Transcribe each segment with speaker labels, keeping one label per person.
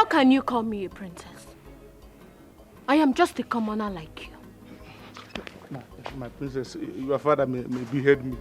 Speaker 1: can you call me a princess? I am just a commoner like you.
Speaker 2: My princess, your father may behead me.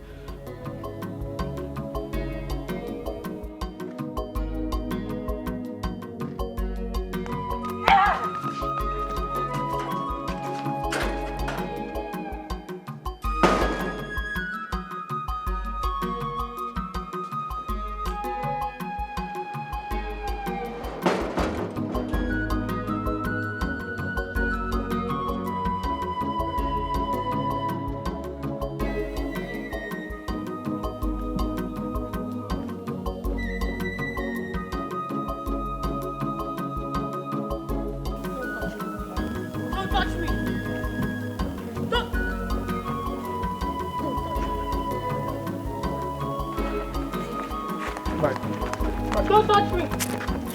Speaker 1: Don't touch me!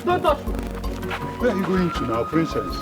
Speaker 1: Don't touch me!
Speaker 3: Where are you going to now, princess?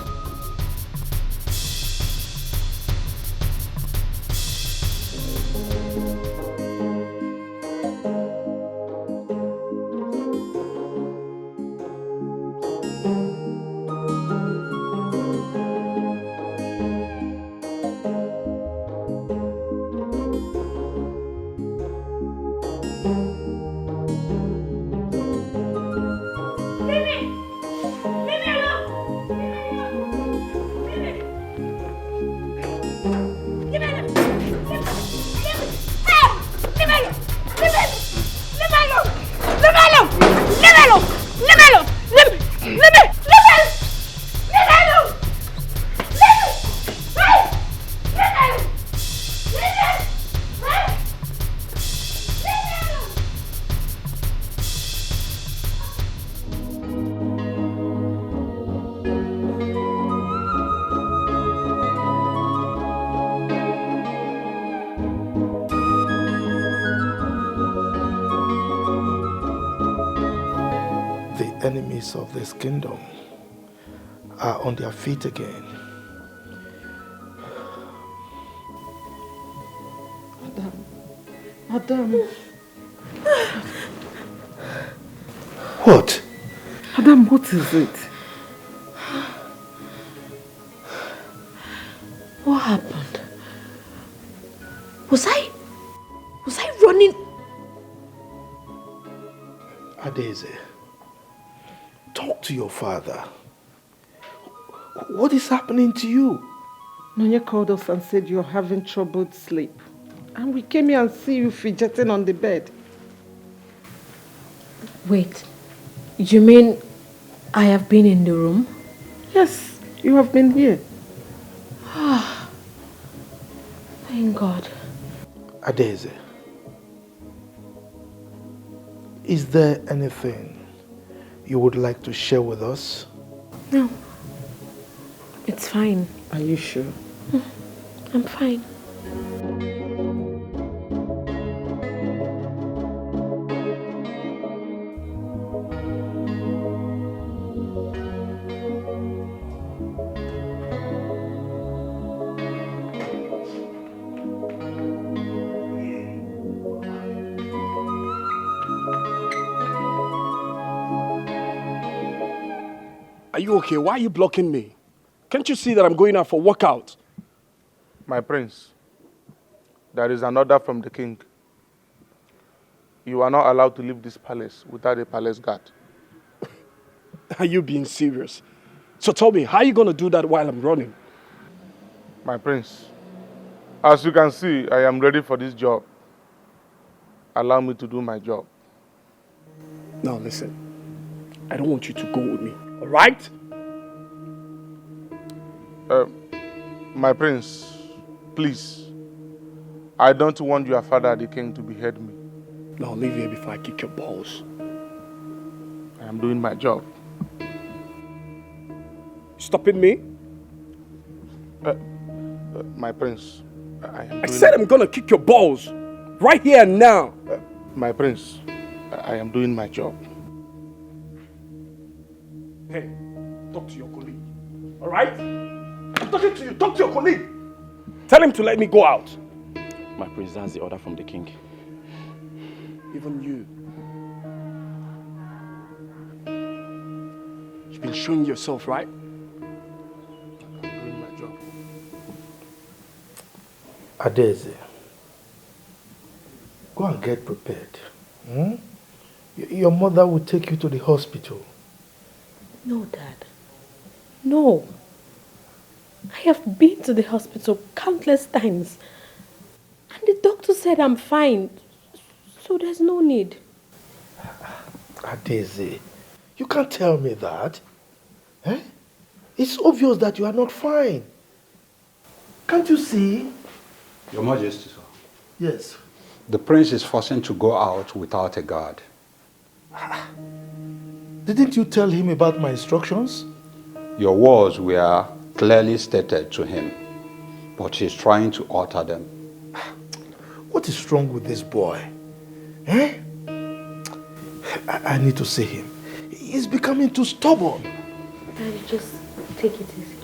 Speaker 4: Enemies of this kingdom are on their feet again.
Speaker 5: Madam.
Speaker 4: What?
Speaker 5: Madam, what is it?
Speaker 1: What happened? Was I running?
Speaker 4: Adeze, talk to your father. What is happening to you?
Speaker 5: Nonya called us and said you're having troubled sleep. And we came here and see you fidgeting on the bed.
Speaker 1: Wait, you mean I have been in the room?
Speaker 5: Yes, you have been here.
Speaker 1: Ah, thank God.
Speaker 4: Adeze, is there anything you would like to share with us?
Speaker 1: No, it's fine.
Speaker 5: Are you sure?
Speaker 1: I'm fine.
Speaker 6: Are you okay? Why are you blocking me? Can't you see that I'm going out for workout?
Speaker 2: My prince, there is an order from the king. You are not allowed to leave this palace without a palace guard.
Speaker 6: Are you being serious? So tell me, how are you going to do that while I'm running?
Speaker 2: My prince, as you can see, I am ready for this job. Allow me to do my job.
Speaker 6: Now listen, I don't want you to go with me, all right?
Speaker 2: My prince, please, I don't want your father, the king, to behead me.
Speaker 6: Now leave here before I kick your balls.
Speaker 2: I am doing my job.
Speaker 6: Stopping me?
Speaker 2: My prince,
Speaker 6: I said I'm gonna kick your balls, right here and now.
Speaker 2: My prince, I am doing my job.
Speaker 6: Hey, talk to your colleague, all right? I'm talking to you, talk to your colleague. Tell him to let me go out.
Speaker 7: My prince, that's the order from the king.
Speaker 6: Even you. you've been showing yourself, right?
Speaker 2: I'm doing my job.
Speaker 4: Adeze, go and get prepared. Hmm? Your mother will take you to the hospital.
Speaker 1: No, Dad. No. I have been to the hospital countless times. And the doctor said I'm fine. So there's no need.
Speaker 4: Adeze, you can't tell me that. Eh? It's obvious that you are not fine. Can't you see?
Speaker 3: Your Majesty, sir.
Speaker 4: Yes.
Speaker 3: The prince is forcing to go out without a guard.
Speaker 4: Didn't you tell him about my instructions?
Speaker 3: Your words were clearly stated to him, but he's trying to alter them.
Speaker 4: What is wrong with this boy? Eh? I need to see him. He's becoming too stubborn.
Speaker 1: Daddy, just take it easy.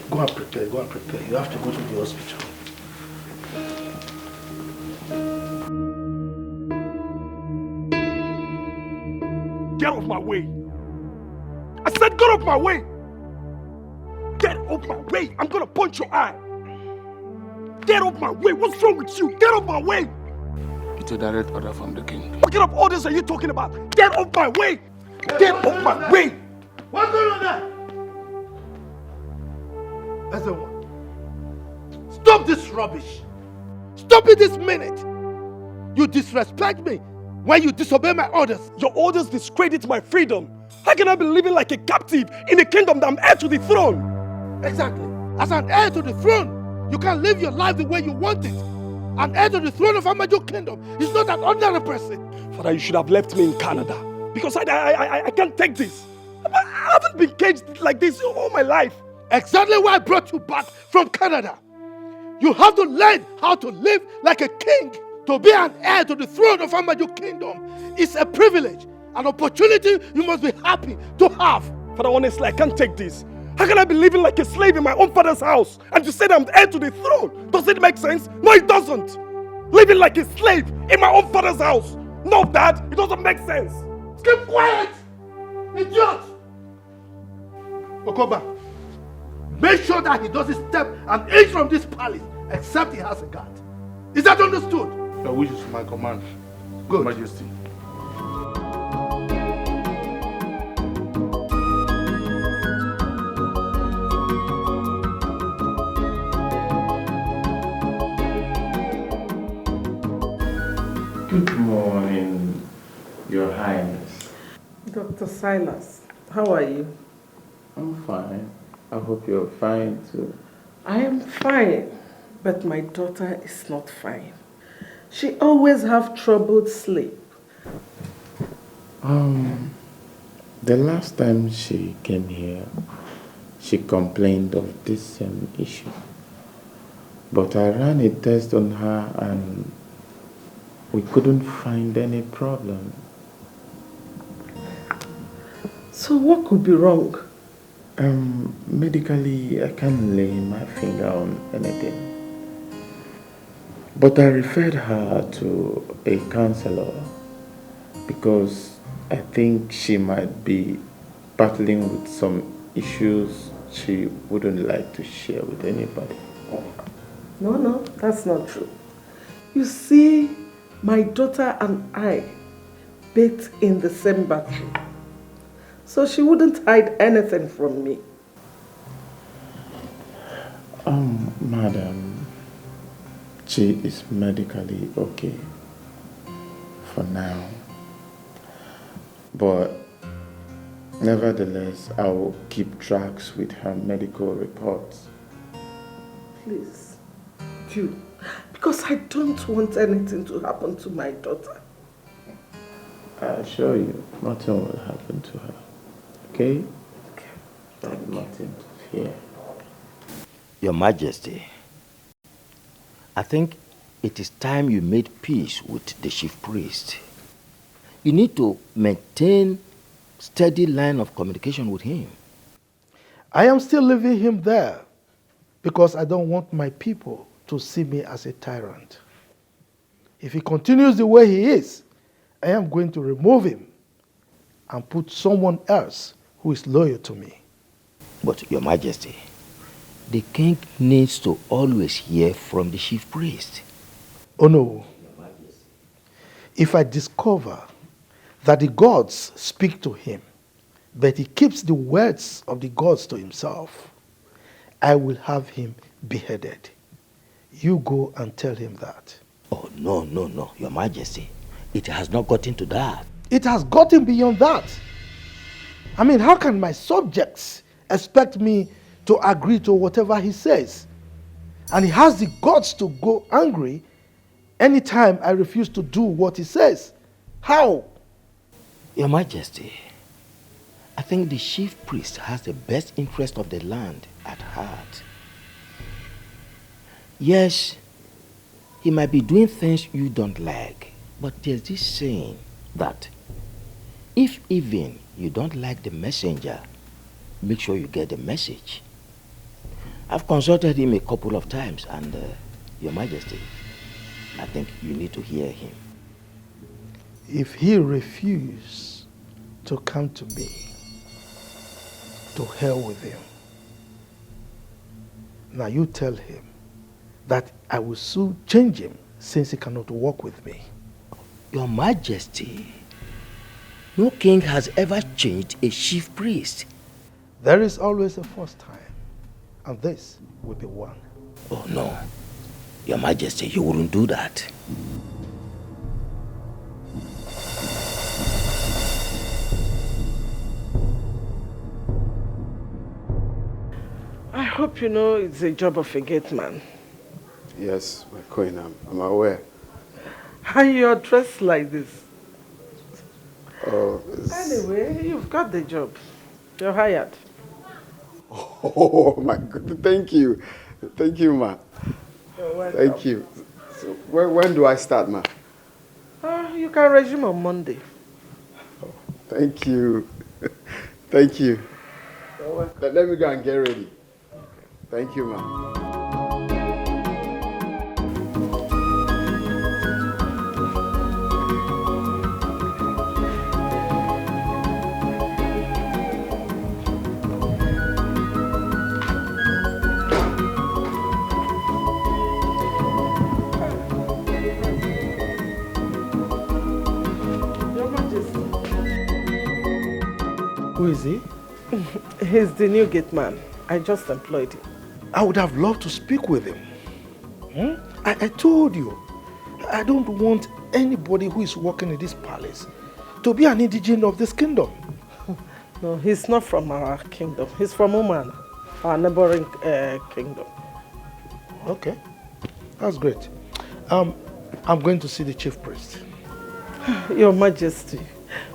Speaker 4: Go and prepare, go and prepare. You have to go to the hospital.
Speaker 6: Get off my way. I said get off my way. Get off my way. I'm gonna punch your eye. Get off my way. What's wrong with you? Get off my way.
Speaker 2: It's a direct order from the king.
Speaker 6: What kind of orders are you talking about? Get off my way. Get off my way.
Speaker 4: What's going on there? Everyone, stop this rubbish. Stop it this minute. You disrespect me when you disobey my orders.
Speaker 6: Your orders discredit my freedom. How can I be living like a captive in a kingdom that I'm heir to the throne?
Speaker 4: Exactly. As an heir to the throne, you can live your life the way you want it. An heir to the throne of Amaju Kingdom is not an ordinary person.
Speaker 6: Father, you should have left me in Canada. Because I can't take this. I haven't been caged like this all my life.
Speaker 4: Exactly why I brought you back from Canada. You have to learn how to live like a king. To be an heir to the throne of Amaju Kingdom is a privilege, an opportunity you must be happy to have.
Speaker 6: Father, honestly, I can't take this. How can I be living like a slave in my own father's house and you said I'm heir to the throne? Does it make sense? No, it doesn't. Living like a slave in my own father's house. No, Dad, it doesn't make sense.
Speaker 4: Keep quiet, idiot! Okoba, make sure that he doesn't step an inch from this palace except he has a guard. Is that understood?
Speaker 2: Your wish is my command.
Speaker 4: Good.
Speaker 2: Majesty.
Speaker 8: Good morning, Your Highness.
Speaker 5: Dr. Silas, how are you?
Speaker 8: I'm fine. I hope you're fine too.
Speaker 5: I am fine, but my daughter is not fine. She always have troubled sleep.
Speaker 8: The last time she came here, she complained of this same issue. But I ran a test on her and we couldn't find any problem.
Speaker 5: So what could be wrong?
Speaker 8: Medically, I can't lay my finger on anything. But I referred her to a counselor because I think she might be battling with some issues she wouldn't like to share with anybody.
Speaker 5: No, that's not true. You see, my daughter and I bathed in the same bathroom. So she wouldn't hide anything from me.
Speaker 8: Madam, she is medically okay for now. But nevertheless, I will keep tracks with her medical reports.
Speaker 5: Please, do. Because I don't want anything to happen to my daughter.
Speaker 8: I assure you, nothing will happen to her. Okay?
Speaker 5: Thank you.
Speaker 8: Nothing to fear.
Speaker 9: Your Majesty, I think it is time you made peace with the chief priest. You need to maintain steady line of communication with him.
Speaker 4: I am still leaving him there because I don't want my people to see me as a tyrant. If he continues the way he is, I am going to remove him and put someone else who is loyal to me.
Speaker 9: But, Your Majesty, the king needs to always hear from the chief priest.
Speaker 4: Oh no. If I discover that the gods speak to him, but he keeps the words of the gods to himself, I will have him beheaded. You go and tell him that.
Speaker 9: Oh, no, no, no, Your Majesty. It has not gotten to that.
Speaker 4: It has gotten beyond that. I mean, how can my subjects expect me to agree to whatever he says? And he has the guts to go angry anytime I refuse to do what he says. How?
Speaker 9: Your Majesty, I think the chief priest has the best interest of the land at heart. Yes, he might be doing things you don't like, but there's this saying that if even you don't like the messenger, make sure you get the message. I've consulted him a couple of times, and Your Majesty, I think you need to hear him.
Speaker 4: If he refuses to come to me, to hell with him. Now you tell him that I will soon change him since he cannot walk with me.
Speaker 9: Your Majesty, no king has ever changed a chief priest.
Speaker 4: There is always a first time, and this will be one.
Speaker 9: Oh no, Your Majesty, you wouldn't do that.
Speaker 5: I hope you know it's a job of a gateman.
Speaker 10: Yes, my queen, I'm aware.
Speaker 5: And you're dressed like this.
Speaker 10: Oh,
Speaker 5: Anyway, you've got the job. You're hired.
Speaker 10: Oh, my God. Thank you. Thank you, ma.
Speaker 5: You're welcome.
Speaker 10: Thank you. So, when do I start, ma?
Speaker 5: You can resume on Monday.
Speaker 10: Oh, thank you. Thank you.
Speaker 5: You're welcome.
Speaker 10: Let me go and get ready. Thank you, ma.
Speaker 4: Who is he?
Speaker 5: He's the new gateman. I just employed him.
Speaker 4: I would have loved to speak with him. I told you, I don't want anybody who is working in this palace to be an indigene of this kingdom.
Speaker 5: No, he's not from our kingdom. He's from Oman, our neighboring kingdom.
Speaker 4: Okay, that's great. I'm going to see the chief priest.
Speaker 5: Your Majesty,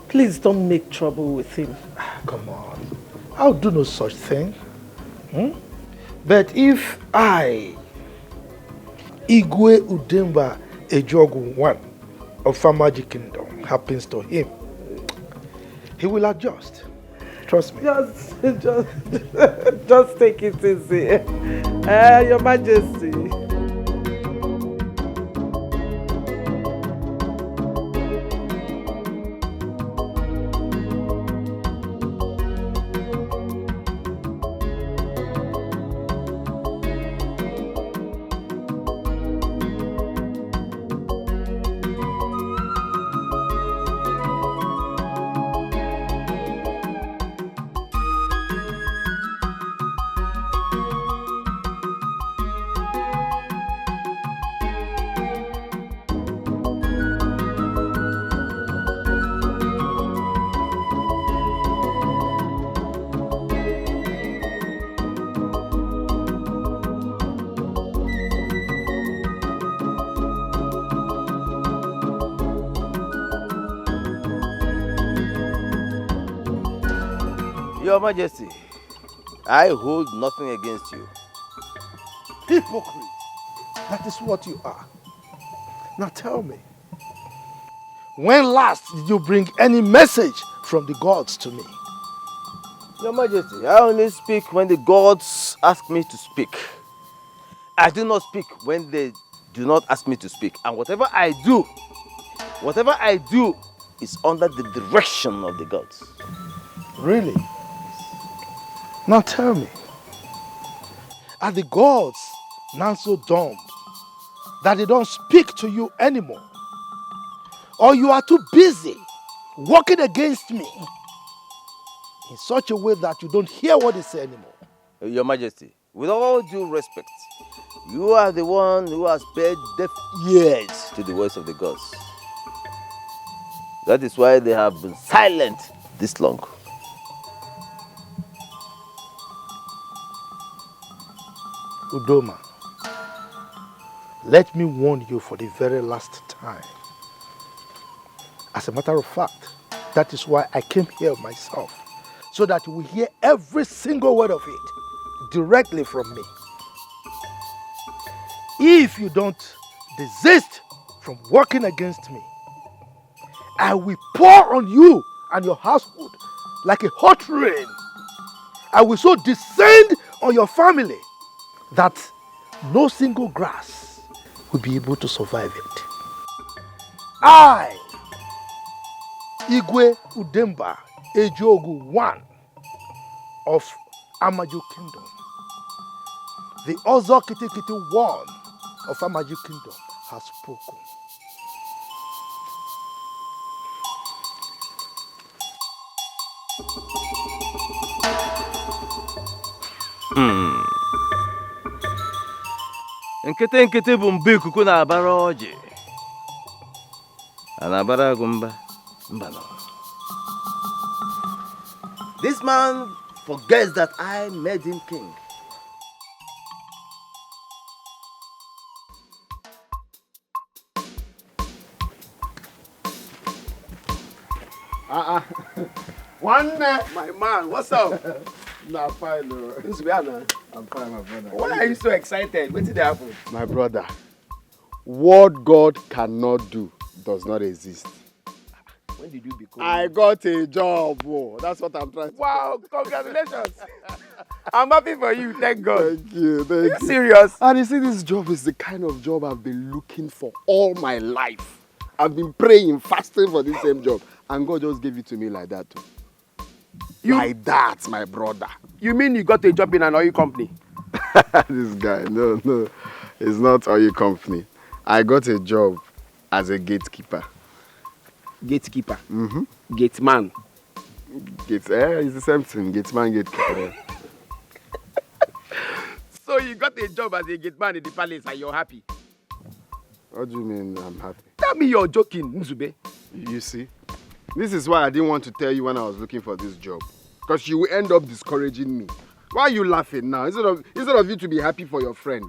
Speaker 5: please don't make trouble with him.
Speaker 4: Come on, I'll do no such thing. But if I, Igwe Udemba Ejogu I of Famaji Kingdom, happens to him, he will adjust. Trust me.
Speaker 5: Just take it easy. Your Majesty.
Speaker 9: Your Majesty, I hold nothing against you.
Speaker 4: Hypocrite. That is what you are. Now tell me, when last did you bring any message from the gods to me?
Speaker 9: Your Majesty, I only speak when the gods ask me to speak. I do not speak when they do not ask me to speak. And whatever I do is under the direction of the gods.
Speaker 4: Really? Now tell me, are the gods now so dumb that they don't speak to you anymore? Or you are too busy working against me in such a way that you don't hear what they say anymore?
Speaker 9: Your Majesty, with all due respect, you are the one who has paid deaf ears to the voice of the gods. That is why they have been silent this long.
Speaker 4: Udoma, let me warn you for the very last time. As a matter of fact, that is why I came here myself, so that you will hear every single word of it directly from me. If you don't desist from working against me, I will pour on you and your household like a hot rain. I will so descend on your family that no single grass will be able to survive it. I, Igwe Udemba Ejogu I of Amaju Kingdom, the Ozo Kitikiti one of Amaju Kingdom, has spoken.
Speaker 9: Nkete bụ mbe ikuku na-abara ọjị. A na-abara agụ mba. Mba no. This man forgets that I made him king.
Speaker 10: One my man, what's up? Nah, fine. I'm fine, my brother.
Speaker 11: Why are you so excited? What did happen?
Speaker 10: My brother, what God cannot do does not exist.
Speaker 11: When did you become?
Speaker 10: I got a job. Oh, that's what I'm trying to
Speaker 11: Wow, congratulations. I'm happy for you, thank God.
Speaker 10: Thank you, thank you.
Speaker 11: Are you serious?
Speaker 10: And you see, this job is the kind of job I've been looking for all my life. I've been praying, fasting for this same job. And God just gave it to me like that too. Like that, my brother.
Speaker 11: You mean you got a job in an oil company?
Speaker 10: This guy, no. It's not oil company. I got a job as a gatekeeper.
Speaker 11: Gatekeeper?
Speaker 10: Mm-hmm.
Speaker 11: Gateman?
Speaker 10: It's the same thing. Gateman, gatekeeper.
Speaker 11: So you got a job as a gateman in the palace and you're happy?
Speaker 10: What do you mean I'm happy?
Speaker 11: Tell me you're joking, Nzube.
Speaker 10: You see, this is why I didn't want to tell you when I was looking for this job. Because you will end up discouraging me. Why are you laughing now? Instead of you to be happy for your friend.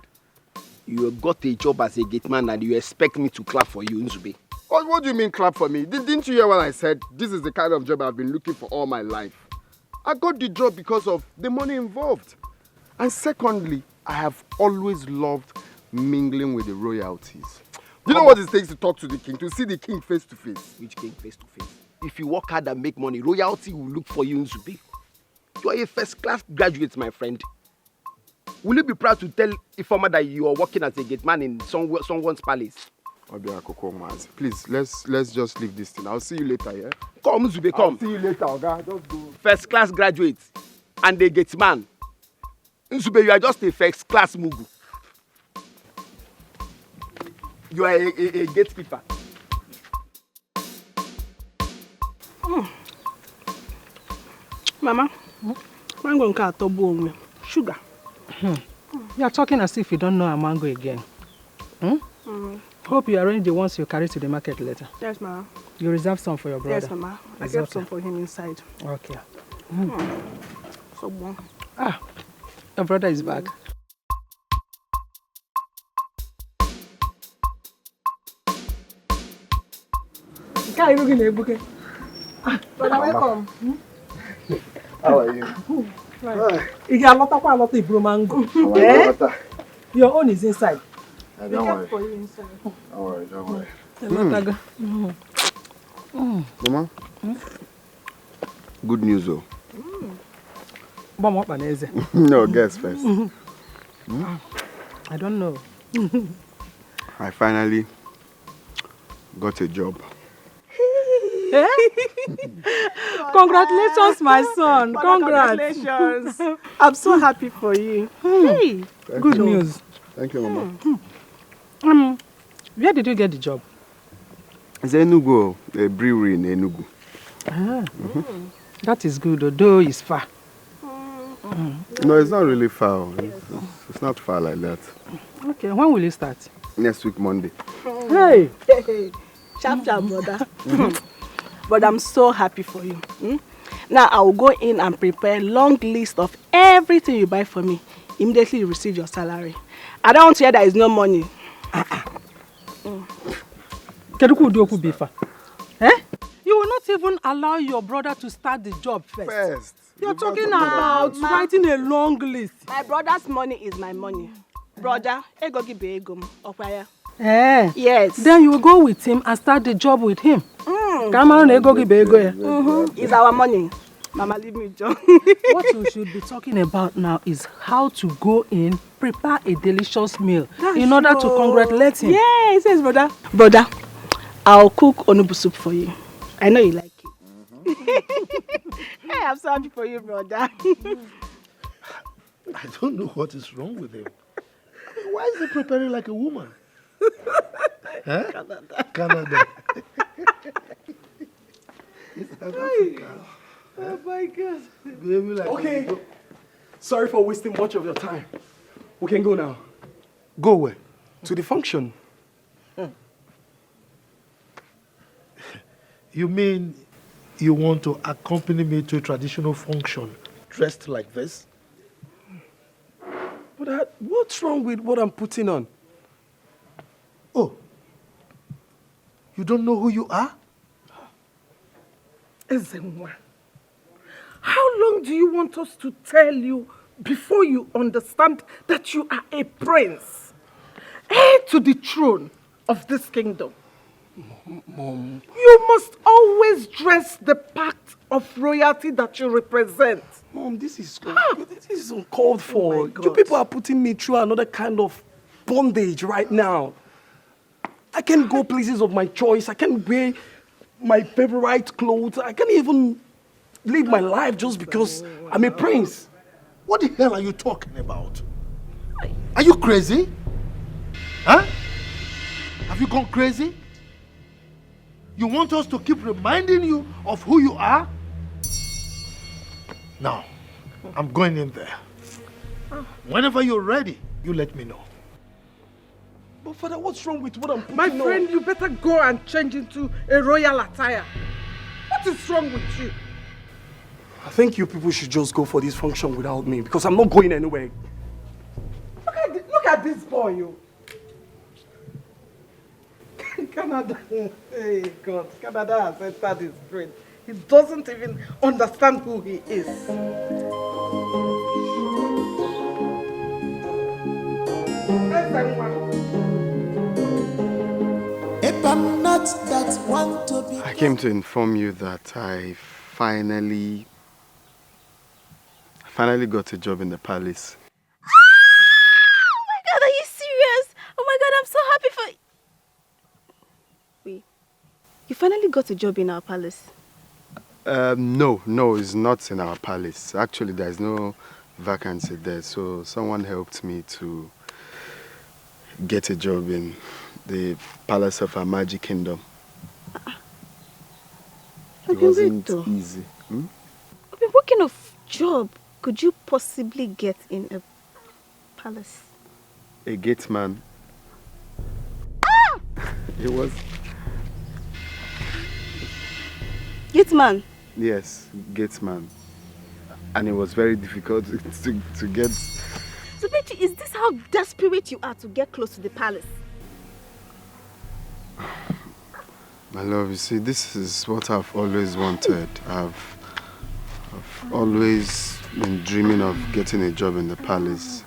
Speaker 11: You got a job as a gateman and you expect me to clap for you, Nzube.
Speaker 10: What do you mean clap for me? Didn't you hear what I said? This is the kind of job I've been looking for all my life. I got the job because of the money involved. And secondly, I have always loved mingling with the royalties. You know what it takes to talk to the king, to see the king face to face?
Speaker 11: Which king face to face? If you work hard and make money, royalty will look for you, Nzube. You are a first-class graduate, my friend. Will you be proud to tell Ifeoma that you are working as a gateman in someone's palace?
Speaker 10: Please, let's just leave this thing. I'll see you later, yeah?
Speaker 11: Come, Nzube, come.
Speaker 10: I'll see you later, okay? Just go.
Speaker 11: First-class graduate and a gateman. Nzube, you are just a first-class mugu. You are a gatekeeper.
Speaker 12: Mama, mango nka atobu onwe. Sugar.
Speaker 13: You are talking as if you don't know a mango again. Hope you arrange the ones you carry to the market later.
Speaker 12: Yes, Mama.
Speaker 13: You reserve some for your brother.
Speaker 12: Yes, Mama. I kept some for him inside.
Speaker 13: Okay.
Speaker 12: So bon.
Speaker 13: Ah, your brother is back.
Speaker 12: How welcome.
Speaker 10: How are you?
Speaker 12: You got a lot of mango. Your own is inside.
Speaker 10: Don't worry.
Speaker 12: For you inside.
Speaker 10: Don't worry. Mama? Good news, though. No, guess first.
Speaker 13: I don't know.
Speaker 10: I finally got a job.
Speaker 13: Congratulations, my son. Congrats.
Speaker 12: Congratulations. I'm so happy for you. Hey,
Speaker 13: good news.
Speaker 10: Thank you, Mama.
Speaker 13: Where did you get the job?
Speaker 10: It's Enugu, a brewery in Enugu.
Speaker 13: That is good, although it's far.
Speaker 10: No, it's not really far. It's not far like that.
Speaker 13: Okay, when will you start?
Speaker 10: Next week, Monday.
Speaker 12: Hey. Sharp, brother. But I'm so happy for you. Now I will go in and prepare a long list of everything you buy for me. Immediately you receive your salary. I don't want to hear there is no money.
Speaker 13: You will not even allow your brother to start the job first. You're talking about writing a long list.
Speaker 12: My brother's money is my money. Brother, ego give ego.
Speaker 13: Eh?
Speaker 12: Yes.
Speaker 13: Then you will go with him and start the job with him.
Speaker 12: It's our money. Mama, leave me, John.
Speaker 13: What you should be talking about now is how to go in, prepare a delicious meal in order to congratulate him.
Speaker 12: Yes, yes, brother. Brother, I'll cook onubu soup for you. I know you like it. Hey, I'm so happy for you, brother.
Speaker 4: I don't know what is wrong with him. Why is he preparing like a woman? Huh? Canada. It's South Africa.
Speaker 12: Oh my God.
Speaker 4: Baby, like
Speaker 6: Okay. Sorry for wasting much of your time. We can go now.
Speaker 4: Go where?
Speaker 6: To the function.
Speaker 4: You mean you want to accompany me to a traditional function dressed like this?
Speaker 6: But what's wrong with what I'm putting on?
Speaker 4: Oh, you don't know who you are?
Speaker 5: Ezenwa, how long do you want us to tell you before you understand that you are a prince, heir to the throne of this kingdom?
Speaker 6: Mom.
Speaker 5: You must always dress the part of royalty that you represent.
Speaker 6: Mom, this is uncalled for. You people are putting me through another kind of bondage right now. I can't go places of my choice. I can't wear my favorite clothes. I can't even live my life just because I'm a prince.
Speaker 4: What the hell are you talking about? Are you crazy? Huh? Have you gone crazy? You want us to keep reminding you of who you are? Now, I'm going in there. Whenever you're ready, you let me know.
Speaker 6: But Father, what's wrong with what I'm putting
Speaker 5: My
Speaker 6: on?
Speaker 5: friend, you better go and change into a royal attire. What is wrong with you?
Speaker 6: I think you people should just go for this function without me because I'm not going anywhere.
Speaker 5: Look at this boy, you. Canada. Hey, God. Canada has entered his brain. He doesn't even understand who he is.
Speaker 10: I came to inform you that I finally got a job in the palace.
Speaker 14: Oh my God, are you serious? Oh my God, I'm so happy for you. Wait, you finally got a job in our palace?
Speaker 10: No, it's not in our palace. Actually, there's no vacancy there, so someone helped me to get a job in the palace of our magic kingdom. It wasn't easy.
Speaker 14: What kind of job could you possibly get in a palace?
Speaker 10: A gateman. It was...
Speaker 14: Gateman?
Speaker 10: Yes, gateman. And it was very difficult to get...
Speaker 14: So, Betty, is this how desperate you are to get close to the palace?
Speaker 10: My love, you see, this is what I've always wanted. I've always been dreaming of getting a job in the palace.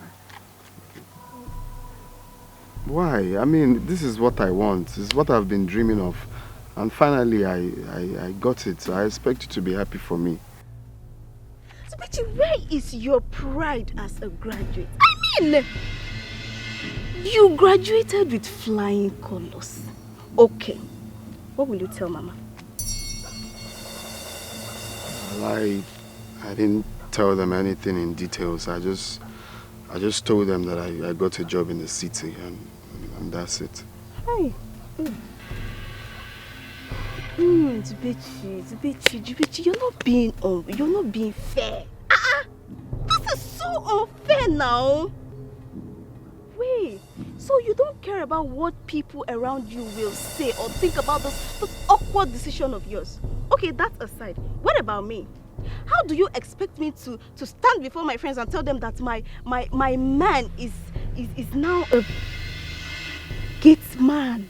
Speaker 10: Why? I mean, this is what I want. This is what I've been dreaming of. And finally, I got it. So I expect you to be happy for me.
Speaker 14: So, Betty, where is your pride as a graduate? I mean, you graduated with flying colors. Okay. What will you tell Mama?
Speaker 10: Well, I didn't tell them anything in details. I just told them that I got a job in the city and that's it.
Speaker 14: Hey. Zubechi, you're not being fair. This is so unfair now. Wait, so you don't care about what people around you will say or think about this awkward decision of yours? Okay, that aside, what about me? How do you expect me to stand before my friends and tell them that my man is now a Gateman?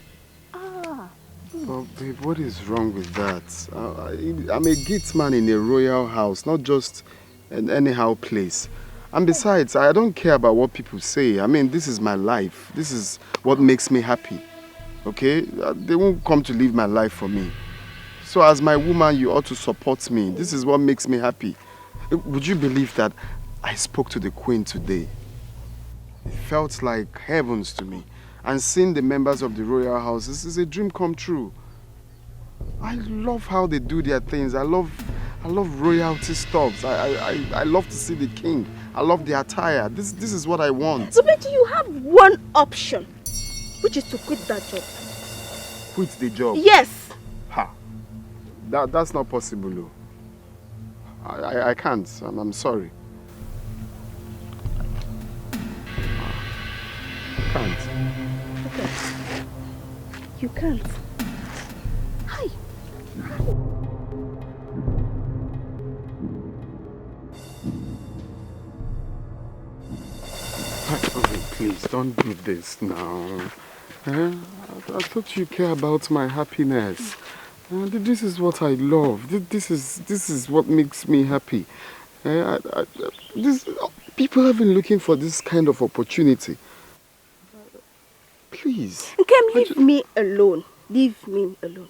Speaker 10: Well, babe, what is wrong with that? I'm a Gateman in a royal house, not just an anyhow place. And besides, I don't care about what people say. I mean, this is my life. This is what makes me happy. Okay? They won't come to live my life for me. So as my woman, you ought to support me. This is what makes me happy. Would you believe that I spoke to the Queen today? It felt like heavens to me. And seeing the members of the royal house, this is a dream come true. I love how they do their things. I love royalty stuffs. I love to see the king. I love the attire. This is what I want.
Speaker 14: So, Betty, you have one option, which is to quit that job.
Speaker 10: Quit the job?
Speaker 14: Yes.
Speaker 10: Ha. That's not possible. I can't. I'm sorry. I can't.
Speaker 14: Okay. You can't. Hi.
Speaker 10: Please, don't do this now. I thought you care about my happiness. This is what I love. This is what makes me happy. People have been looking for this kind of opportunity. Please.
Speaker 14: Kem, leave me alone. Leave me alone.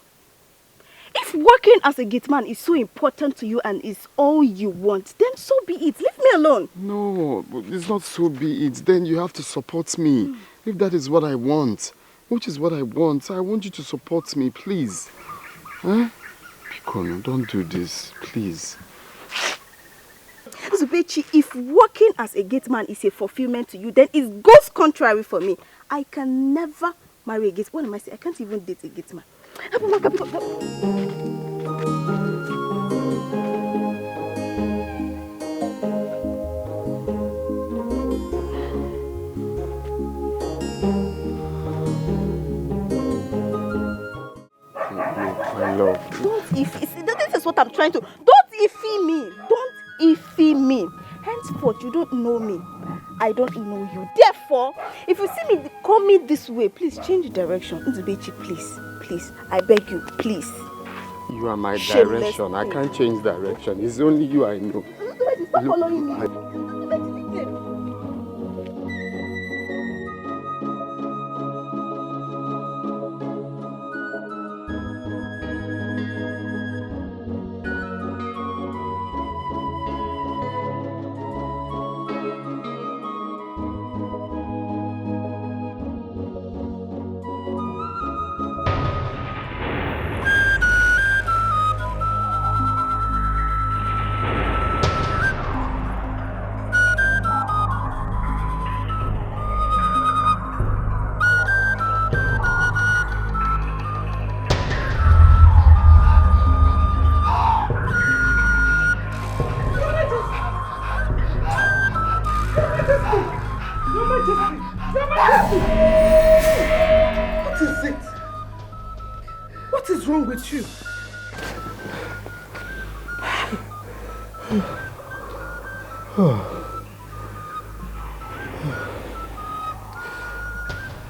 Speaker 14: If working as a Gateman is so important to you and is all you want, then so be it. Leave me alone.
Speaker 10: No, it's not so be it. Then you have to support me. If that is what I want, which is what I want you to support me, please. Huh? Pikono, don't do this, please.
Speaker 14: Zubechi, if working as a Gateman is a fulfillment to you, then it goes contrary for me. I can never marry a Gateman. What am I saying? I can't even date a Gateman.
Speaker 10: My love.
Speaker 14: Don't iffy. This is what I'm trying to. Don't iffy me. Don't iffy me. Henceforth, you don't know me. I don't know you. Therefore, if you see me come me this way, please change direction. Nzubechi, please. Please. I beg you, please.
Speaker 10: You are my
Speaker 14: Shameless
Speaker 10: direction. I
Speaker 14: thing.
Speaker 10: can't change direction. It's only you I know.
Speaker 14: Stop following me.
Speaker 5: What is it? What is wrong with you?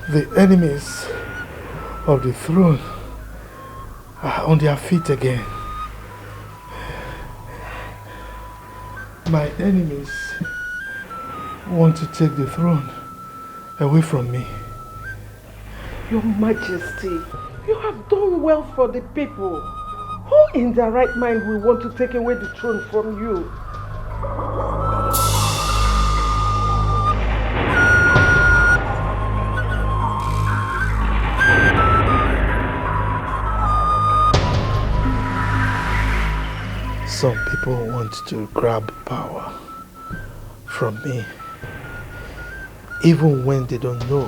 Speaker 4: The enemies of the throne are on their feet again. My enemies want to take the throne away from me.
Speaker 5: Your Majesty, you have done well for the people. Who in their right mind will want to take away the throne from you?
Speaker 4: Some people want to grab power from me, even when they don't know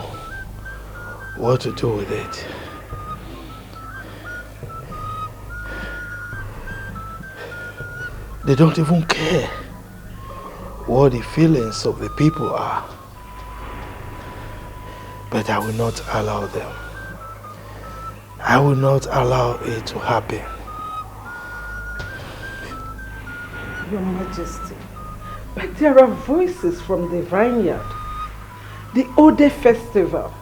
Speaker 4: what to do with it. They don't even care what the feelings of the people are. But I will not allow them. I will not allow it to happen.
Speaker 5: Your Majesty, but there are voices from the vineyard, the Ode Festival.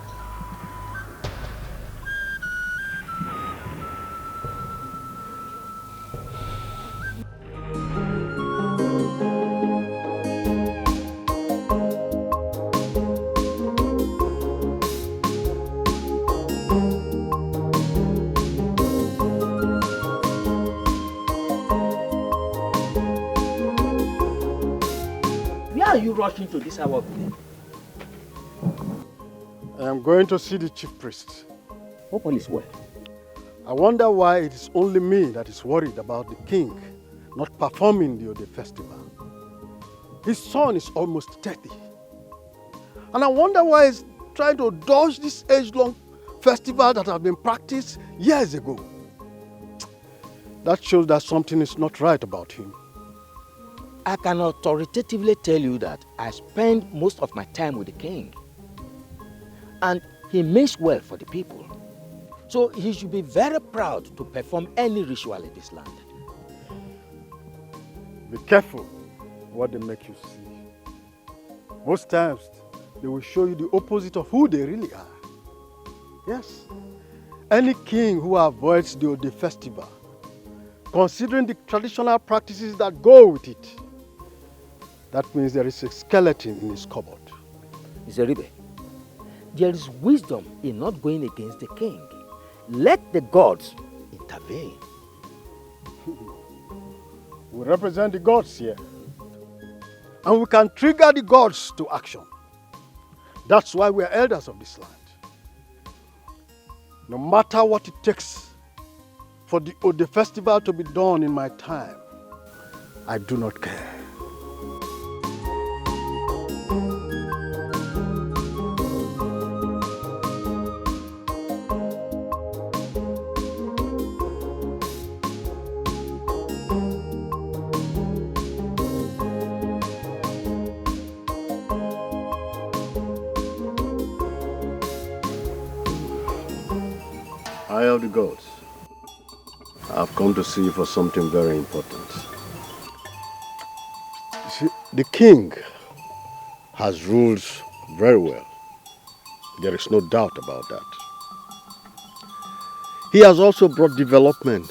Speaker 9: Where are you rushing to this hour of the day?
Speaker 4: I am going to see the chief priest.
Speaker 9: Hope all is well.
Speaker 4: I wonder why it is only me that is worried about the king not performing the Ode festival. His son is almost 30. And I wonder why he's trying to dodge this age-long festival that has been practiced years ago. That shows that something is not right about him.
Speaker 9: I can authoritatively tell you that I spend most of my time with the king. And he means well for the people. So he should be very proud to perform any ritual in this land.
Speaker 4: Be careful what they make you see. Most times, they will show you the opposite of who they really are. Yes, any king who avoids the Ode festival, considering the traditional practices that go with it, that means there is a skeleton in his cupboard.
Speaker 9: Zeribe, there is wisdom in not going against the king. Let the gods intervene.
Speaker 4: We represent the gods here. And we can trigger the gods to action. That's why we are elders of this land. No matter what it takes for the Ode festival to be done in my time, I do not care. Eye of the gods, I've come to see you for something very important. You see, the king has ruled very well. There is no doubt about that. He has also brought development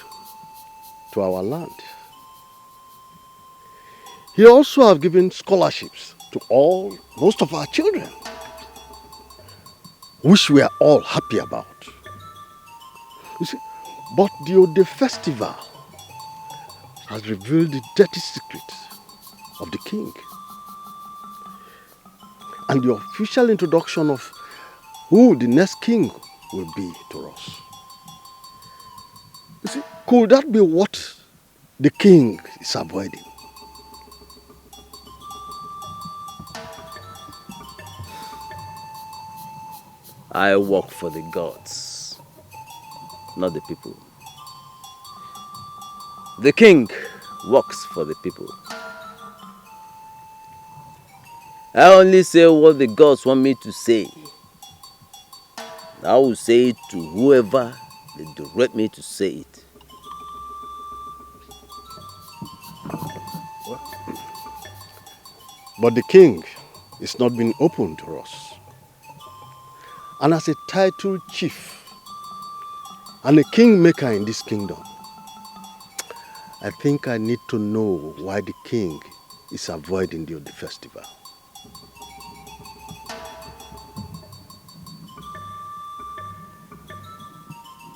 Speaker 4: to our land. He also has given scholarships to most of our children, which we are all happy about. You see, but the Ode festival has revealed the dirty secrets of the king. And the official introduction of who the next king will be to us. You see, could that be what the king is avoiding?
Speaker 15: I work for the gods, not the people. The king works for the people. I only say what the gods want me to say. I will say it to whoever they direct me to say it.
Speaker 4: But the king is not being open to us. And as a titled chief and a kingmaker in this kingdom, I think I need to know why the king is avoiding the Ode festival.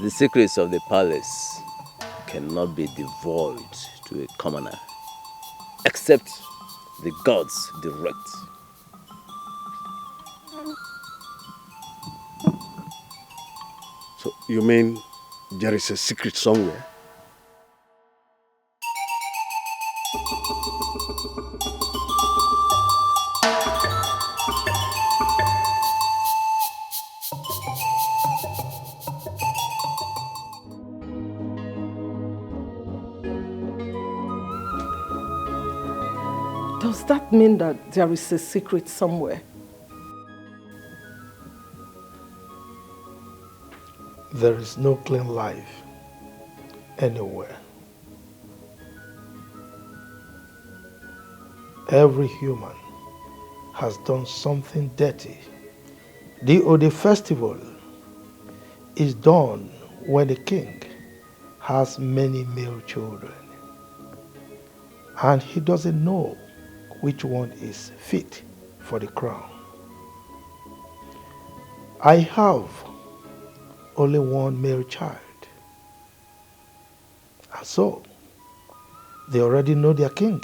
Speaker 15: The secrets of the palace cannot be divulged to a commoner, except the gods direct.
Speaker 4: So you mean there is a secret somewhere?
Speaker 5: Does that mean that there is a secret somewhere?
Speaker 4: There is no clean life anywhere. Every human has done something dirty. The Ode festival is done when the king has many male children and he doesn't know which one is fit for the crown. I have only one male child, and so they already know their king.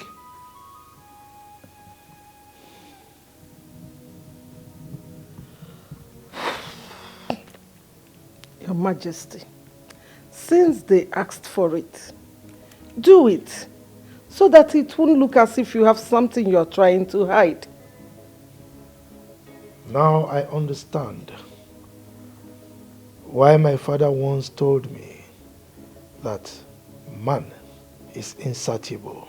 Speaker 5: Your Majesty, since they asked for it, do it so that it won't look as if you have something you're trying to hide.
Speaker 4: Now I understand why my father once told me that man is insatiable.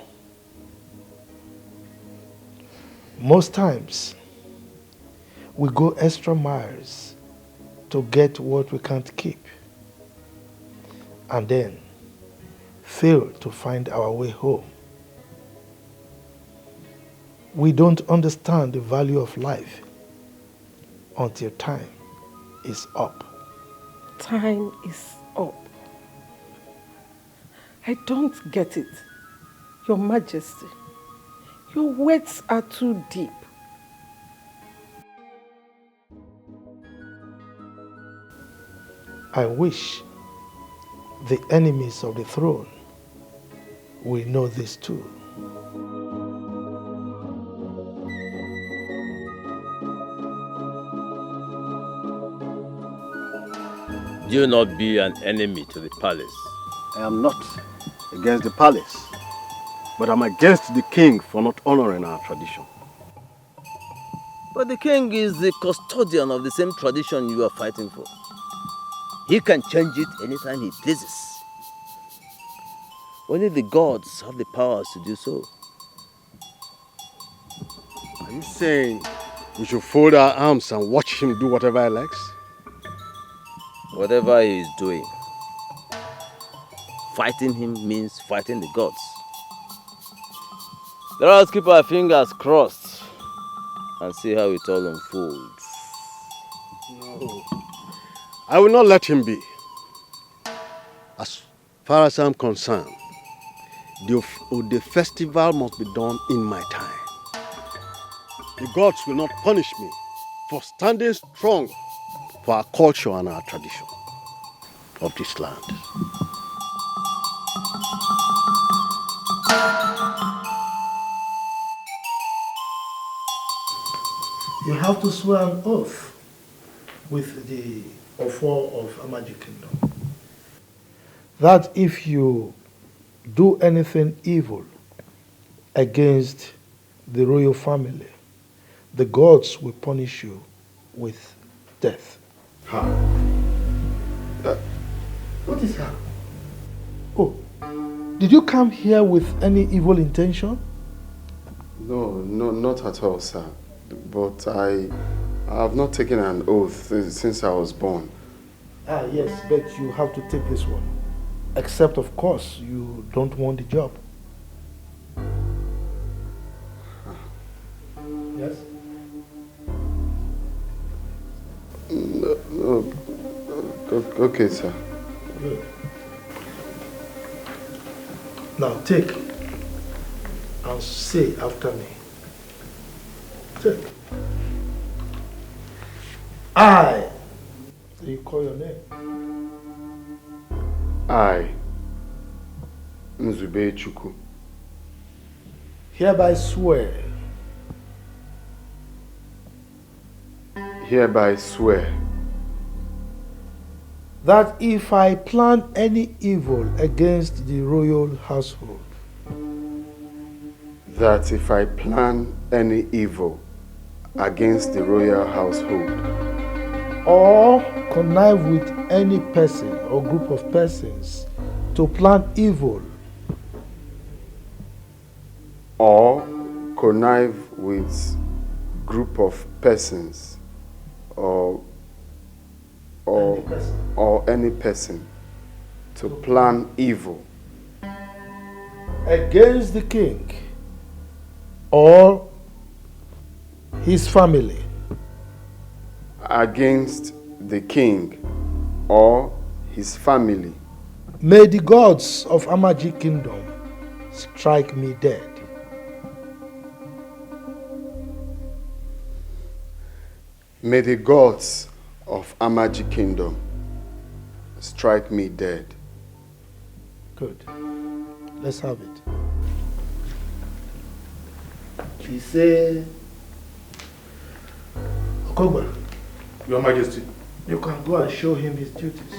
Speaker 4: Most times, we go extra miles to get what we can't keep, and then fail to find our way home. We don't understand the value of life until time is up.
Speaker 5: Time is up. I don't get it. Your Majesty, your words are too deep.
Speaker 4: I wish the enemies of the throne will know this too.
Speaker 15: Do not be an enemy to the palace.
Speaker 6: I am not against the palace, but I'm against the king for not honoring our tradition.
Speaker 15: But the king is the custodian of the same tradition you are fighting for. He can change it anytime he pleases. Only the gods have the powers to do so.
Speaker 6: Are you saying we should fold our arms and watch him do whatever he likes?
Speaker 15: Whatever he is doing, fighting him means fighting the gods. Let us keep our fingers crossed and see how it all unfolds.
Speaker 6: No. I will not let him be. As far as I'm concerned, the festival must be done in my time. The gods will not punish me for standing strong for our culture and our tradition of this land.
Speaker 4: You have to swear an oath with the Ofo of Amaji Kingdom that if you do anything evil against the royal family, the gods will punish you with death.
Speaker 8: How? What is how?
Speaker 4: Oh, did you come here with any evil intention?
Speaker 8: No, not at all, sir. But I have not taken an oath since I was born.
Speaker 4: Ah, yes, but you have to take this one. Except, of course, you don't want the job. Yes?
Speaker 8: No. Okay, sir.
Speaker 4: Good. Now take and say after me. Take. I. So you call your name.
Speaker 8: I, Nzube Chukwu,
Speaker 4: hereby swear that if I plan any evil against the royal household,
Speaker 10: that if I plan any evil against the royal household,
Speaker 16: or connive with any person or group of persons to plan evil,
Speaker 10: or connive with group of persons or any person to plan evil
Speaker 16: against the king or his family,
Speaker 10: against the king or his family,
Speaker 16: may the gods of Amaji Kingdom strike me dead.
Speaker 10: May the gods of Amaji Kingdom strike me dead.
Speaker 16: Good. Let's have it. He said, Okogba,
Speaker 2: Your Majesty,
Speaker 16: you can go and show him his duties.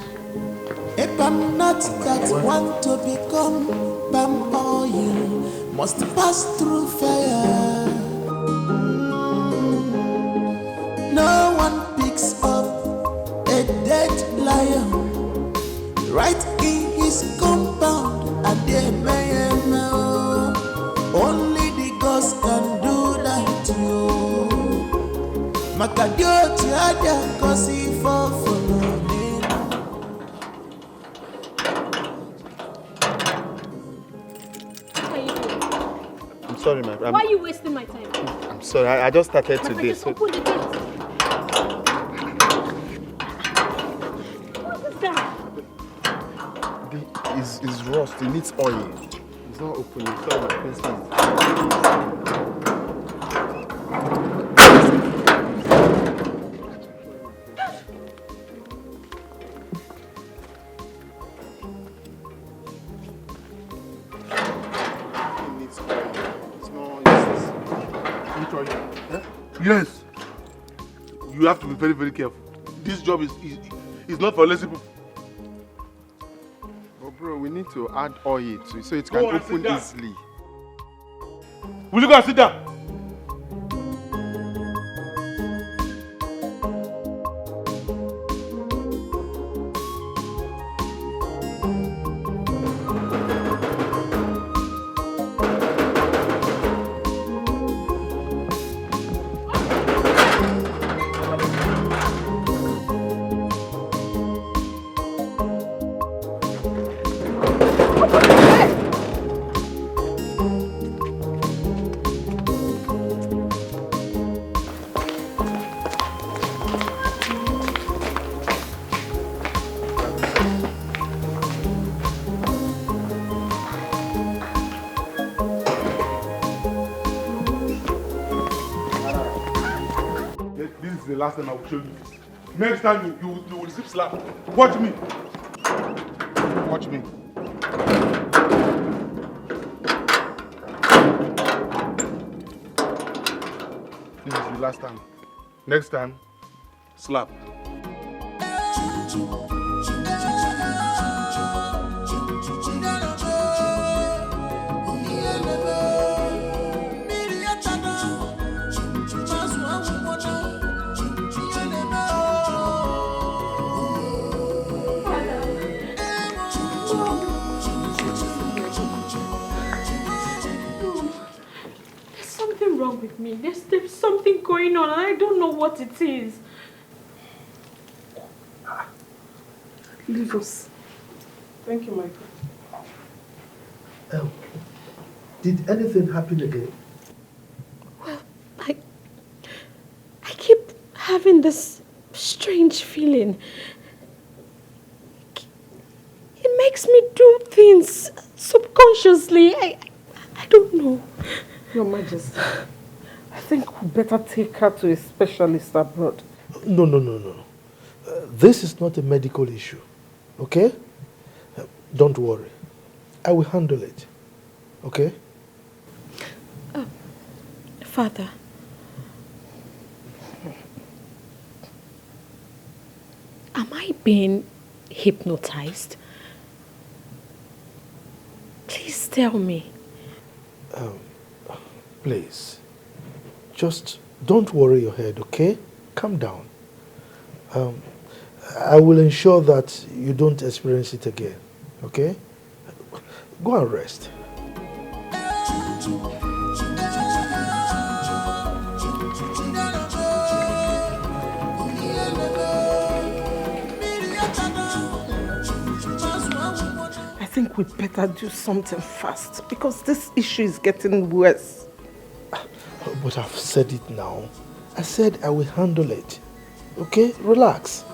Speaker 17: If I'm not that one to become palm oil, must pass through fire. No one picks up a dead lion right in his compound. And they may know only the gods can do that to you. Makadio tiada kosi for
Speaker 18: I'm sorry, my friend.
Speaker 1: Why are you wasting my time?
Speaker 18: I'm sorry, I just started today.
Speaker 1: Just open the gate. What is that?
Speaker 18: It's rust, it needs oil. It's not opening. Sorry, my friend.
Speaker 2: Yes. You have to be very, very careful. This job is not for lazy people.
Speaker 18: But bro, we need to add oil to it so it can open easily.
Speaker 2: Will you go and sit down? This is the last time I will show you this. Next time you will receive slap. Watch me. Watch me. This is the last time. Next time, slap.
Speaker 1: Wrong with me. There's something going on and I don't know what it is.
Speaker 5: Leave us. Thank you, Michael.
Speaker 16: Did anything happen again?
Speaker 1: Well, I keep having this strange feeling. It makes me do things subconsciously. I don't know.
Speaker 5: Your Majesty, I think we better take her to a specialist abroad.
Speaker 16: No. This is not a medical issue, okay? Don't worry. I will handle it, okay?
Speaker 1: Father, am I being hypnotized? Please tell me.
Speaker 16: Please, just don't worry your head, okay? Calm down. I will ensure that you don't experience it again, okay? Go and rest.
Speaker 5: I think we better do something fast because this issue is getting worse.
Speaker 16: But I've said it now. I said I will handle it. Okay? Relax.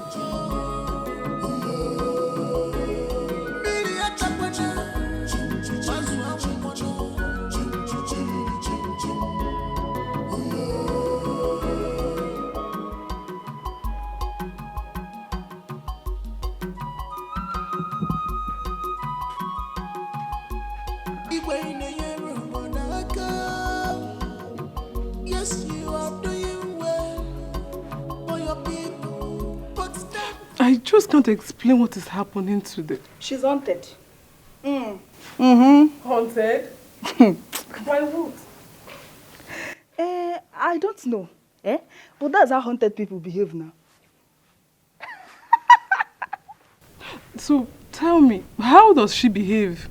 Speaker 17: Yes, you are doing well for your people, but
Speaker 13: I just can't explain what is happening today.
Speaker 12: She's haunted.
Speaker 5: Haunted? By what?
Speaker 12: I don't know. But that's how haunted people behave now.
Speaker 13: So tell me, how does she behave?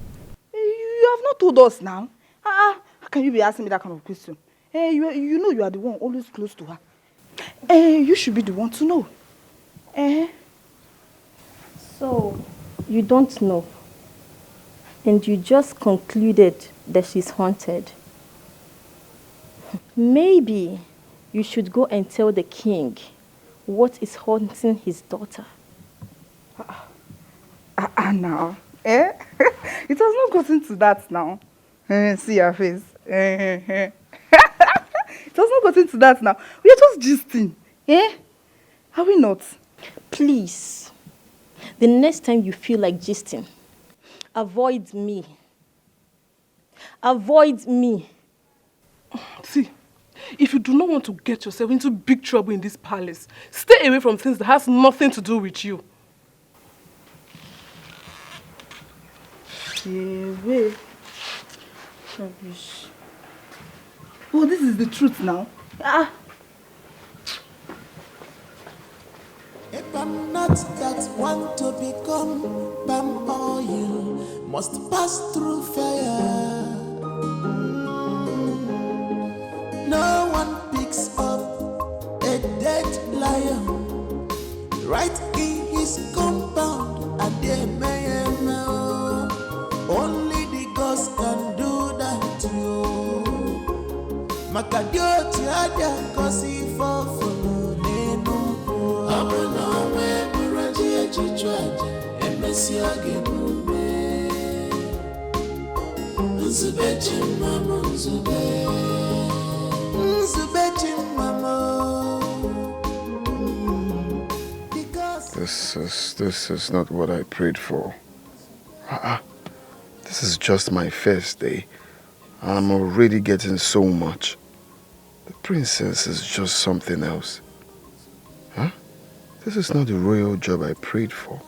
Speaker 12: You have not told us now. How can you be asking me that kind of question? You know you are the one always close to her. You should be the one to know.
Speaker 14: So, you don't know. And you just concluded that she's haunted. Maybe you should go and tell the king what is haunting his daughter.
Speaker 12: Now. It has not gotten to that now. See your face. It has not gotten to that now. We are just gisting. Are we not?
Speaker 14: Please, the next time you feel like gisting, avoid me. Avoid me.
Speaker 13: See, if you do not want to get yourself into big trouble in this palace, stay away from things that has nothing to do with you.
Speaker 12: Away. Rubbish. Oh, this is the truth now.
Speaker 17: if I'm not that one to become palm oil, must pass through fire. No one picks up a dead lion right in his compound. A day may know. Only the ghost can do that to you. Makadio tiada kosi fofo nenu. Abuna we buraji echichwaje emesi agebume. Nzubechi mama nzube. Nzubechi mama.
Speaker 10: This is not what I prayed for. This is just my first day, and I'm already getting so much. The princess is just something else. This is not the royal job I prayed for.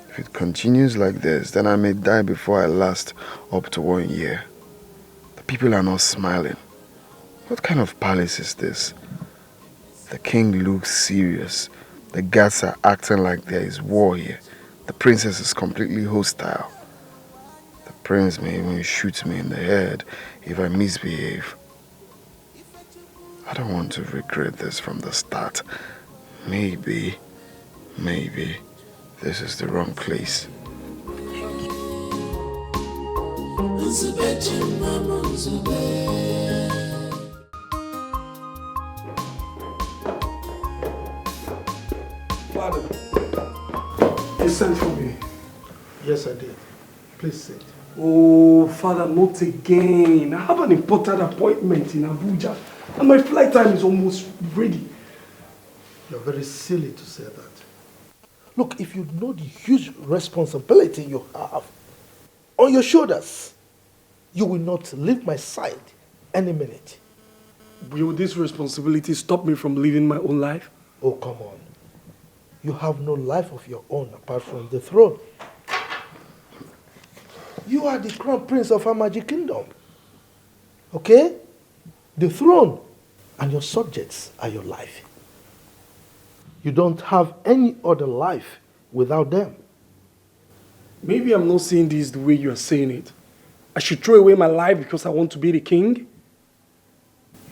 Speaker 10: If it continues like this, then I may die before I last up to 1 year. The people are not smiling. What kind of palace is this? The king looks serious. The guards are acting like there is war here. The princess is completely hostile. The prince may even shoot me in the head if I misbehave. I don't want to regret this from the start. Maybe this is the wrong place.
Speaker 6: Father, you sent for me.
Speaker 16: Yes, I did. Please sit.
Speaker 6: Oh, Father, not again. I have an important appointment in Abuja, and my flight time is almost ready.
Speaker 16: You're very silly to say that. Look, if you know the huge responsibility you have on your shoulders, you will not leave my side any minute.
Speaker 6: Will this responsibility stop me from living my own life?
Speaker 16: Oh, come on. You have no life of your own apart from the throne. You are the crown prince of our magic kingdom. Okay? The throne and your subjects are your life. You don't have any other life without them.
Speaker 6: Maybe I'm not saying this the way you are saying it. I should throw away my life because I want to be the king?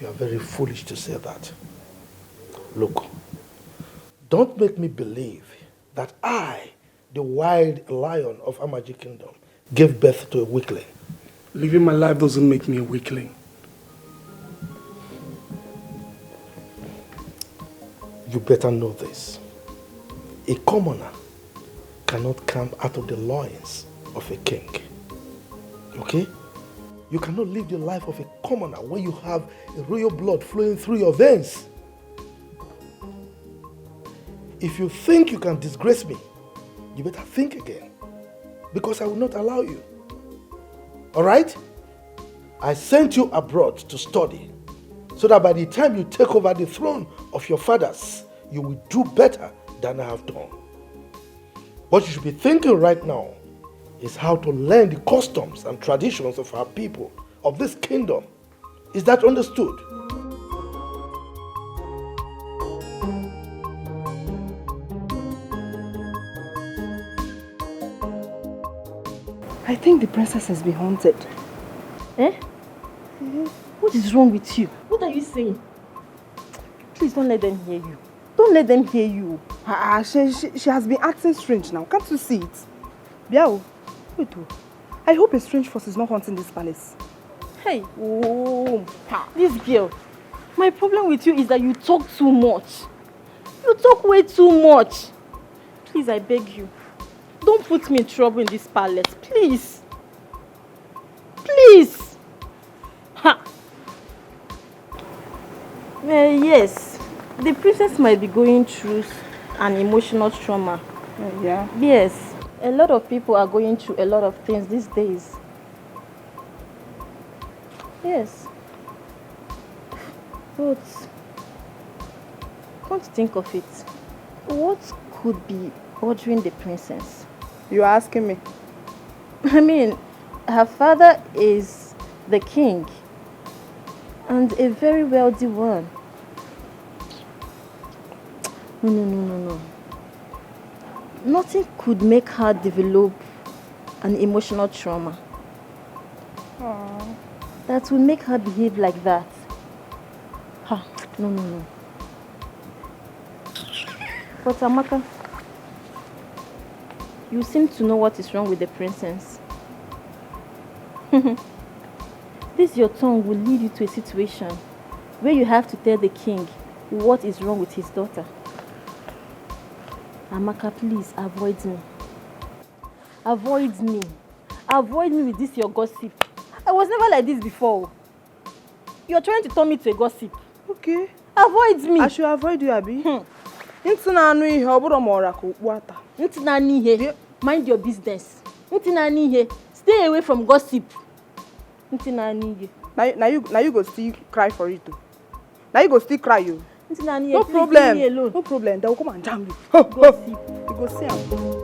Speaker 16: You are very foolish to say that. Look, don't make me believe that I, the wild lion of Amaji Kingdom, gave birth to a weakling.
Speaker 6: Living my life doesn't make me a weakling.
Speaker 16: You better know this. A commoner cannot come out of the loins of a king. Okay? You cannot live the life of a commoner when you have a royal blood flowing through your veins. If you think you can disgrace me, you better think again, because I will not allow you. All right? I sent you abroad to study, so that by the time you take over the throne of your fathers, you will do better than I have done. What you should be thinking right now is how to learn the customs and traditions of our people, of this kingdom. Is that understood?
Speaker 12: I think the princess has been haunted.
Speaker 14: Eh? What is wrong with you? What are you saying? Please don't let them hear you. Don't let them hear you.
Speaker 12: She has been acting strange now. Can't you see it? Biao, wait. I hope a strange force is not haunting this palace.
Speaker 14: Hey, this girl. My problem with you is that you talk too much. You talk way too much. Please, I beg you. Don't put me in trouble in this palace, please. Please. Ha. Yes, the princess might be going through an emotional trauma.
Speaker 12: Yeah.
Speaker 14: Yes, a lot of people are going through a lot of things these days. Yes. But come to think of it, what could be bothering the princess?
Speaker 12: You are asking me?
Speaker 14: I mean, her father is the king and a very wealthy one. No. Nothing could make her develop an emotional trauma.
Speaker 12: Aww.
Speaker 14: That will make her behave like that. No. But Amaka, you seem to know what is wrong with the princess. This your tongue will lead you to a situation where you have to tell the king what is wrong with his daughter. Amaka, please avoid me. Avoid me. Avoid me with this your gossip. I was never like this before. You're trying to turn me to a gossip.
Speaker 12: Okay.
Speaker 14: Avoid me.
Speaker 12: I should avoid you, Abi.
Speaker 14: Mind your business. Stay away from gossip.
Speaker 12: Now you go still cry for it too. Now you go still cry you. No problem. No problem. They will come and jam you.
Speaker 14: Gossip.
Speaker 12: You go see them.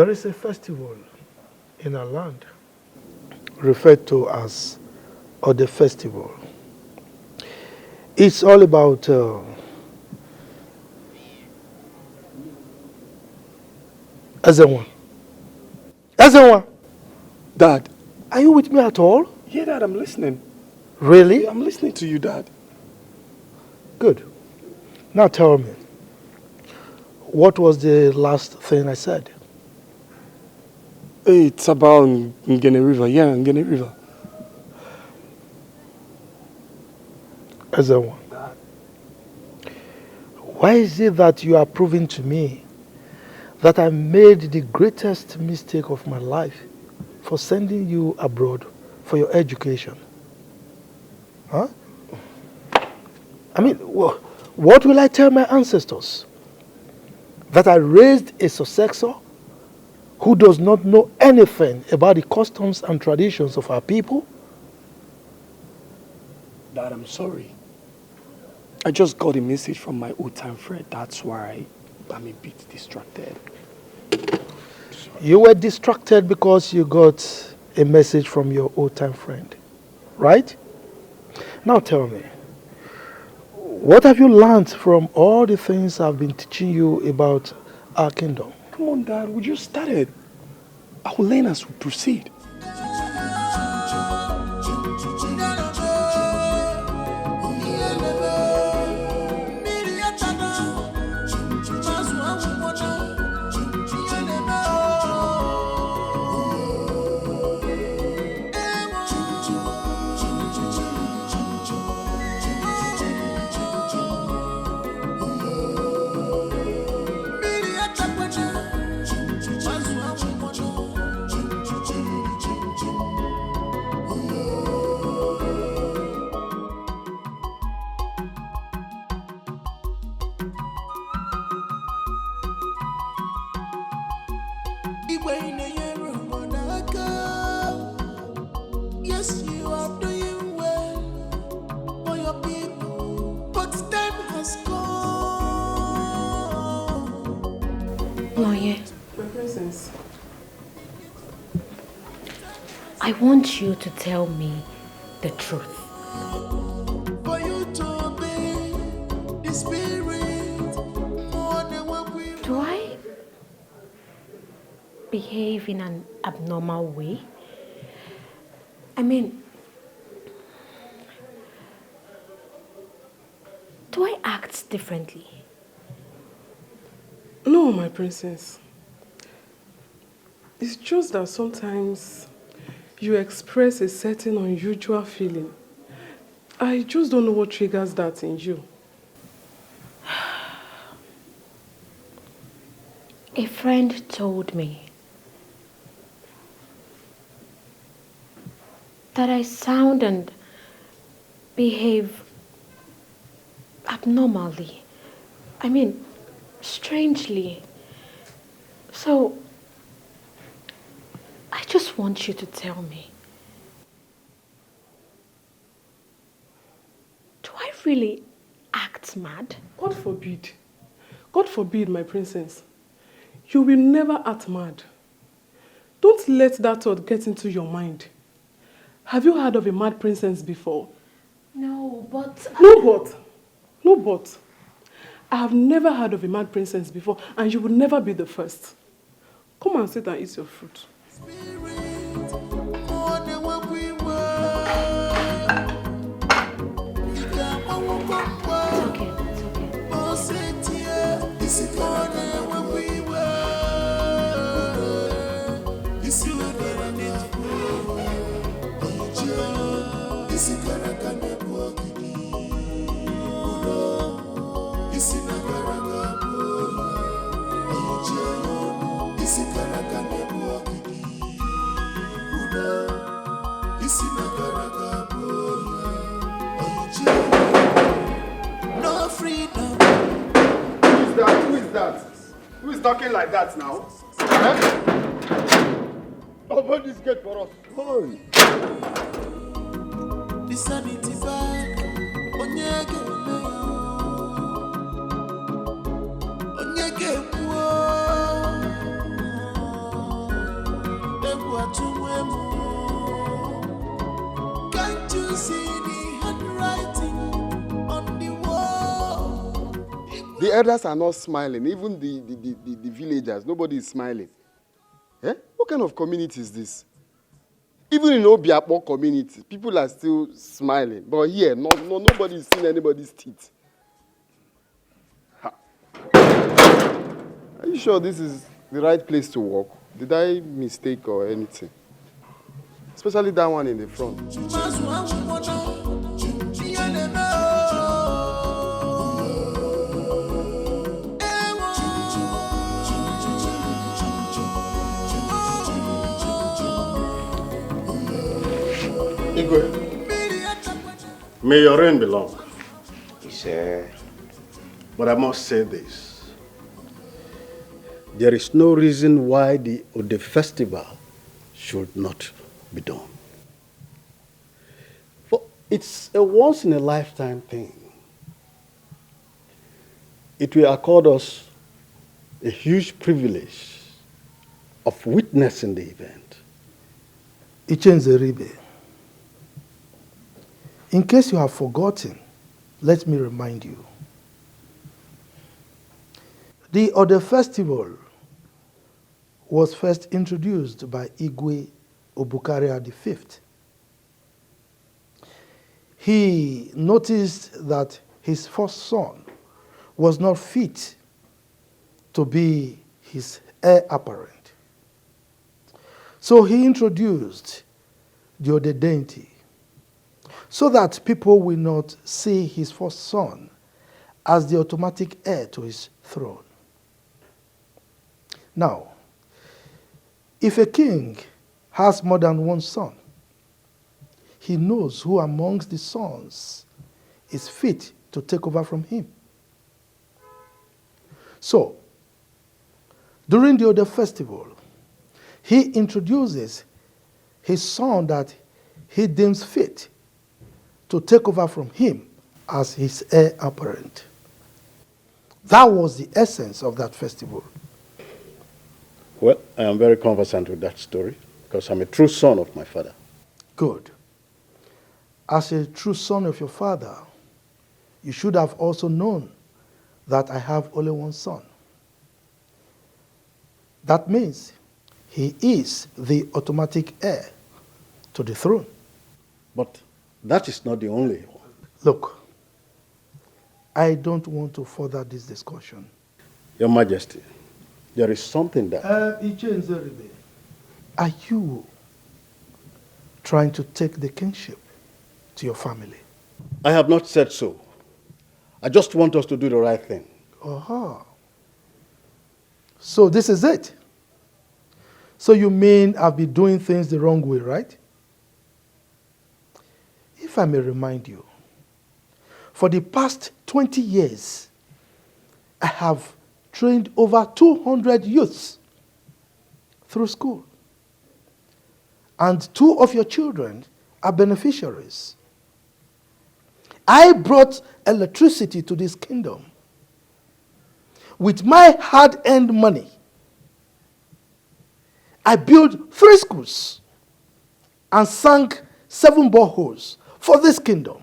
Speaker 16: There is a festival in our land referred to as Ode Festival. It's all about Ezenwa. Ezenwa!
Speaker 6: Dad.
Speaker 16: Are you with me at all?
Speaker 6: Yeah, Dad, I'm listening.
Speaker 16: Really?
Speaker 6: Yeah, I'm listening to you, Dad.
Speaker 16: Good. Now tell me, what was the last thing I said?
Speaker 6: It's about Ngene River. Yeah, Ngene River.
Speaker 16: Ezenwa, why is it that you are proving to me that I made the greatest mistake of my life for sending you abroad for your education? Huh? I mean, what will I tell my ancestors? That I raised a successor who does not know anything about the customs and traditions of our people?
Speaker 6: Dad, I'm sorry. I just got a message from my old-time friend. That's why I'm a bit distracted.
Speaker 16: You were distracted because you got a message from your old-time friend, right? Now tell me, what have you learned from all the things I've been teaching you about our kingdom?
Speaker 6: Come on, Dad, we just started. I will learn as we proceed.
Speaker 17: Yes, you are doing well for your people, but time has gone.
Speaker 1: Moye,
Speaker 13: My princess.
Speaker 1: I want you to tell me the truth.
Speaker 17: For you to obey the spirit more than what we
Speaker 1: Do I behave in an abnormal way? I mean, do I act differently?
Speaker 13: No, my princess. It's just that sometimes you express a certain unusual feeling. I just don't know what triggers that in you.
Speaker 1: A friend told me that I sound and behave abnormally. I mean, strangely. So, I just want you to tell me. Do I really act mad?
Speaker 13: God forbid. God forbid, my princess. You will never act mad. Don't let that thought get into your mind. Have you heard of a mad princess before?
Speaker 1: No, but...
Speaker 13: No, but. I have never heard of a mad princess before, and you will never be the first. Come and sit and eat your fruit.
Speaker 17: more than what we were. This is more than what we were. This is not what this is no freedom.
Speaker 10: Who is that? Who is talking like that now? Open this gate for us. Hurry.
Speaker 17: The sanity bag. Onyege Onyege Can't you see the handwriting on the wall?
Speaker 10: The elders are not smiling, even the villagers, nobody is smiling. Eh? What kind of community is this? Even in Obiapo community, people are still smiling. But here, nobody is seeing anybody's teeth. Ha. Are you sure this is the right place to walk? Did I mistake or anything? Especially that one in the front.
Speaker 18: Igwe, may your reign be long. But I must say this. There is no reason why the Ode festival should not be done. For it's a once-in-a-lifetime thing. It will accord us a huge privilege of witnessing the event.
Speaker 16: Ichenzeribe, in case you have forgotten, let me remind you. The Ode festival was first introduced by Igwe Obukaria V. He noticed that his first son was not fit to be his heir apparent. So he introduced the Ode deity so that people will not see his first son as the automatic heir to his throne. Now, if a king has more than one son, he knows who amongst the sons is fit to take over from him. So, during the Ode festival, he introduces his son that he deems fit to take over from him as his heir apparent. That was the essence of that festival.
Speaker 18: Well, I am very conversant with that story because I'm a true son of my father.
Speaker 16: Good. As a true son of your father, you should have also known that I have only one son. That means he is the automatic heir to the throne.
Speaker 18: But that is not the only one.
Speaker 16: Look, I don't want to further this discussion.
Speaker 18: Your Majesty, there is something that...
Speaker 16: Are you trying to take the kingship to your family?
Speaker 18: I have not said so. I just want us to do the right thing.
Speaker 16: Aha. So this is it. So you mean I've been doing things the wrong way, right? If I may remind you, for the past 20 years, I have trained over 200 youths through school. And 2 of your children are beneficiaries. I brought electricity to this kingdom with my hard-earned money. I built 3 schools and sank 7 boreholes for this kingdom.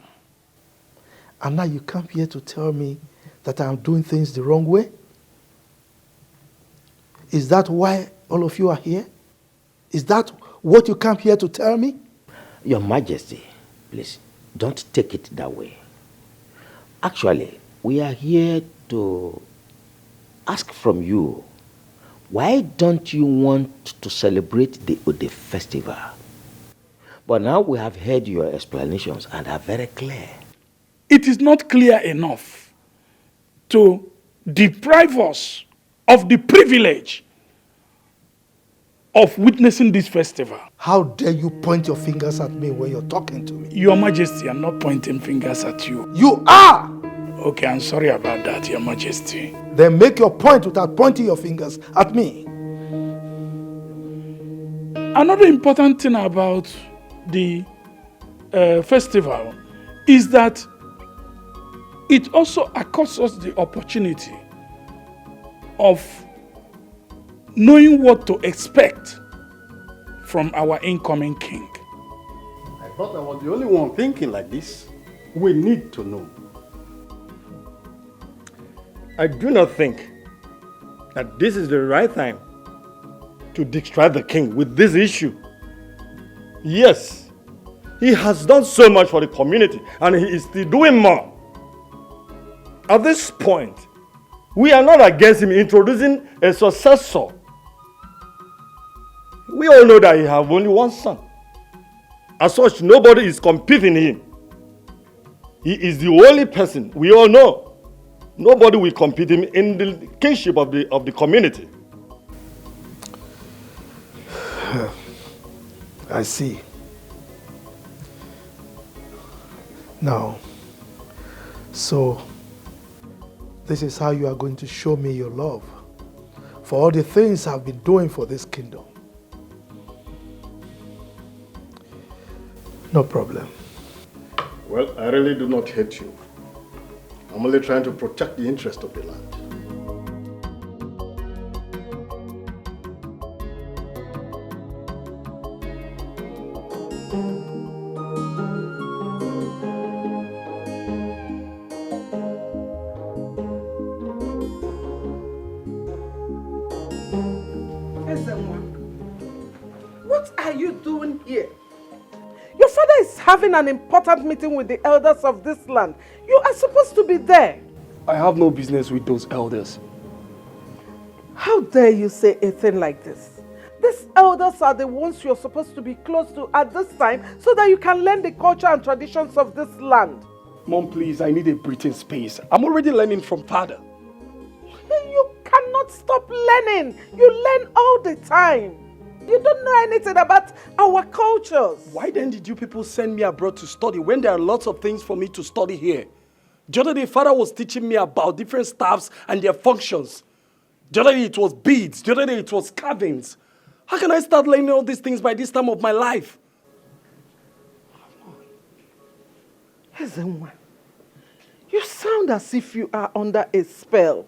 Speaker 16: And now you come here to tell me that I'm doing things the wrong way? Is that why all of you are here? Is that what you come here to tell me?
Speaker 9: Your Majesty, please, don't take it that way. Actually, we are here to ask from you, why don't you want to celebrate the Ode festival? But now we have heard your explanations and are very clear.
Speaker 6: It is not clear enough to deprive us of the privilege of witnessing this festival.
Speaker 16: How dare you point your fingers at me when you're talking to me?
Speaker 6: Your Majesty, I'm not pointing fingers at you.
Speaker 16: You are!
Speaker 6: Okay, I'm sorry about that, Your Majesty.
Speaker 16: Then make your point without pointing your fingers at me.
Speaker 6: Another important thing about the festival is that it also accords us the opportunity of knowing what to expect
Speaker 19: from our incoming king.
Speaker 18: I thought I was the only one thinking like this. We need to know. I do not think that this is the right time to distract the king with this issue. Yes, he has done so much for the community and he is still doing more. At this point, we are not against him introducing a successor. We all know that he has only one son. As such, nobody is competing him. He is the only person we all know. Nobody will compete him in the kingship of the community.
Speaker 16: I see. Now, so this is how you are going to show me your love for all the things I've been doing for this kingdom. No problem.
Speaker 18: Well, I really do not hate you. I'm only trying to protect the interest of the land.
Speaker 5: What are you doing here? Your father is having an important meeting with the elders of this land. You are supposed to be there.
Speaker 6: I have no business with those elders.
Speaker 5: How dare you say a thing like this? These elders are the ones you're supposed to be close to at this time so that you can learn the culture and traditions of this land.
Speaker 6: Mom, please, I need a breathing space. I'm already learning from father.
Speaker 5: You cannot stop learning. You learn all the time. You don't know anything about our cultures.
Speaker 6: Why then did you people send me abroad to study when there are lots of things for me to study here? The other day, father was teaching me about different staffs and their functions. The other day, it was beads. The other day, it was carvings. How can I start learning all these things by this time of my life?
Speaker 5: Ezenwa, you sound as if you are under a spell.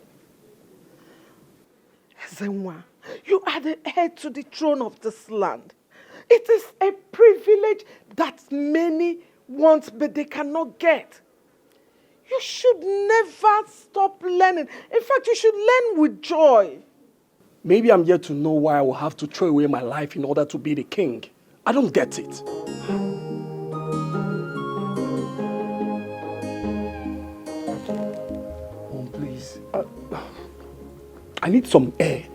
Speaker 5: Ezenwa, you are the heir to the throne of this land. It is a privilege that many want, but they cannot get. You should never stop learning. In fact, you should learn with joy.
Speaker 6: Maybe I'm yet to know why I will have to throw away my life in order to be the king. I don't get it. Mom, please. I need some air.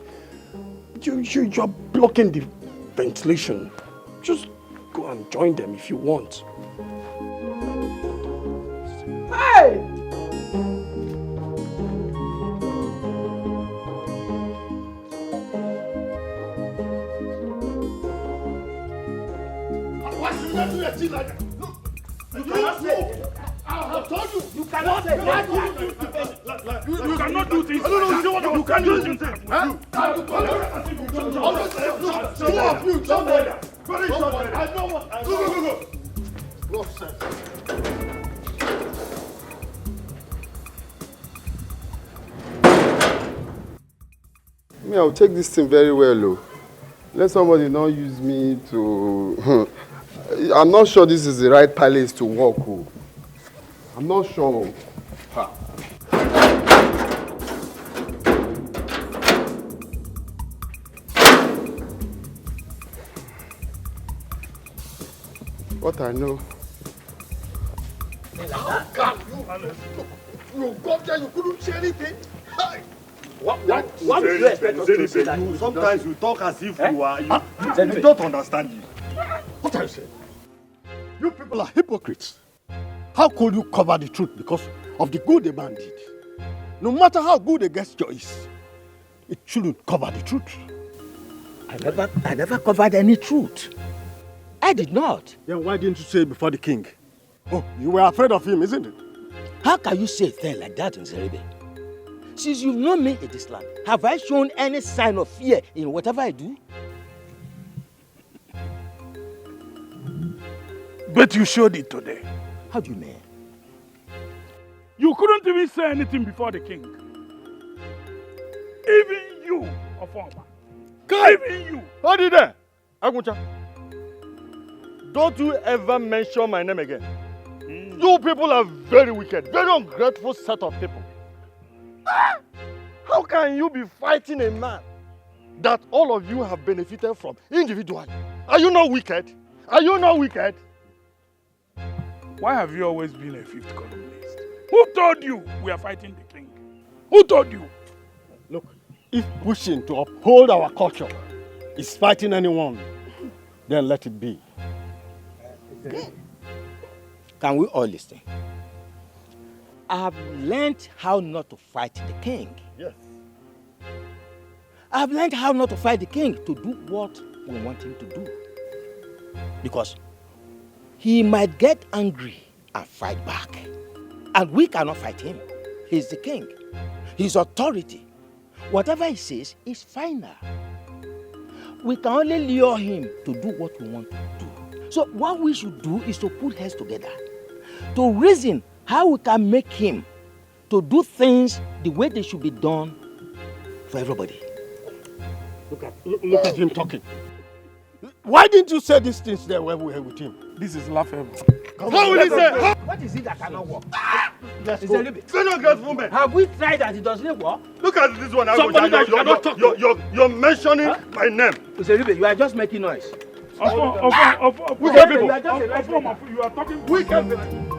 Speaker 6: You're blocking the ventilation. Just go and join them if you want.
Speaker 5: Hey!
Speaker 4: Why should you not do a thing like that? You cannot say. I have told you. You cannot say.
Speaker 19: You cannot do things.
Speaker 4: You can't do things. Two of you, somebody. I know what. Go. Nonsense.
Speaker 10: Me, I'll take this thing very well, though. Let somebody not use me to... I'm not sure this is the right palace to walk. Oh. I'm not sure. Ha. What I know.
Speaker 4: How come you got there, you couldn't say anything?
Speaker 18: What do you expect us to say that? Sometimes you talk as if you are... You don't understand you.
Speaker 4: What are you saying? You people are hypocrites. How could you cover the truth because of the good a man did? No matter how good a gesture is, it shouldn't cover the truth.
Speaker 9: I never covered any truth. I did not.
Speaker 18: Then why didn't you say it before the king? Oh, you were afraid of him, isn't it?
Speaker 9: How can you say a thing like that, Nzeribe? Since you've known me in this land, have I shown any sign of fear in whatever I do?
Speaker 19: But you showed it today.
Speaker 9: How do you mean?
Speaker 19: You couldn't even say anything before the king. Even you, Ofoma.
Speaker 18: Even you. What did I? Aguncha, don't you ever mention my name again. You people are very wicked, very ungrateful set of people. How can you be fighting a man that all of you have benefited from individually? Are you not wicked? Are you not wicked?
Speaker 19: Why have you always been a fifth columnist? Who told you we are fighting the king? Who told you?
Speaker 18: Look, if pushing to uphold our culture is fighting anyone, then let it be.
Speaker 9: Can we all listen? I have learned how not to fight the king.
Speaker 18: Yes.
Speaker 9: I have learned how not to fight the king to do what we want him to do. Because he might get angry and fight back. And we cannot fight him. He's the king. His authority. Whatever he says is final. We can only lure him to do what we want to do. So what we should do is to put heads together, to reason how we can make him to do things the way they should be done for everybody.
Speaker 18: Look at him talking. Why didn't you say these things there when we were with him?
Speaker 19: This is laughable.
Speaker 18: How will he say?
Speaker 9: What is it that cannot work?
Speaker 18: Let's go.
Speaker 9: Have we tried that it doesn't work?
Speaker 18: Look at this one.
Speaker 9: Somebody that cannot talk.
Speaker 18: You're mentioning my name.
Speaker 9: You are just making noise.
Speaker 18: Wicked people.
Speaker 19: You are talking
Speaker 18: wicked people.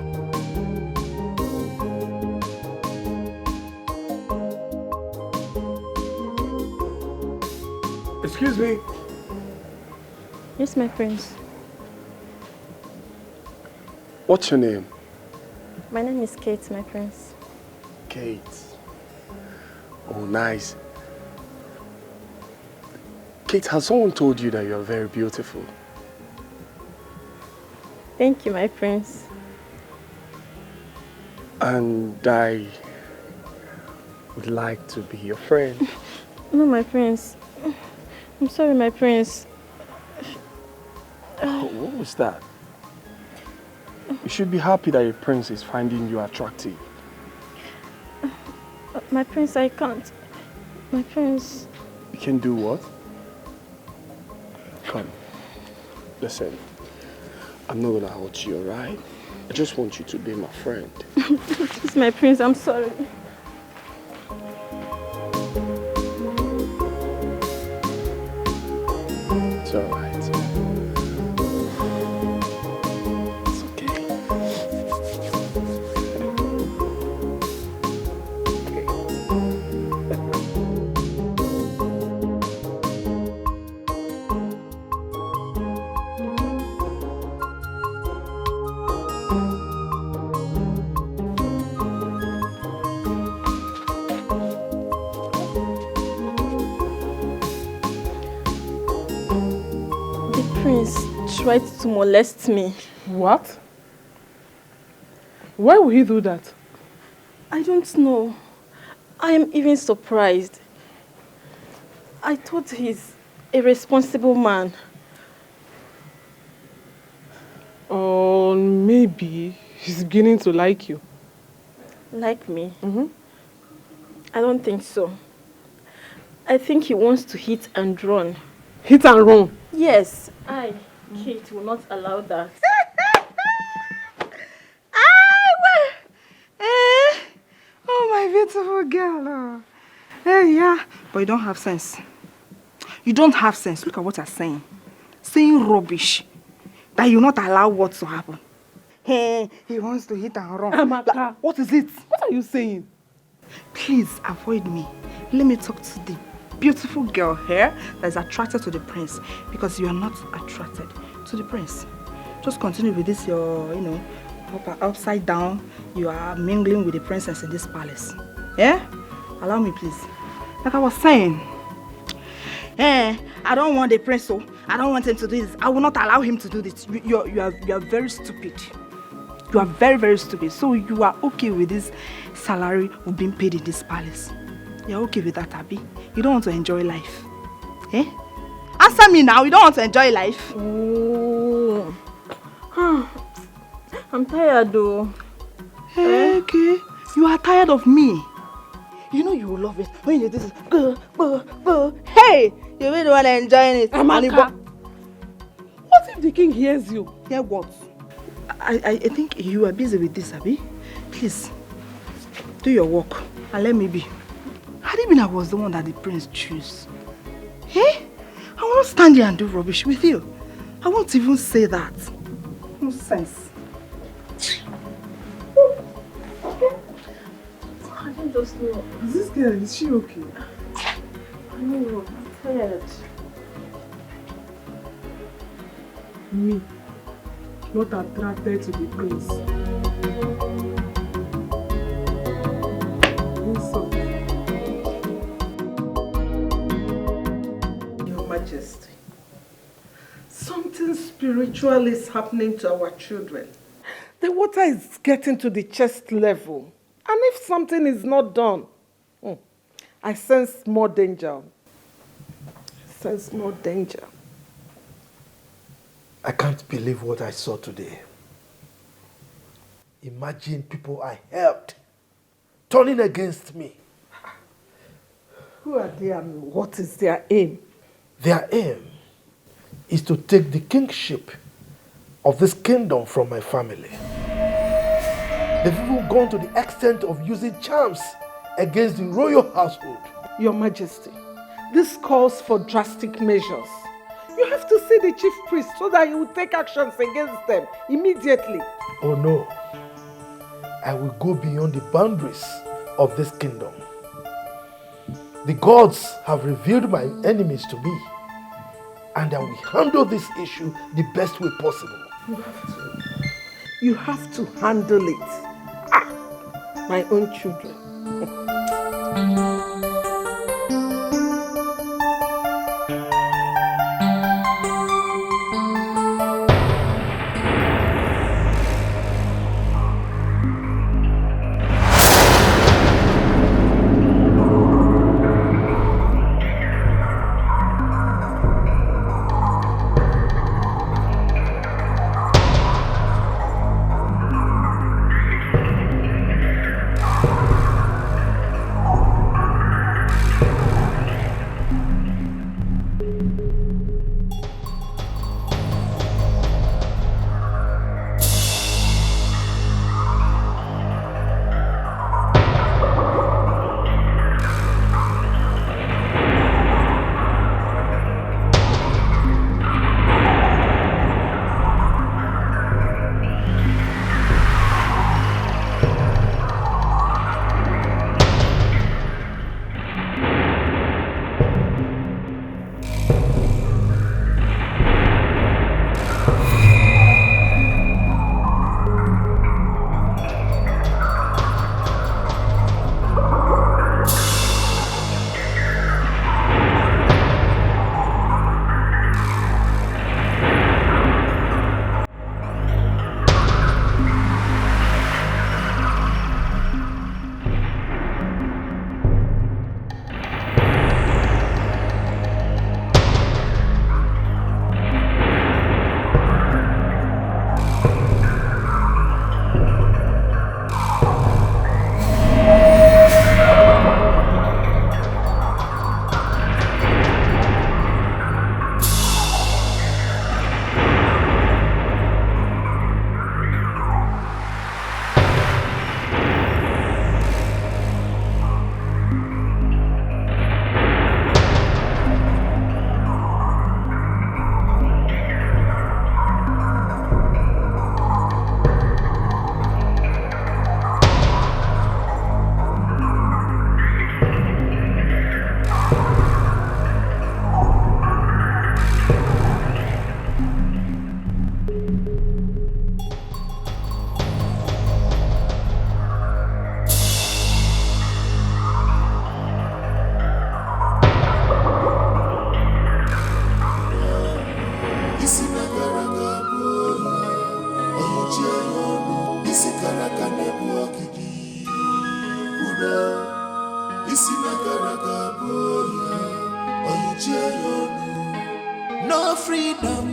Speaker 6: Excuse me.
Speaker 20: Yes, my prince.
Speaker 6: What's your name?
Speaker 20: My name is Kate, my prince.
Speaker 6: Kate. Oh, nice. Kate, has someone told you that you're very beautiful?
Speaker 20: Thank you, my prince.
Speaker 6: And I would like to be your friend.
Speaker 20: No, my prince. I'm sorry, my prince.
Speaker 6: Oh, what was that? You should be happy that your prince is finding you attractive.
Speaker 20: My prince, I can't. My prince.
Speaker 6: You can do what? Come. Listen. I'm not gonna hurt you, alright? I just want you to be my friend.
Speaker 20: Please, my prince, I'm sorry.
Speaker 6: It's alright. It's okay.
Speaker 20: Tried to molest me.
Speaker 13: What? Why would he do that?
Speaker 20: I don't know. I am even surprised. I thought he's a responsible man.
Speaker 13: Or maybe he's beginning to like you.
Speaker 20: Like me? I don't think so. I think he wants to hit and run.
Speaker 13: Hit and run?
Speaker 20: Yes, Kate will not allow that.
Speaker 21: Oh, my beautiful girl. Yeah, but you don't have sense. You don't have sense. Look at what you're saying. Saying rubbish. That you not allow what to happen. Hey, he wants to hit and run.
Speaker 13: Amaka,
Speaker 21: what is it?
Speaker 13: What are you saying?
Speaker 21: Please avoid me. Let me talk to the beautiful girl here that is attracted to the prince, because you are not attracted to the prince. Just continue with this, your, upside down. You are mingling with the princess in this palace. Yeah? Allow me, please. Like I was saying, I don't want the prince, so I don't want him to do this. I will not allow him to do this. You are very stupid. You are very, very stupid. So you are okay with this salary we've been paid in this palace? You're okay with that, Abby? You don't want to enjoy life? Eh? Answer me now. You don't want to enjoy life?
Speaker 20: Oh. I'm tired though.
Speaker 21: Okay. You are tired of me. You know you will love it when you do this. Hey! You really want to enjoy it.
Speaker 13: Amaka. What if the king hears you?
Speaker 21: Hear what? I think you are busy with this, Abi. Please, do your work and let me be. Had it been I was the one that the prince chose, hey, I won't stand here and do rubbish with you. I won't even say that. Nonsense.
Speaker 20: I don't just know.
Speaker 13: This girl, is she okay?
Speaker 20: I don't know. I'm tired.
Speaker 13: Me, not attracted to the prince.
Speaker 5: Your Majesty, something spiritual is happening to our children. The water is getting to the chest level. And if something is not done, I sense more danger. I sense more danger.
Speaker 16: I can't believe what I saw today. Imagine people I helped turning against me.
Speaker 5: Who are they and what is their aim?
Speaker 16: Their aim is to take the kingship of this kingdom from my family. They've even gone to the extent of using charms against the royal household.
Speaker 5: Your Majesty, this calls for drastic measures. You have to see the chief priest so that he will take actions against them immediately.
Speaker 16: Oh no, I will go beyond the boundaries of this kingdom. The gods have revealed my enemies to me, and I will handle this issue the best way possible.
Speaker 5: You have to handle it. My own children.
Speaker 17: No freedom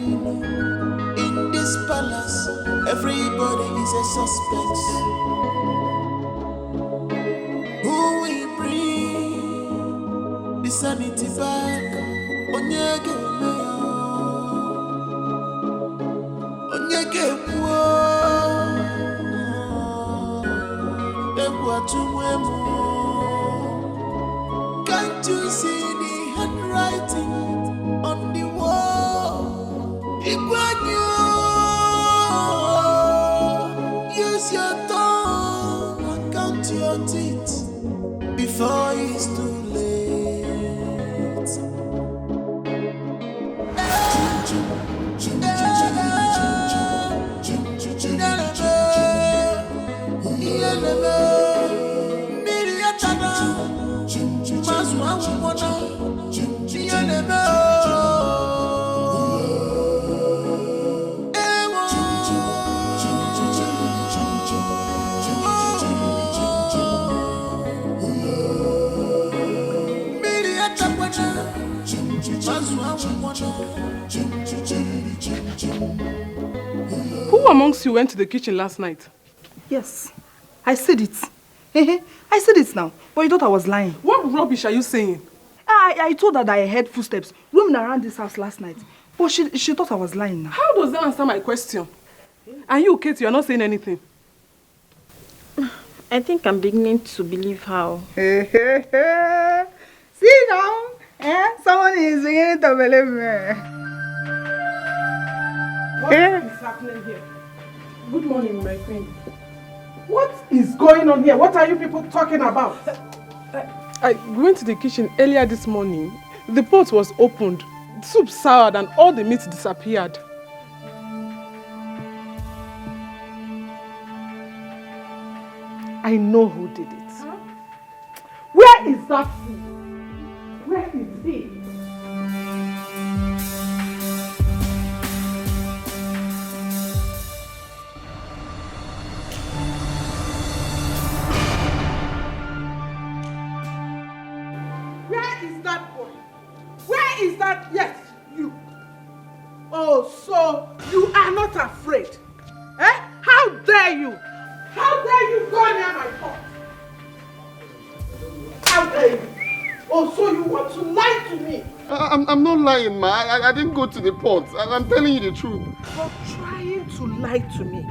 Speaker 17: in this palace. Everybody is a suspect. Who will bring the sanity back? Can't you see the handwriting on the wall? Use your tongue and count your teeth before it's too late.
Speaker 13: Who amongst you went to the kitchen last night?
Speaker 21: Yes, I said it. I said it now, but you thought I was lying.
Speaker 13: What rubbish are you saying?
Speaker 21: I told her that I heard footsteps roaming around this house last night, but she thought I was lying now.
Speaker 13: How does that answer my question? And you, Kate, you are not saying anything.
Speaker 20: I think I'm beginning to believe how.
Speaker 21: See now, someone is beginning to believe me.
Speaker 13: What is happening here? Good morning, my friend.
Speaker 5: What is going on here? What are you people talking about?
Speaker 13: We went to the kitchen earlier this morning. The pot was opened, soup soured, and all the meat disappeared.
Speaker 5: I know who did it. Huh? Where is that food? Where is he? Where is that boy? Where is that? Yes, you. Oh, so you are not afraid? Eh? How dare you? How dare you go near my pot? How dare you? Oh, so you want to lie to me?
Speaker 10: I'm not lying, ma. I didn't go to the pot. I'm telling you the truth.
Speaker 5: For trying to lie to me,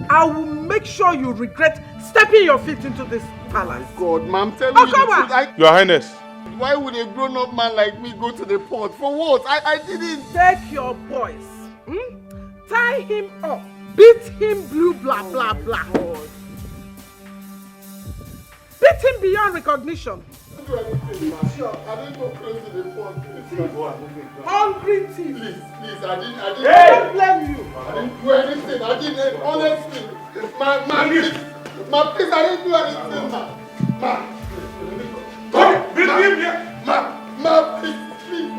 Speaker 5: I will make sure you regret stepping your feet into this palace.
Speaker 10: Oh God, ma, I'm telling you the truth.
Speaker 2: Your Highness.
Speaker 10: Why would a grown-up man like me go to the pot? For what? I didn't.
Speaker 5: Take your boys. Tie him up. Beat him blue, blah, blah, blah. Beat him beyond recognition.
Speaker 10: I didn't go close to the pot.
Speaker 5: Hungry thief.
Speaker 10: Please, I didn't.
Speaker 5: I don't blame you.
Speaker 10: I didn't do anything. I didn't. Honestly. Please, I didn't do anything, please.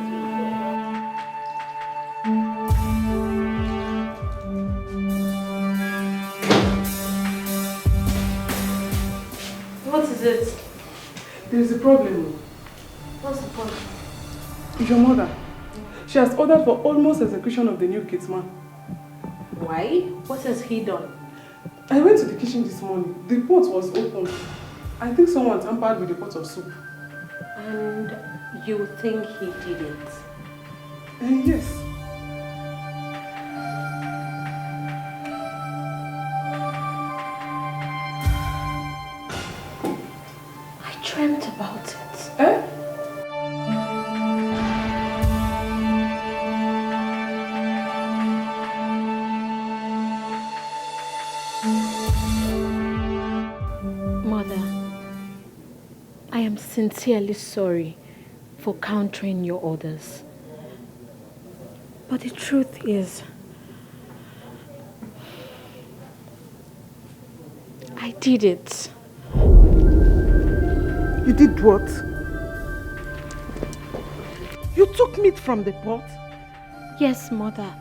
Speaker 1: What is it?
Speaker 13: There is a problem.
Speaker 1: What's the problem?
Speaker 13: Your mother. She has ordered for almost execution of the new Gateman.
Speaker 1: Why? What has he done?
Speaker 13: I went to the kitchen this morning. The pot was open. I think someone tampered with the pot of soup.
Speaker 1: And you think he did it?
Speaker 13: Yes.
Speaker 1: I dreamt about it. Mother, I am sincerely sorry for countering your orders. But the truth is, I did it.
Speaker 5: You did what? You took meat from the pot?
Speaker 1: Yes, Mother.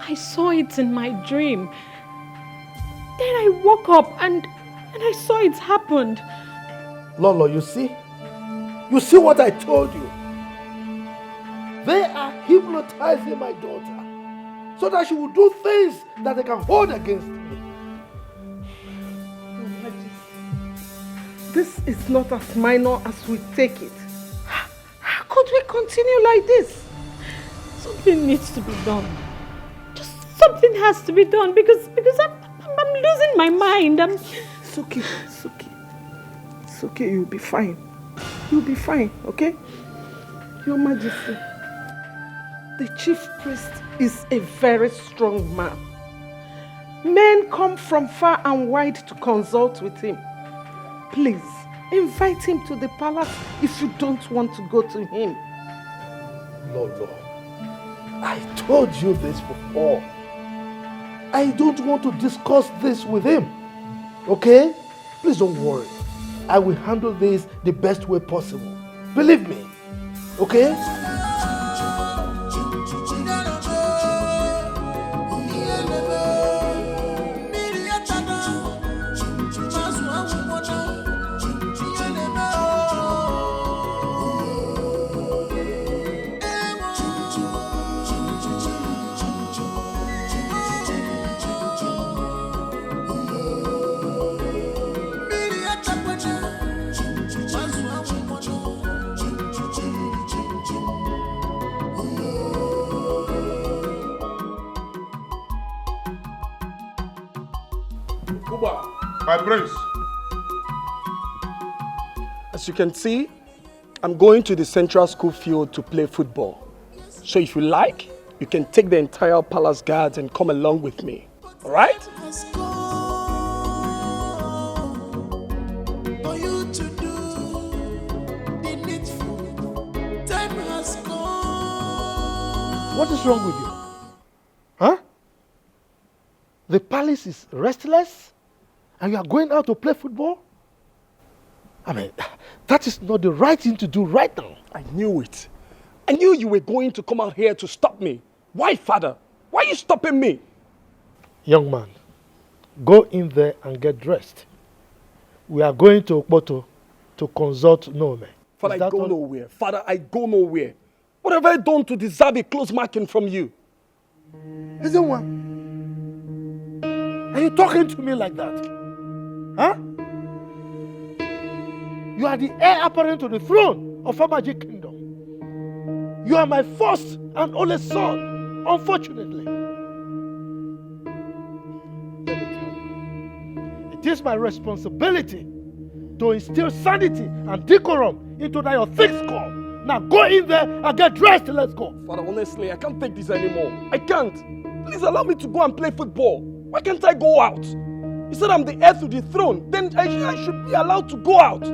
Speaker 1: I saw it in my dream. Then I woke up and I saw it happened.
Speaker 16: Lolo, you see? You see what I told you? They are hypnotizing my daughter so that she will do things that they can hold against me.
Speaker 5: This is not as minor as we take it. How could we continue like this?
Speaker 1: Something needs to be done. Just Something has to be done because I'm losing my mind.
Speaker 5: It's okay. It's okay. It's okay. You'll be fine. You'll be fine, okay? Your Majesty, the chief priest is a very strong man. Men come from far and wide to consult with him. Please, invite him to the palace if you don't want to go to him.
Speaker 16: Lolo, I told you this before. I don't want to discuss this with him. Okay? Please don't worry. I will handle this the best way possible. Believe me. Okay?
Speaker 2: My prince.
Speaker 6: As you can see, I'm going to the central school field to play football. So if you like, you can take the entire palace guards and come along with me. All right?
Speaker 17: For you to do the needful, time has come.
Speaker 16: What is wrong with you? Huh? The palace is restless and you are going out to play football? I mean, that is not the right thing to do right now.
Speaker 6: I knew it. I knew you were going to come out here to stop me. Why, father? Why are you stopping me?
Speaker 16: Young man, go in there and get dressed. We are going to Okpoto to consult Nome.
Speaker 6: Father, I go nowhere. Father, I go nowhere. What have I done to deserve a close marking from you?
Speaker 16: Isn't one? Are you talking to me like that? Huh? You are the heir apparent to the throne of our magic kingdom. You are my first and only son, unfortunately. Let me tell you, it is my responsibility to instill sanity and decorum into that your thick skull. Now go in there and get dressed and let's go.
Speaker 6: Father, honestly, I can't take this anymore. I can't. Please allow me to go and play football. Why can't I go out? You said I'm the heir to the throne. Then I should be allowed to go out.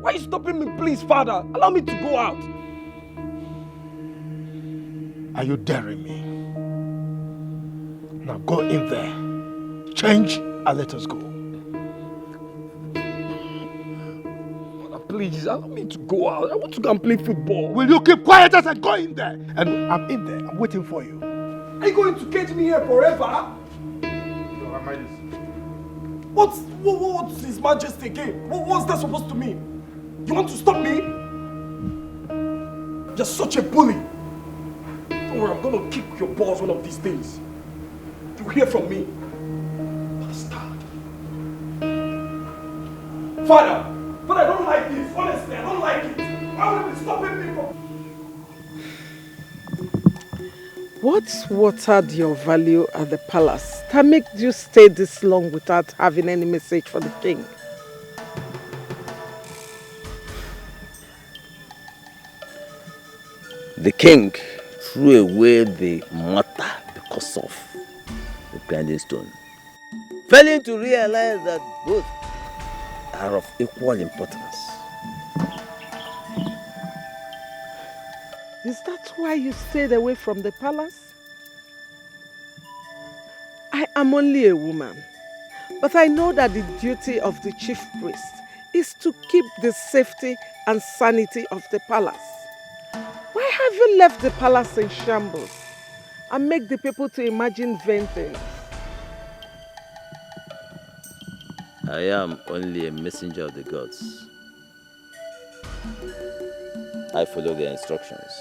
Speaker 6: Why are you stopping me, please, Father? Allow me to go out.
Speaker 16: Are you daring me? Now go in there, change and let us go.
Speaker 6: Father, please, allow me to go out. I want to go and play football.
Speaker 16: Will you keep quiet as I go in there? And I'm in there, I'm waiting for you.
Speaker 6: Are you going to cage me here forever?
Speaker 2: Your Majesty.
Speaker 6: What's His Majesty again? What's that supposed to mean? You want to stop me? You're such a bully. Don't worry, I'm gonna kick your balls one of these days. You'll hear from me. Bastard. Father, I don't like this. Honestly, I don't like it. Why would you be stopping me from...
Speaker 5: What's watered your value at the palace that made you stay this long without having any message for the king?
Speaker 15: The king threw away the matter because of the grinding stone, failing to realize that both are of equal importance.
Speaker 5: Is that why you stayed away from the palace? I am only a woman, but I know that the duty of the chief priest is to keep the safety and sanity of the palace. Why have you left the palace in shambles and make the people to imagine vain things?
Speaker 15: I am only a messenger of the gods. I follow their instructions.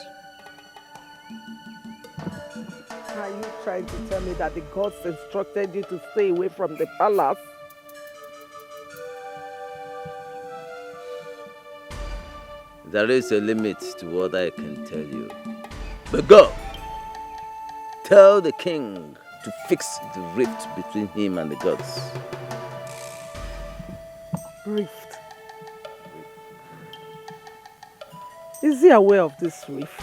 Speaker 5: Are you trying to tell me that the gods instructed you to stay away from the palace?
Speaker 15: There is a limit to what I can tell you. But go! Tell the king to fix the rift between him and the gods.
Speaker 21: Rift. Is he aware of this rift?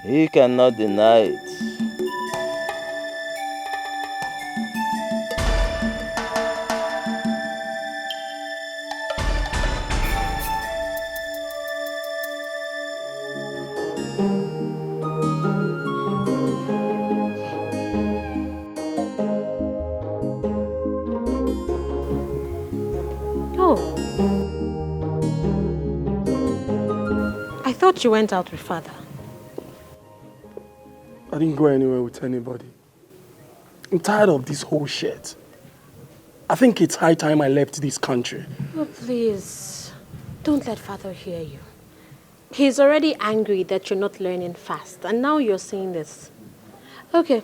Speaker 15: He cannot deny it.
Speaker 1: I thought you went out with father.
Speaker 6: I didn't go anywhere with anybody. I'm tired of this whole shit. I think it's high time I left this country.
Speaker 1: Oh, please. Don't let father hear you. He's already angry that you're not learning fast, and now you're saying this. Okay,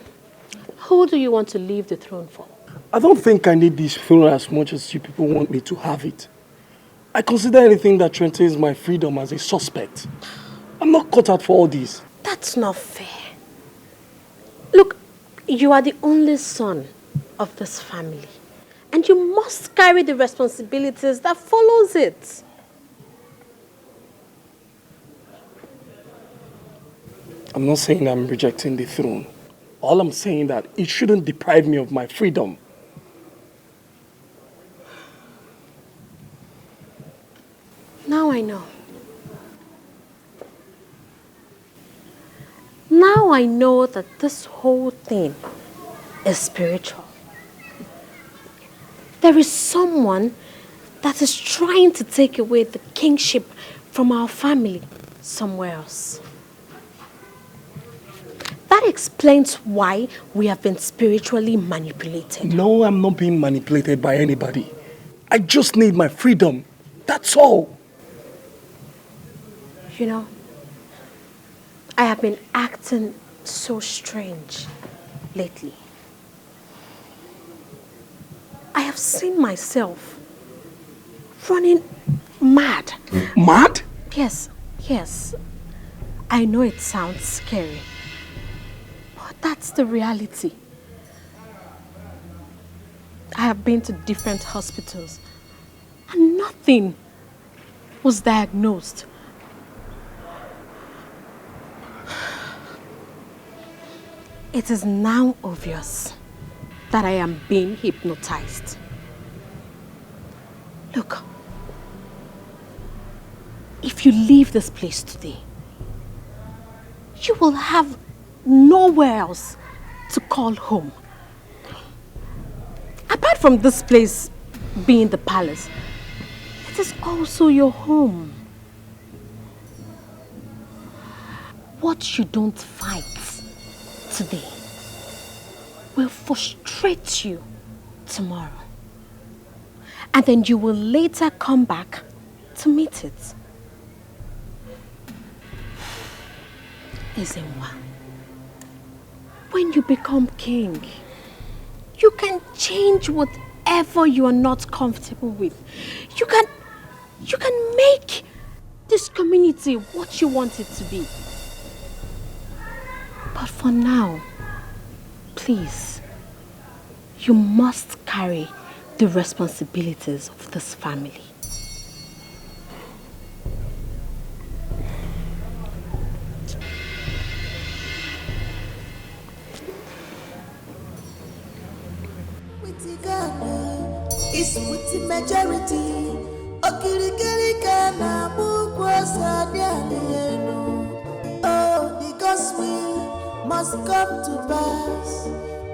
Speaker 1: who do you want to leave the throne for?
Speaker 6: I don't think I need this throne as much as you people want me to have it. I consider anything that threatens my freedom as a suspect. I'm not cut out for all this.
Speaker 1: That's not fair. Look, you are the only son of this family, and you must carry the responsibilities that follows it.
Speaker 6: I'm not saying I'm rejecting the throne. All I'm saying that it shouldn't deprive me of my freedom.
Speaker 1: Now I know. Now I know that this whole thing is spiritual. There is someone that is trying to take away the kingship from our family somewhere else. That explains why we have been spiritually manipulated.
Speaker 6: No, I'm not being manipulated by anybody. I just need my freedom. That's all.
Speaker 1: You know, I have been acting so strange lately. I have seen myself running mad.
Speaker 6: Mad?
Speaker 1: Yes, yes. I know it sounds scary, but that's the reality. I have been to different hospitals and nothing was diagnosed. It is now obvious that I am being hypnotized. Look, if you leave this place today, you will have nowhere else to call home. Apart from this place being the palace, it is also your home. What you don't fight today will frustrate you tomorrow. And then you will later come back to meet it. Ezenwa, when you become king, you can change whatever you are not comfortable with. You can make this community what you want it to be. But for now, please, you must carry the responsibilities of this family.
Speaker 17: Is with the majority. Oh, the gospel must come to pass.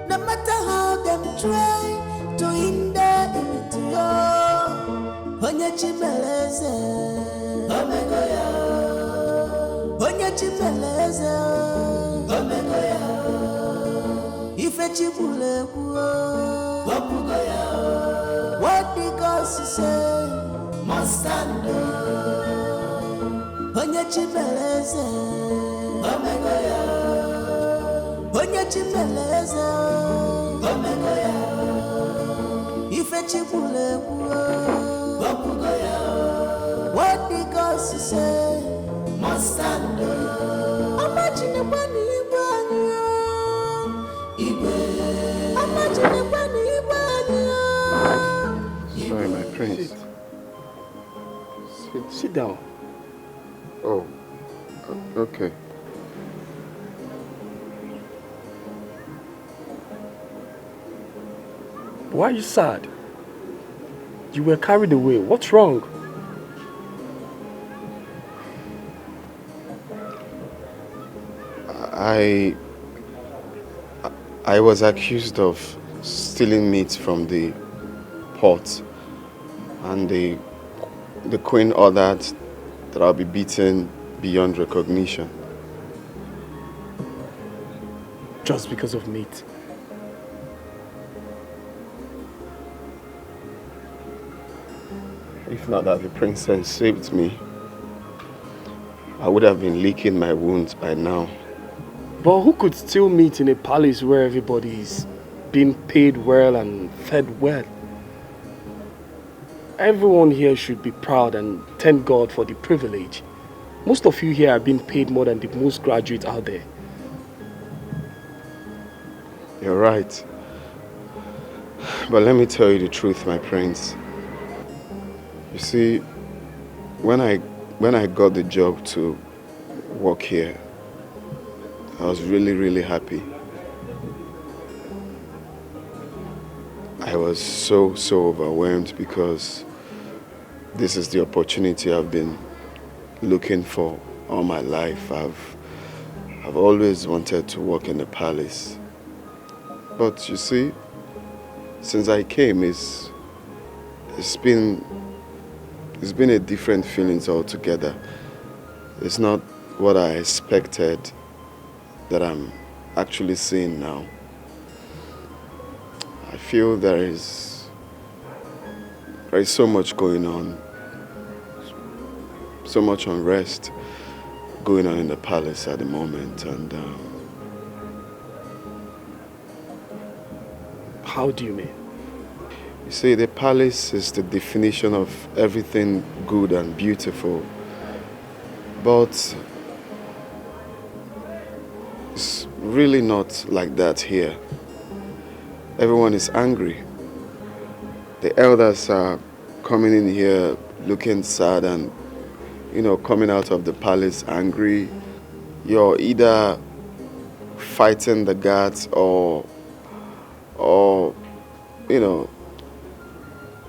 Speaker 17: No matter how them try to hinder it, Onye chibeleze, Omegoya. Onye chibeleze, Omegoya. Ife chibule kuo, Wapugoya. What the gospel say must stand. Onye chibeleze, Omegoya. Onye chibeleze, Omegoya. Ife chibule kuo, Wapugoya. What the gospel say must stand. Imagine
Speaker 8: Sorry, my prince.
Speaker 6: Sit down.
Speaker 8: Oh, okay.
Speaker 6: Why are you sad? You were carried away. What's wrong?
Speaker 8: I was accused of stealing meat from the pot, and the queen ordered that I'll be beaten beyond recognition.
Speaker 6: Just because of meat?
Speaker 8: If not that the princess saved me, I would have been licking my wounds by now.
Speaker 6: But who could steal meat in a palace where everybody is being paid well and fed well? Everyone here should be proud and thank God for the privilege. Most of you here are being paid more than the most graduates out there.
Speaker 8: You're right. But let me tell you the truth, my prince. You see, when I got the job to work here, I was really happy. I was so overwhelmed because this is the opportunity I've been looking for all my life. I've always wanted to work in the palace. But you see, since I came, it's been a different feeling altogether. It's not what I expected that I'm actually seeing now. I feel there is so much going on, so much unrest going on in the palace at the moment, and
Speaker 6: how do you mean?
Speaker 8: You see, the palace is the definition of everything good and beautiful, but it's really not like that here. Everyone is angry. The elders are coming in here looking sad and, coming out of the palace angry. You're either fighting the guards or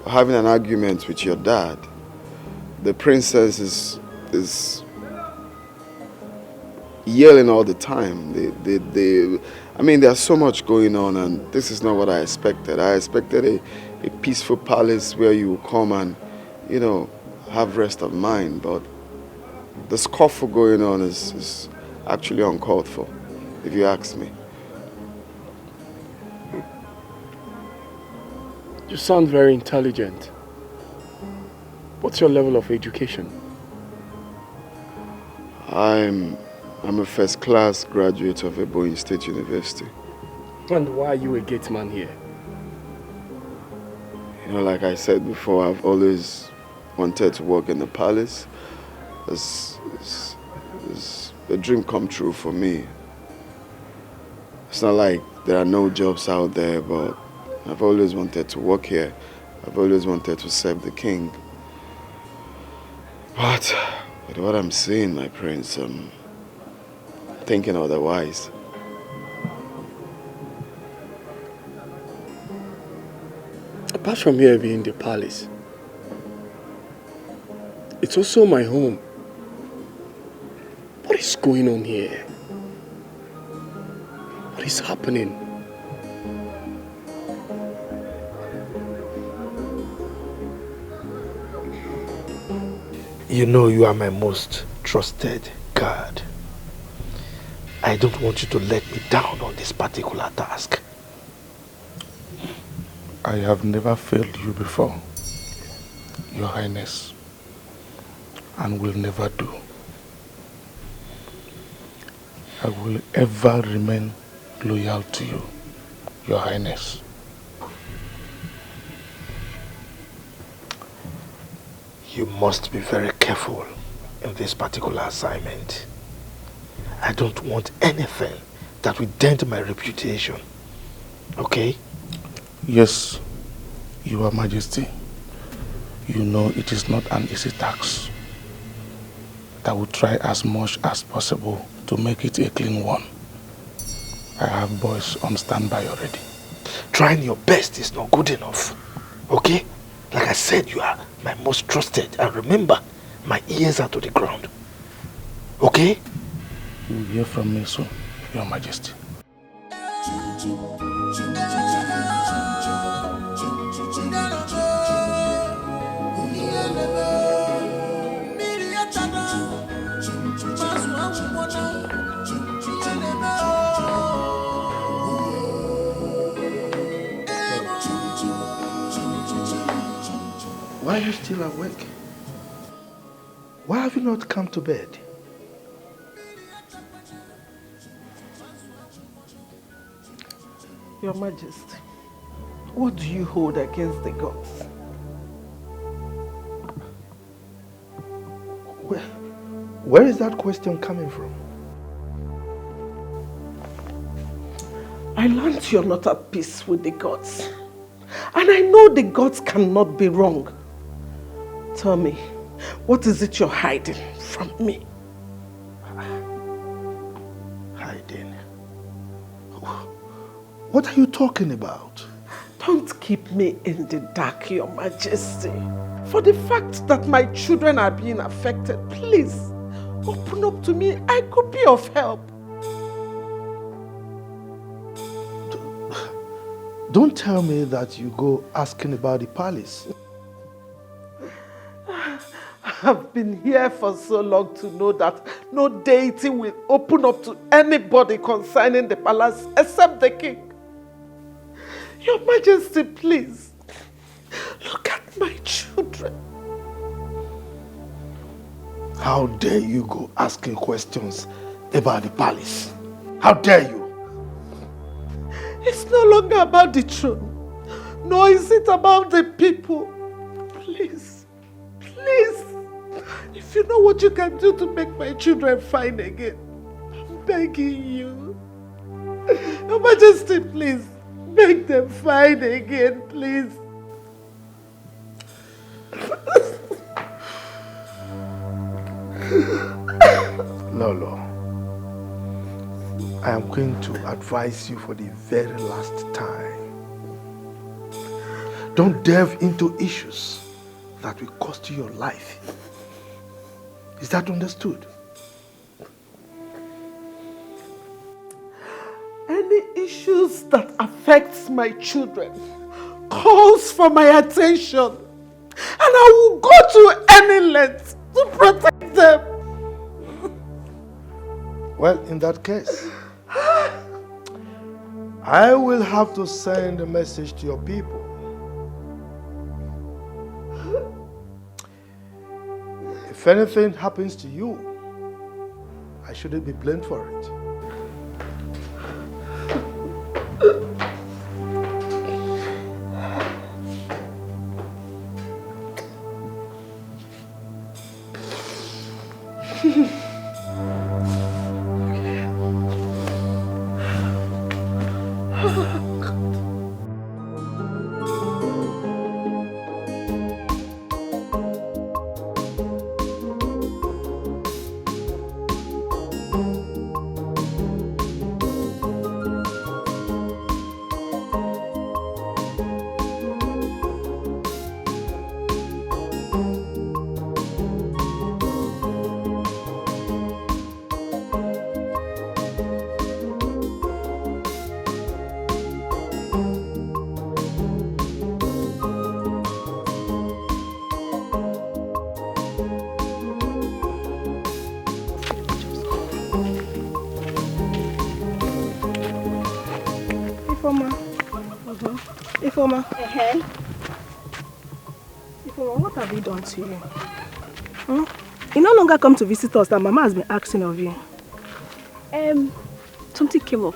Speaker 8: having an argument with your dad. The princess is yelling all the time. There's so much going on, and this is not what I expected. I expected a peaceful palace where you will come and, have rest of mind. But the scuffle going on is actually uncalled for, if you ask me.
Speaker 6: You sound very intelligent. What's your level of education?
Speaker 8: I'm a first-class graduate of Ebonyi State University.
Speaker 6: And why are you a gateman here?
Speaker 8: Like I said before, I've always wanted to work in the palace. It's a dream come true for me. It's not like there are no jobs out there, but I've always wanted to work here. I've always wanted to serve the king. But with what I'm seeing, my prince, I'm thinking otherwise.
Speaker 6: Apart from here being the palace, it's also my home. What is going on here? What is happening?
Speaker 16: You know you are my most trusted guard. I don't want you to let me down on this particular task.
Speaker 19: I have never failed you before, Your Highness, and will never do. I will ever remain loyal to you, Your Highness.
Speaker 16: You must be very careful in this particular assignment. I don't want anything that will dent my reputation Okay?
Speaker 2: Yes, Your Majesty. You know it is not an easy task. But I will try as much as possible to make it a clean one. I have boys on standby already.
Speaker 16: Trying your best is not good enough. Okay? Like I said, you are my most trusted. And remember, my ears are to the ground. Okay?
Speaker 2: You will hear from me soon, Your Majesty.
Speaker 16: Why are you still awake? Why have you not come to bed?
Speaker 5: Your Majesty, what do you hold against the gods?
Speaker 16: Where is that question coming from?
Speaker 5: I learned you're not at peace with the gods. And I know the gods cannot be wrong. Tell me, what is it you're hiding from me?
Speaker 16: Hiding? What are you talking about?
Speaker 5: Don't keep me in the dark, Your Majesty. For the fact that my children are being affected, please, open up to me. I could be of help.
Speaker 16: Don't tell me that you go asking about the palace.
Speaker 5: I've been here for so long to know that no deity will open up to anybody concerning the palace except the king. Your Majesty, please, look at my children.
Speaker 16: How dare you go asking questions about the palace? How dare you?
Speaker 5: It's no longer about the throne, nor is it about the people. Please, please, if you know what you can do to make my children fine again, I'm begging you. Your Majesty, please, make them fine again, please.
Speaker 16: Lolo, I am going to advise you for the very last time. Don't delve into issues that will cost you your life. Is that understood?
Speaker 5: Any issues that affects my children calls for my attention, and I will go to any length to protect them.
Speaker 16: Well, in that case, I will have to send a message to your people. If anything happens to you, I shouldn't be blamed for it.
Speaker 12: Ifoma. Ifoma, what have you done to you? You no longer come to visit us that Mama has been asking of you.
Speaker 14: Something came up.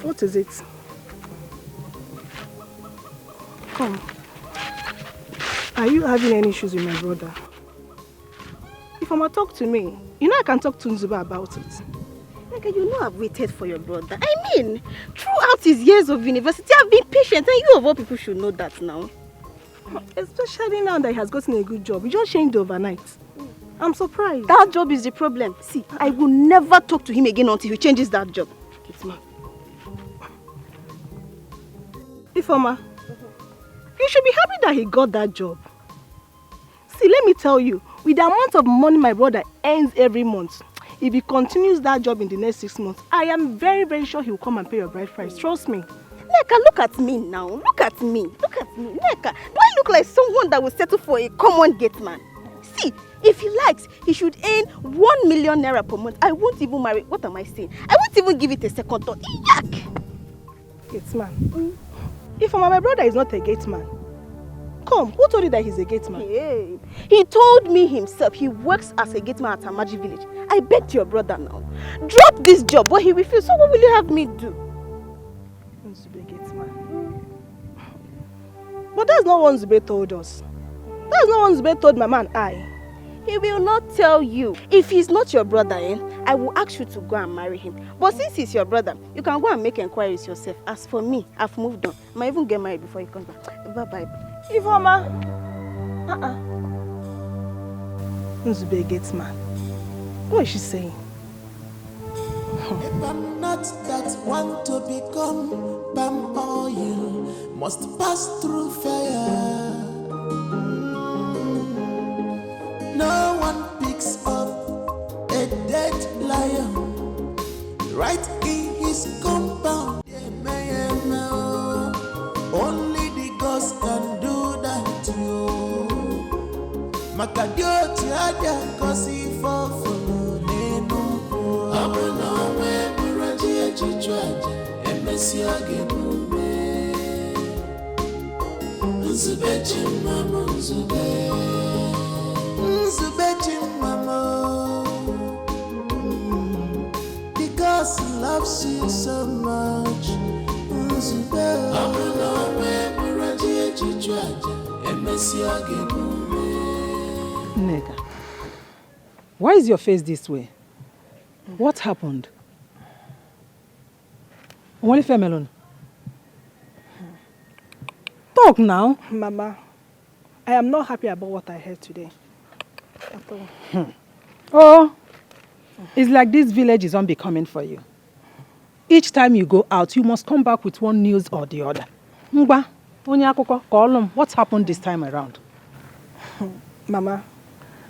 Speaker 12: What is it? Come. Are you having any issues with my brother? Ifoma, talk to me. You know I can talk to Nzuba about it.
Speaker 14: Neka, you know I've waited for your brother. I mean, throughout his years of university, I've been patient, and you of all people should know that now.
Speaker 12: Especially now that he has gotten a good job. He just changed overnight. I'm surprised.
Speaker 14: That job is the problem. See, I will never talk to him again until he changes that job. It's mad.
Speaker 12: Ifeoma, you should be happy that he got that job. See, let me tell you, with the amount of money my brother earns every month, if he continues that job in the next 6 months, I am very, very sure he will come and pay your bride price. Trust me.
Speaker 14: Neka, look at me now. Look at me. Look at me. Neka, do I look like someone that will settle for a common gate man? See, if he likes, he should earn 1 million naira per month. I won't even marry. What am I saying? I won't even give it a second thought. Yuck!
Speaker 12: Gate man. Ifeoma, my brother is not a gate man. Come, who told you that he's a gate man?
Speaker 14: Hey, he told me himself he works as a gate man at Amaji village. I begged your brother now. Drop this job, but he refused. So what will you have me do?
Speaker 12: Nzube gate man. But that's not what Nzube told us. That's not what Nzube told Mama and I.
Speaker 14: He will not tell you. If he's not your brother, I will ask you to go and marry him. But since he's your brother, you can go and make inquiries yourself. As for me, I've moved on. I might even get married before he comes back. Bye-bye.
Speaker 12: Ifeoma. Nzube gate man. What is she saying?
Speaker 17: If I'm not that one to become palm oil, must pass through fire. No one picks up a dead lion right in his compound. Only the ghost can do that to you. Makadio tiada kosi fofo nenu. Abono we muraji echichwaje emesi agemume. Nzube chimama nzube. Nzube chimama. Because he loves you so much. Nzube. Abono we muraji echichwaje emesi agemume.
Speaker 7: Nega, why is your face this way? What happened? Only Femelon. Talk now.
Speaker 12: Mama, I am not happy about what I heard today. At all.
Speaker 7: Oh, it's like this village is unbecoming for you. Each time you go out, you must come back with one news or the other. Mba, Onyakoko, Kolum, what's happened this time around?
Speaker 12: Mama,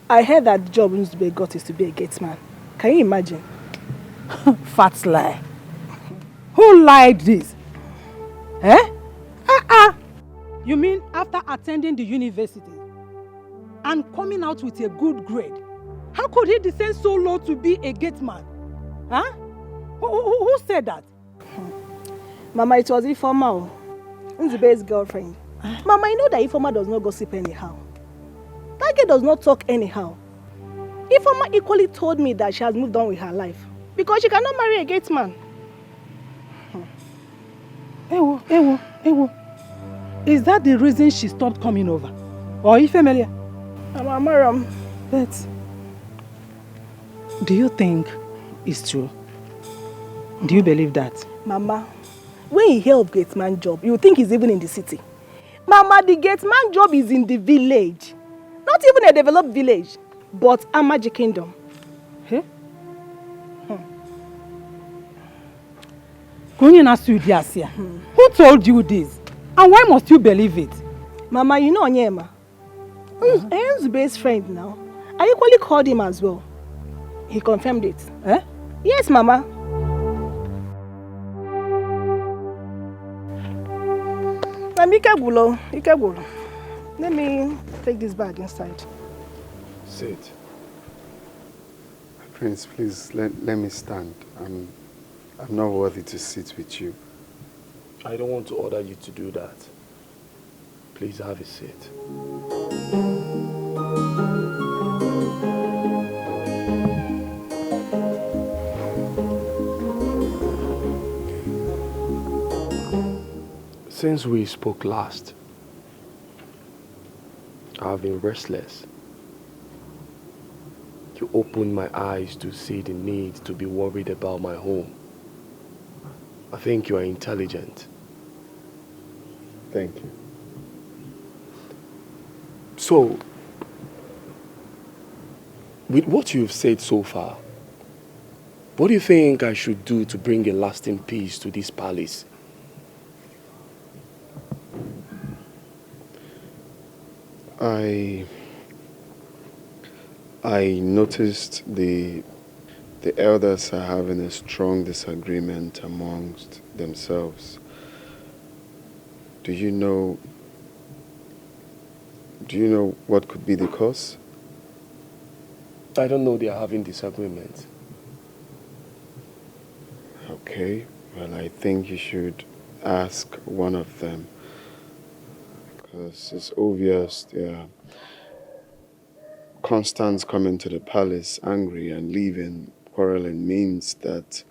Speaker 12: I heard that the job Nzube got is to be a gate man. Can you imagine?
Speaker 7: Fat lie. Who lied this? Eh? You mean after attending the university and coming out with a good grade, how could he descend so low to be a gate man? Huh? Who said that?
Speaker 12: Mama, it was Ifeoma, Nzube's girlfriend. Mama, I know that Ifeoma does not gossip anyhow. That girl does not talk anyhow. Ifeoma equally told me that she has moved on with her life because she cannot marry a gate man.
Speaker 7: Ewo. Is that the reason she stopped coming over? Or Ifemelia?
Speaker 12: Mama,
Speaker 7: but do you think it's true? Do you believe that?
Speaker 12: Mama, when you hear of gate man job, you think he's even in the city. Mama, the gate man job is in the village. Not even a developed village, but a magic kingdom.
Speaker 7: Hey? Who told you this? And why must you believe it?
Speaker 12: Mama, you know Onyema. Nzube's friend now. I equally called him as well. He confirmed it.
Speaker 7: Eh?
Speaker 12: Yes, Mama. Ikegulo. Let me take this bag inside.
Speaker 10: Sit. Prince, please let me stand. I'm not worthy to sit with you.
Speaker 2: I don't want to order you to do that. Please have a seat. Since we spoke last, I've been restless. You
Speaker 3: You opened my eyes to see the need to be worried about my home. I think you are intelligent.
Speaker 8: Thank you.
Speaker 3: So, with what you've said so far, what do you think I should do to bring a lasting peace to this palace?
Speaker 8: I noticed the elders are having a strong disagreement amongst themselves. Do you know what could be the cause?
Speaker 3: I don't know they are having disagreements.
Speaker 8: Okay, well, I think you should ask one of them, because it's obvious Constance coming to the palace angry and leaving quarreling means that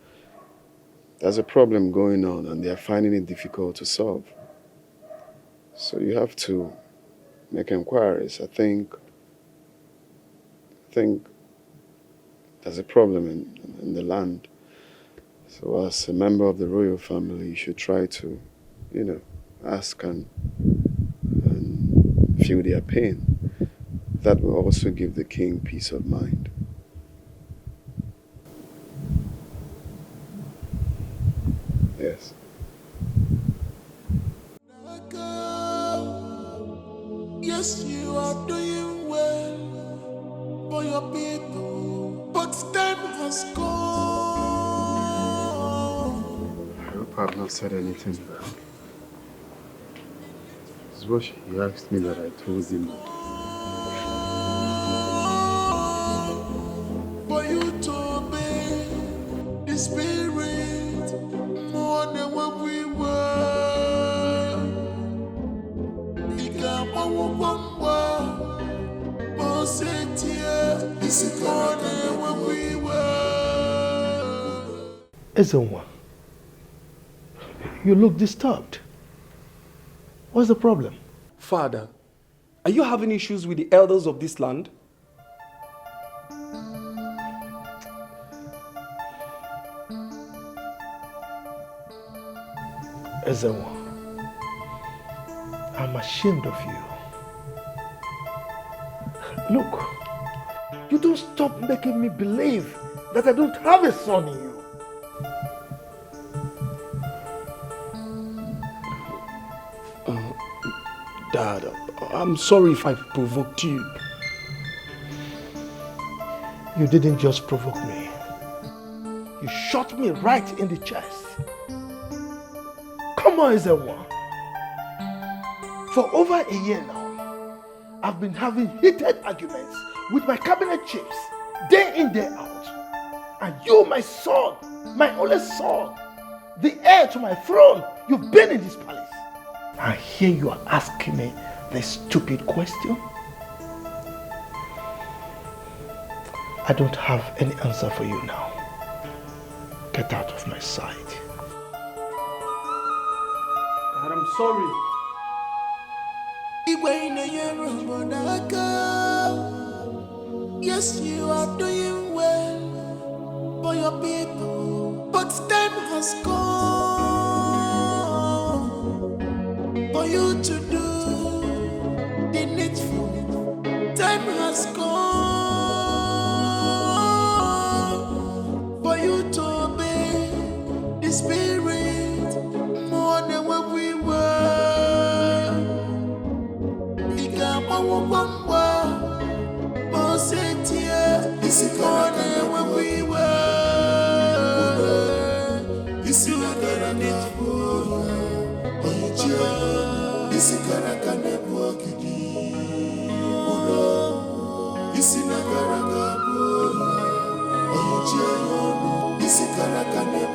Speaker 8: there's a problem going on and they're finding it difficult to solve. So you have to make inquiries. I think there's a problem in the land. So as a member of the royal family, you should try to, ask and feel their pain. That will also give the king peace of mind. Yes.
Speaker 17: Yes, you are doing well for your people, but time has gone.
Speaker 8: I hope I've not said anything bad. This is what he asked me that I told him.
Speaker 17: For you to obey the spirit more than what we were.
Speaker 16: Ezenwa, you look disturbed. What's the problem?
Speaker 6: Father, are you having issues with the elders of this land?
Speaker 16: Ezenwa, I'm ashamed of you. Look, you don't stop making me believe that I don't have a son in you.
Speaker 3: Dad, I'm sorry if I provoked you.
Speaker 16: You didn't just provoke me. You shot me right in the chest. Come on, Ezenwa. For over a year now, I've been having heated arguments with my cabinet chiefs, day in, day out. And you, my son, my only son, the heir to my throne, you've been in this palace. And here you are asking me this stupid question? I don't have any answer for you now. Get out of my sight.
Speaker 6: Dad, I'm sorry.
Speaker 17: Yes, you are doing well for your people, but time has come for you to do the needful. Time has come for you to obey the spirit more than what we were. This is more than what we were. This is not gonna need for this is gonna walk it. This is not gonna go. This is gonna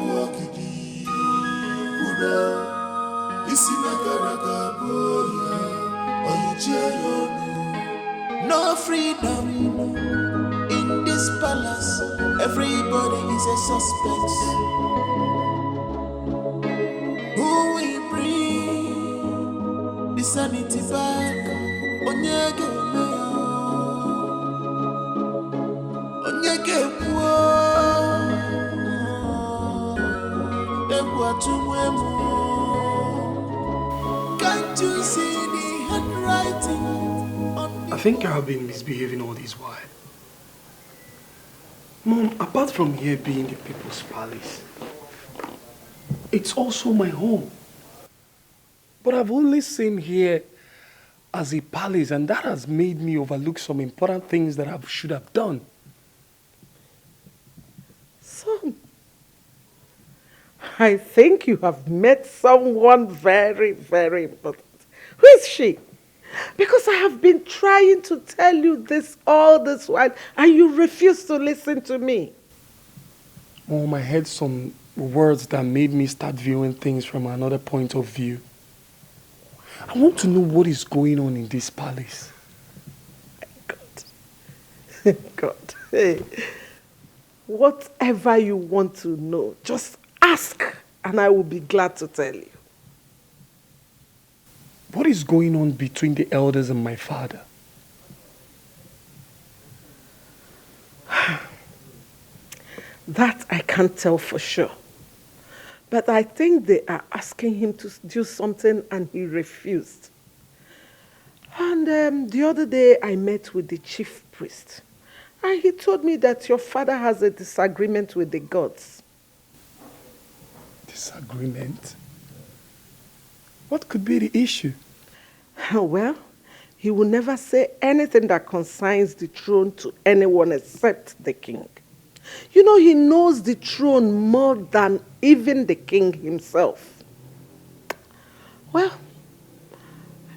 Speaker 17: walk it. This is not gonna go. No freedom in this palace. Everybody is a suspect. Who will bring the sanity back?
Speaker 16: Can't you see the handwriting?
Speaker 6: I think I have been misbehaving all this while. Mom, apart from here being the people's palace, it's also my home. But I've only seen here as a palace, and that has made me overlook some important things that I should have done.
Speaker 5: Son, I think you have met someone very, very important. Who is she? Because I have been trying to tell you this all this while, and you refuse to listen to me.
Speaker 6: Mom, I heard some words that made me start viewing things from another point of view. I want to know what is going on in this palace.
Speaker 5: God, hey, whatever you want to know, just ask, and I will be glad to tell you.
Speaker 6: What is going on between the elders and my father?
Speaker 5: That I can't tell for sure. But I think they are asking him to do something and he refused. And the other day I met with the chief priest. And he told me that your father has a disagreement with the gods.
Speaker 6: Disagreement? What could be the issue?
Speaker 5: Well, he will never say anything that concerns the throne to anyone except the king. You know, he knows the throne more than even the king himself. Well,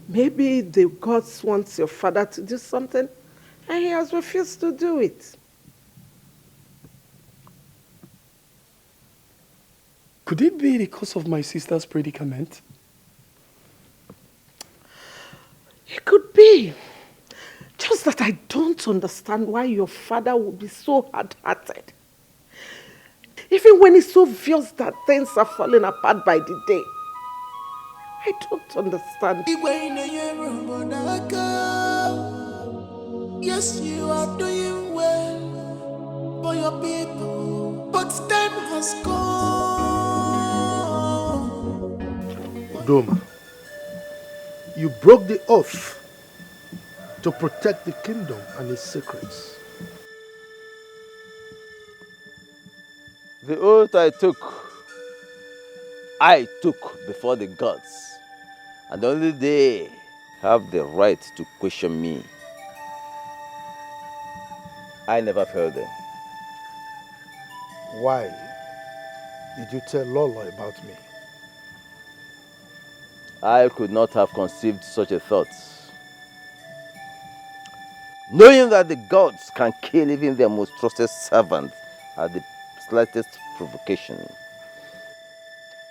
Speaker 5: maybe the gods want your father to do something, and he has refused to do it.
Speaker 6: Could it be because of my sister's predicament?
Speaker 5: It could be. Just that I don't understand why your father would be so hard-hearted. Even when it's so obvious that things are falling apart by the day. I don't understand.
Speaker 17: Yes, you are doing well for your people, but time has gone.
Speaker 16: Udoma, you broke the oath to protect the kingdom and its secrets.
Speaker 15: The oath I took before the gods, and only they have the right to question me. I never failed them.
Speaker 16: Why did you tell Lolo about me?
Speaker 15: I could not have conceived such a thought. Knowing that the gods can kill even their most trusted servant at the slightest provocation.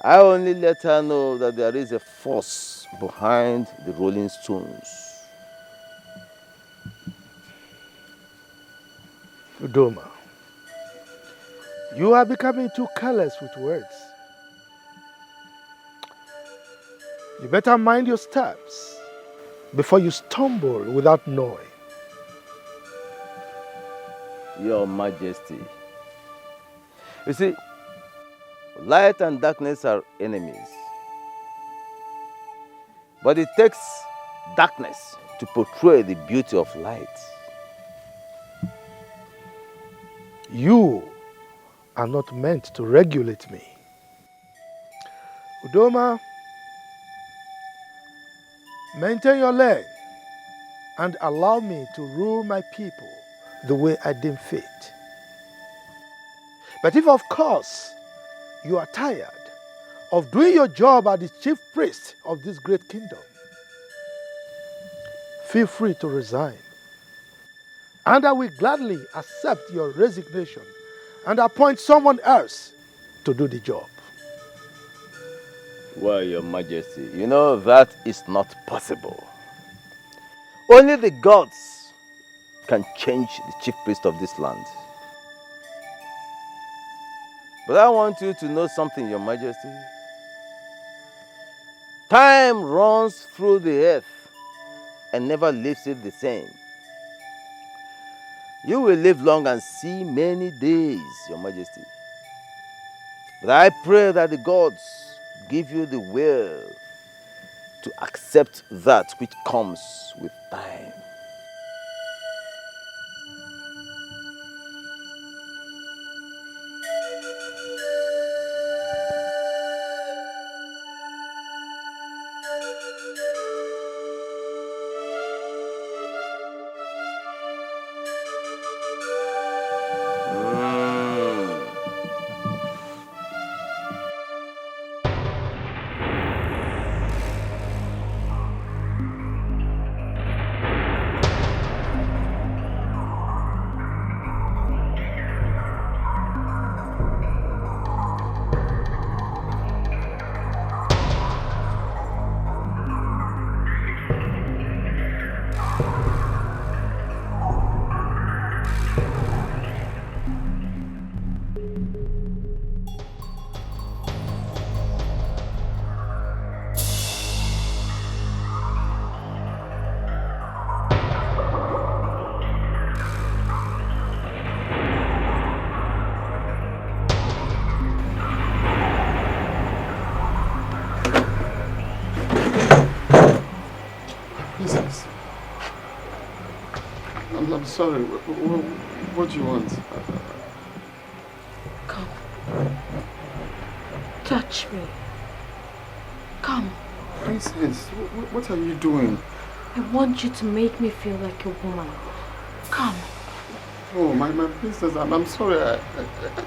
Speaker 15: I only let her know that there is a force behind the rolling stones.
Speaker 16: Udoma, you are becoming too careless with words. You better mind your steps before you stumble without knowing.
Speaker 15: Your Majesty. You see, light and darkness are enemies. But it takes darkness to portray the beauty of light.
Speaker 16: You are not meant to regulate me. Udoma, maintain your lane and allow me to rule my people the way I deem fit. But if, of course, you are tired of doing your job as the chief priest of this great kingdom, feel free to resign. And I will gladly accept your resignation and appoint someone else to do the job.
Speaker 15: Well, Your Majesty, you know that is not possible. Only the gods can change the chief priest of this land. But I want you to know something, Your Majesty. Time runs through the earth and never leaves it the same. You will live long and see many days, Your Majesty. But I pray that the gods give you the will to accept that which comes with time.
Speaker 2: Princess, I'm sorry. What do you want?
Speaker 1: Come. Touch me. Come.
Speaker 2: Princess, what are you doing?
Speaker 1: I want you to make me feel like a woman. Come.
Speaker 2: Oh, my princess, I'm sorry. I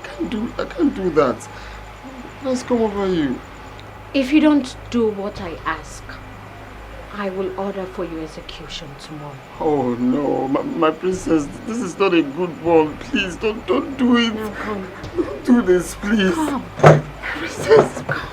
Speaker 2: can't do that. Let's come over you.
Speaker 1: If you don't do what I ask, I will order for your execution tomorrow.
Speaker 2: Oh no, my princess, this is not a good one. Please don't do it.
Speaker 1: Now come.
Speaker 2: Don't do this, please.
Speaker 1: Come.
Speaker 2: Princess, come.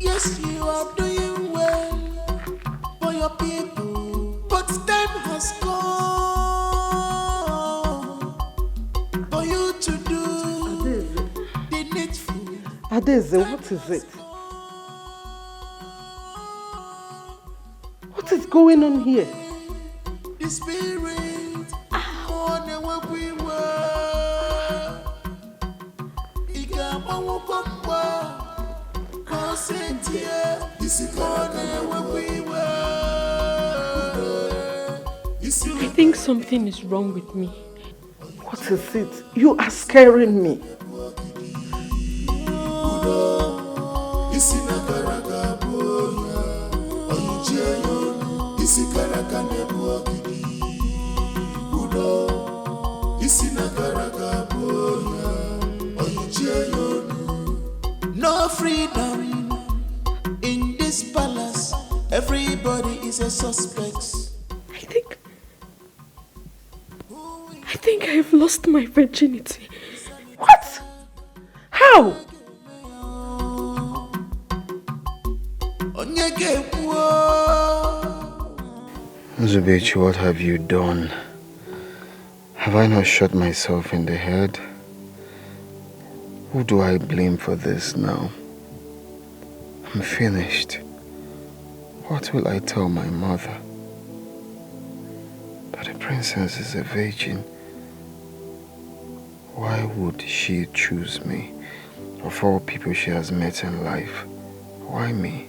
Speaker 17: Yes, you are doing well for your people, but time has come for you to do the needful.
Speaker 5: Adeze, what is it? What is going on here?
Speaker 17: The spirit on the work we were.
Speaker 1: I think something is wrong with me.
Speaker 5: What is it? You are scaring me.
Speaker 17: No freedom in this palace. Everybody is a suspect.
Speaker 1: I think I've lost my virginity.
Speaker 5: What? How?
Speaker 11: Zubechi, what have you done? Have I not shot myself in the head? Who do I blame for this now? I'm finished. What will I tell my mother? But the princess is a virgin. Why would she choose me? Of all people she has met in life, why me?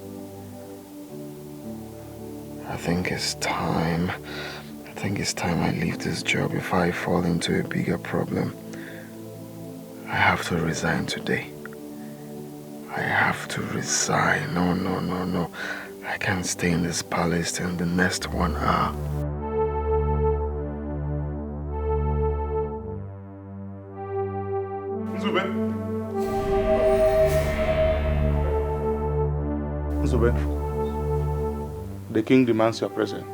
Speaker 11: I think it's time I leave this job before I fall into a bigger problem. I have to resign today. I have to resign. No. I I can't stay in this palace till the next 1 hour.
Speaker 2: Nzube. Nzube. The king demands your presence.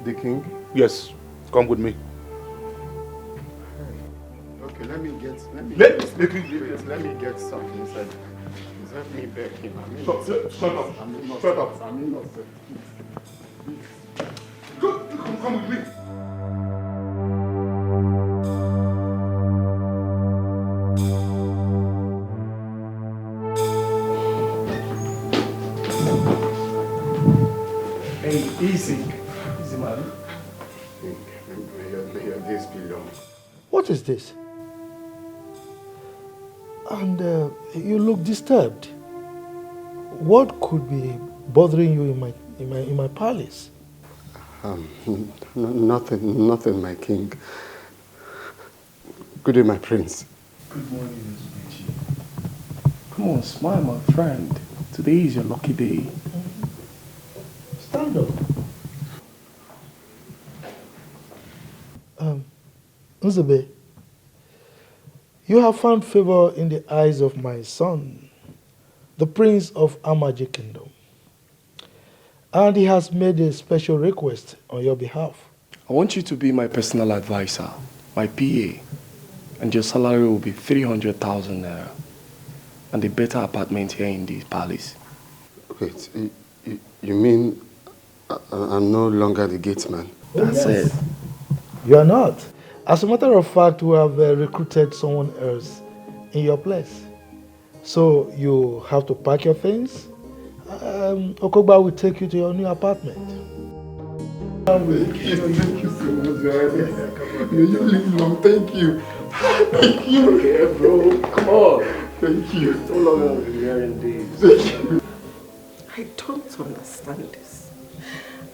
Speaker 11: The king?
Speaker 2: Yes. Come with me.
Speaker 11: Okay, let me get something inside. Let me beg him.
Speaker 2: Shut up. Shut up.
Speaker 11: I'm innocent.
Speaker 2: Come with me.
Speaker 16: Hey, easy. Easy, man.
Speaker 11: This belongs.
Speaker 16: What is this? And you look disturbed. What could be bothering you in my palace?
Speaker 11: Nothing, my king. Good day, my prince.
Speaker 16: Good morning, Miss Bechi. Come on, smile, my friend. Today is your lucky day. Stand up. Nzube, you have found favor in the eyes of my son, the Prince of Amaji Kingdom. And he has made a special request on your behalf.
Speaker 3: I want you to be my personal advisor, my PA, and your salary will be 300,000 naira, and a better apartment here in the palace.
Speaker 11: Wait, you mean I'm no longer the gateman?
Speaker 3: That's it.
Speaker 16: You are not. As a matter of fact, we have recruited someone else in your place. So you have to pack your things. Okogba will take you to your new apartment.
Speaker 11: Thank you so much, you live long, thank you. Thank you.
Speaker 3: Yeah, bro, come on.
Speaker 11: Thank you.
Speaker 3: So long I've been hearing this.
Speaker 11: Thank you.
Speaker 5: I don't understand this.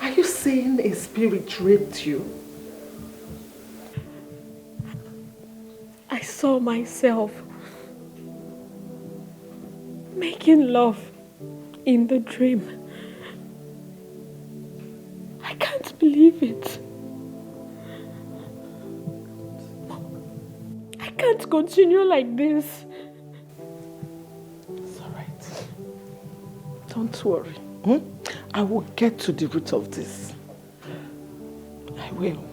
Speaker 5: Are you saying a spirit raped you?
Speaker 1: I saw myself making love in the dream. I can't believe it. I can't continue like this.
Speaker 5: It's all right. Don't worry. I will get to the root of this. I will.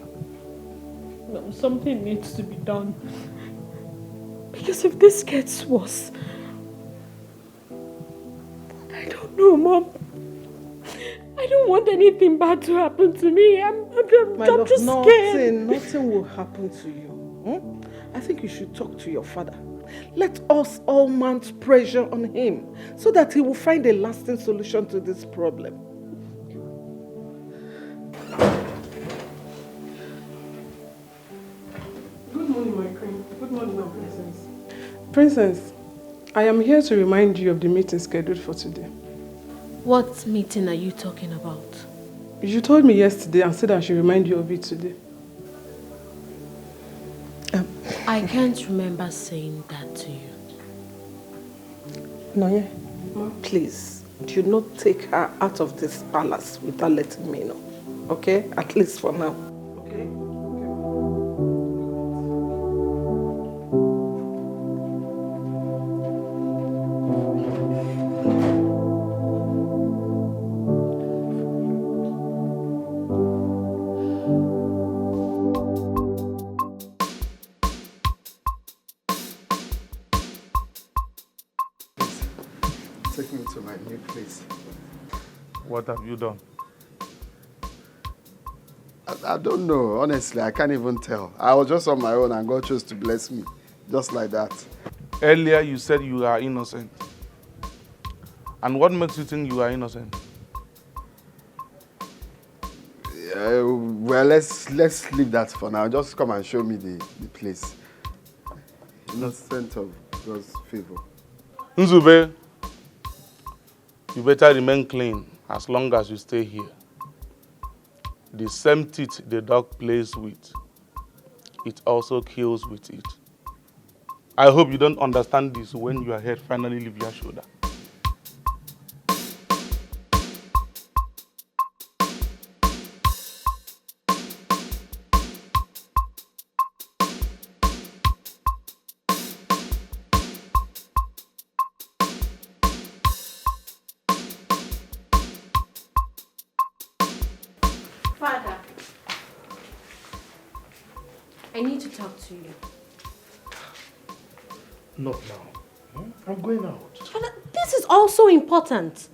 Speaker 1: No, something needs to be done. Because if this gets worse, I don't know, Mom. I don't want anything bad to happen to me. I'm just scared.
Speaker 5: Nothing will happen to you. I think you should talk to your father. Let us all mount pressure on him so that he will find a lasting solution to this problem.
Speaker 13: Good morning, my queen. Good morning, my princess. Princess, I am here to remind you of the meeting scheduled for today.
Speaker 1: What meeting are you talking about?
Speaker 13: You told me yesterday and said I should remind you of it today.
Speaker 1: I can't remember saying that to you.
Speaker 5: Noye, please, do not take her out of this palace without letting me know. Okay? At least for now. Okay?
Speaker 11: Take me to my new place.
Speaker 2: What have you done?
Speaker 10: I don't know, honestly, I can't even tell. I was just on my own and God chose to bless me, just like that.
Speaker 2: Earlier you said you are innocent. And what makes you think you are innocent?
Speaker 10: Well, let's leave that for now. Just come and show me the place. Innocent of God's favor.
Speaker 2: Nzube, you better remain clean as long as you stay here. The same teeth the dog plays with, it also kills with it. I hope you don't understand this when your head finally leaves your shoulder.
Speaker 1: I need to talk to you.
Speaker 16: Not now. I'm going out.
Speaker 1: But this is also important.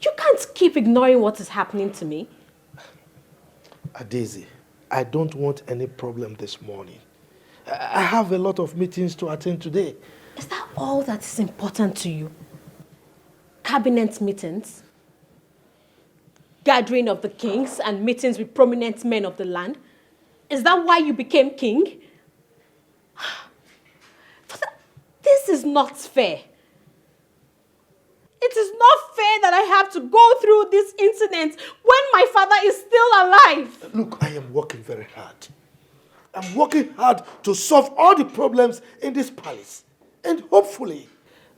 Speaker 1: You can't keep ignoring what is happening to me.
Speaker 16: Daisy, I don't want any problem this morning. I have a lot of meetings to attend today.
Speaker 1: Is that all that is important to you? Cabinet meetings? Gathering of the kings and meetings with prominent men of the land? Is that why you became king? This is not fair. It is not fair that I have to go through this incident when my father is still alive.
Speaker 16: Look, I am working very hard. I'm working hard to solve all the problems in this palace. And hopefully,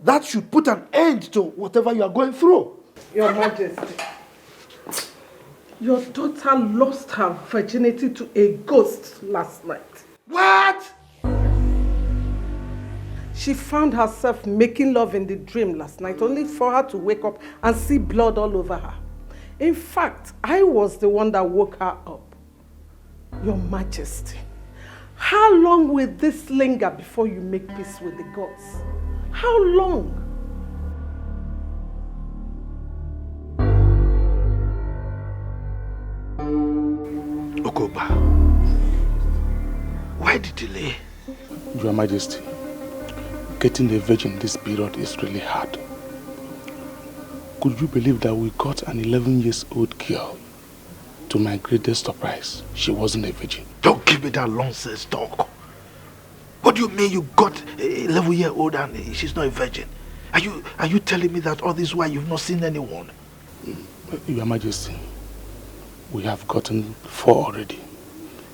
Speaker 16: that should put an end to whatever you are going through.
Speaker 5: Your Majesty, your daughter lost her virginity to a ghost last night.
Speaker 16: What?
Speaker 5: She found herself making love in the dream last night, only for her to wake up and see blood all over her. In fact, I was the one that woke her up. Your Majesty, how long will this linger before you make peace with the gods? How long?
Speaker 16: Okoba, why the delay?
Speaker 2: Your Majesty, getting a virgin this period is really hard. Could you believe that we got an 11-year-old girl? To my greatest surprise, she wasn't a virgin.
Speaker 16: Don't give me that nonsense talk. What do you mean you got a 11-year-old and she's not a virgin? Are you telling me that all this while you've not seen anyone?
Speaker 2: Your Majesty, we have gotten 4 already.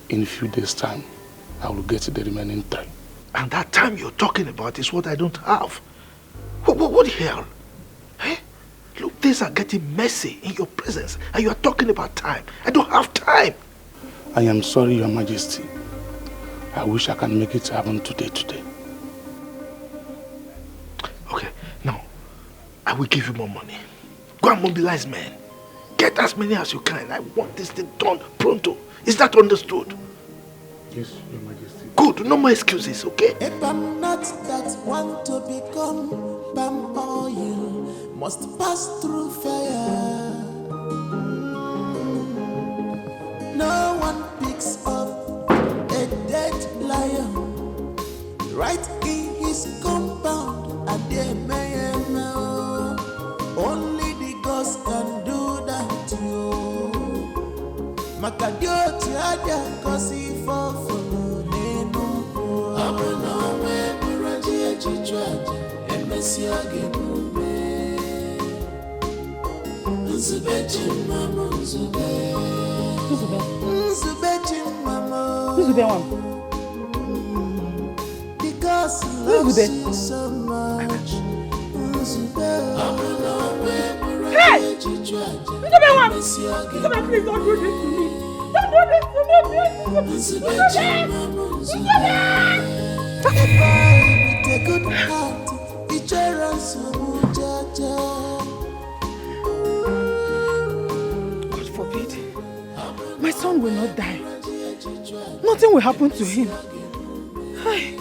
Speaker 2: In a few days' time, I will get the remaining 3.
Speaker 16: And that time you're talking about is what I don't have. What the hell? Eh? Look, things are getting messy in your presence and you are talking about time. I don't have time.
Speaker 2: I am sorry, Your Majesty. I wish I can make it happen today.
Speaker 16: Okay, now, I will give you more money. Go and mobilize men. Get as many as you can. I want this thing done pronto. Is that understood?
Speaker 2: Yes, Your Majesty.
Speaker 16: Good, no more excuses, okay?
Speaker 17: If I'm not that one to become palm oil, must pass through fire. No one picks up a dead lion right in his compound, and they may know only the ghost can do that to you. Makadio tiada kosi fofo nenu. Abona we muraji echichwaje emesi agenume. Nzube chimama nzube. Nzube chimama.
Speaker 7: Nzube one.
Speaker 17: Because he loves you so much.
Speaker 7: Hey! Nzube one! Nzube, please don't do this to me. Don't do this to me, please. Nzube!
Speaker 17: With a good heart, each other so
Speaker 7: God forbid. My son will not die. Nothing will happen to him. Hey.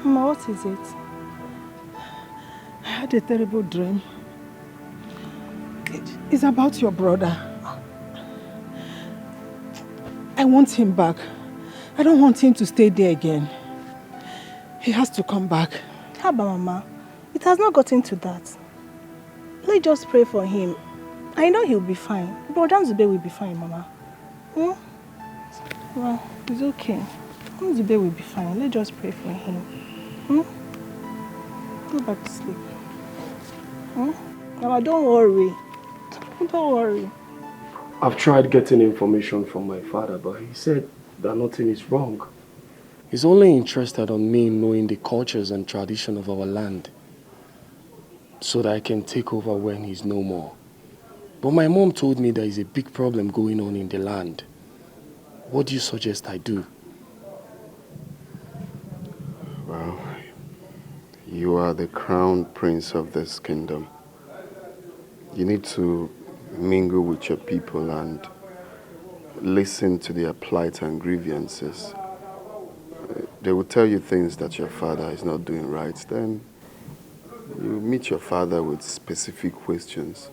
Speaker 7: Mama, what is it? I had a terrible dream. It's about your brother. I want him back. I don't want him to stay there again. He has to come back.
Speaker 12: Haba, Mama. It has not gotten to that. Let's just pray for him. I know he'll be fine. Brother Nzube will be fine, Mama. Well, it's okay. Nzube will be fine. Let's just pray for him. Go back to sleep. Mama, don't worry. Don't worry.
Speaker 3: I've tried getting information from my father, but he said that nothing is wrong. He's only interested in me knowing the cultures and tradition of our land so that I can take over when he's no more. But my mom told me there is a big problem going on in the land. What do you suggest I do?
Speaker 11: Well, you are the crown prince of this kingdom. You need to mingle with your people and listen to their plight and grievances. They will tell you things that your father is not doing right. Then you meet your father with specific questions.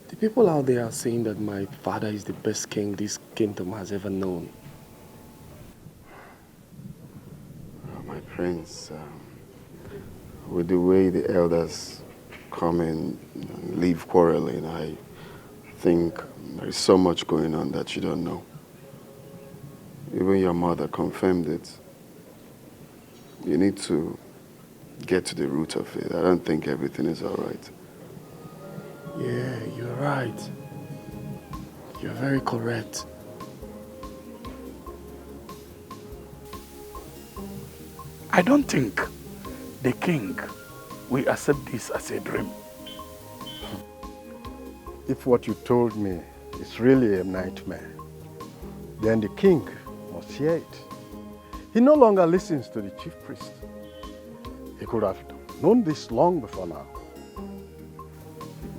Speaker 3: The people out there are saying that my father is the best king this kingdom has ever known.
Speaker 11: My prince, with the way the elders come in and leave quarreling, I think there is so much going on that you don't know. Even your mother confirmed it. You need to get to the root of it. I don't think everything is all right.
Speaker 3: Yeah, you're right. You're very correct.
Speaker 19: I don't think the king will accept this as a dream.
Speaker 6: If what you told me is really a nightmare, then the king must hear it. He no longer listens to the chief priest. He could have known this long before now.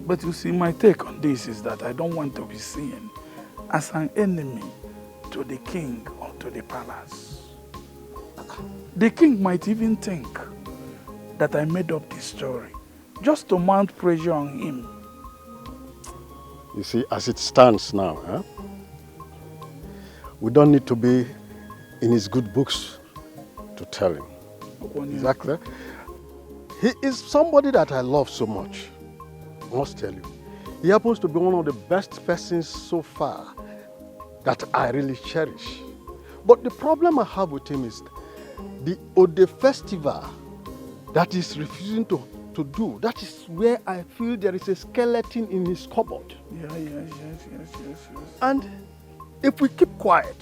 Speaker 19: But you see, my take on this is that I don't want to be seen as an enemy to the king or to the palace. The king might even think that I made up this story just to mount pressure on him.
Speaker 6: You see, as it stands now, we don't need to be in his good books to tell him. Exactly. He is somebody that I love so much. I must tell you. He happens to be one of the best persons so far that I really cherish. But the problem I have with him is the Ode festival that he's refusing to do. That is where I feel there is a skeleton in his cupboard.
Speaker 19: Yes.
Speaker 6: And if we keep quiet,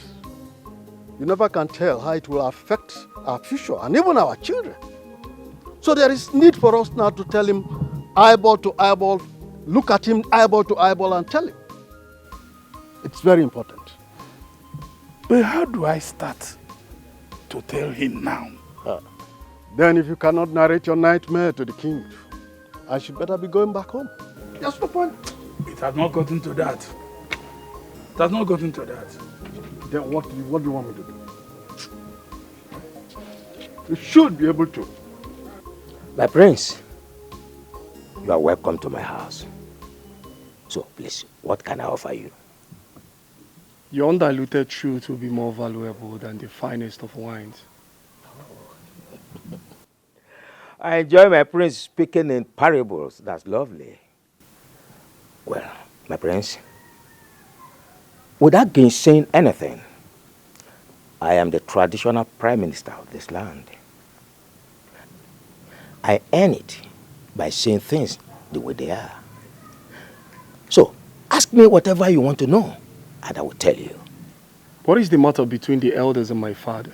Speaker 6: you never can tell how it will affect our future and even our children. So there is need for us now to tell him eyeball to eyeball, look at him eyeball to eyeball and tell him. It's very important.
Speaker 19: But how do I start to tell him now?
Speaker 6: Then if you cannot narrate your nightmare to the king, I should better be going back home. That's the point.
Speaker 19: It has not gotten to that. It has not gotten to that.
Speaker 6: Then what do you want me to do? You should be able to.
Speaker 9: My prince, you are welcome to my house. So please, what can I offer you?
Speaker 3: Your undiluted truth will be more valuable than the finest of wines.
Speaker 9: I enjoy my prince speaking in parables. That's lovely. Well, my prince, without gainsaying anything, I am the traditional prime minister of this land. I earn it by saying things the way they are. So, ask me whatever you want to know, and I will tell you.
Speaker 3: What is the matter between the elders and my father?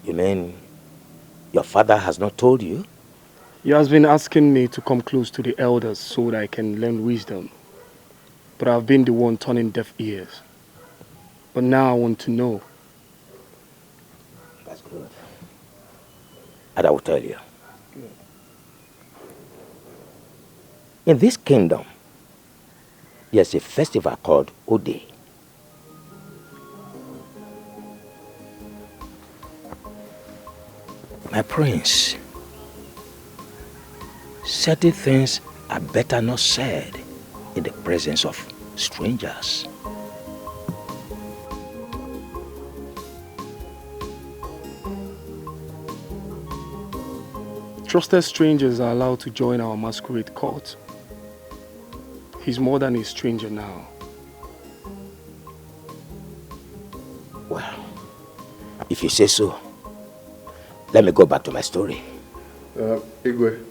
Speaker 9: You mean your father has not told you?
Speaker 3: He has been asking me to come close to the elders so that I can learn wisdom. But I've been the one turning deaf ears. But now I want to know.
Speaker 9: That's good. And I will tell you. In this kingdom, there's a festival called Ode. My prince, certain things are better not said in the presence of strangers.
Speaker 3: Trusted strangers are allowed to join our masquerade court. He's more than a stranger now.
Speaker 9: Well, if you say so, let me go back to my story.
Speaker 11: Igwe,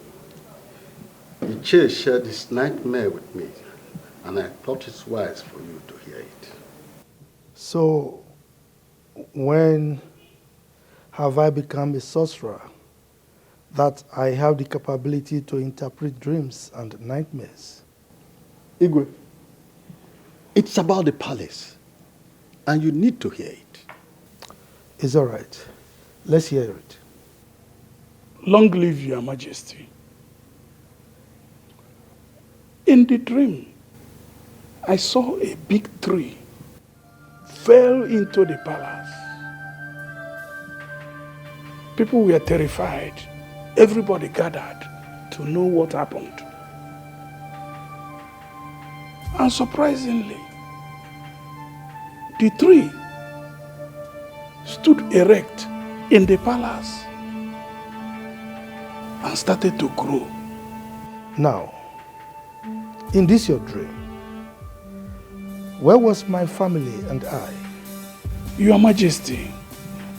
Speaker 11: Iche shared this nightmare with me, and I thought it's wise for you to hear it.
Speaker 16: So, when have I become a sorcerer that I have the capability to interpret dreams and nightmares.
Speaker 6: Igwe, it's about the palace, and you need to hear it.
Speaker 16: It's all right. Let's hear it.
Speaker 19: Long live your majesty. In the dream, I saw a big tree fell into the palace. People were terrified. Everybody gathered to know what happened. And surprisingly, the tree stood erect in the palace and started to grow.
Speaker 16: Now, in this your dream, where was my family and I?
Speaker 19: Your Majesty,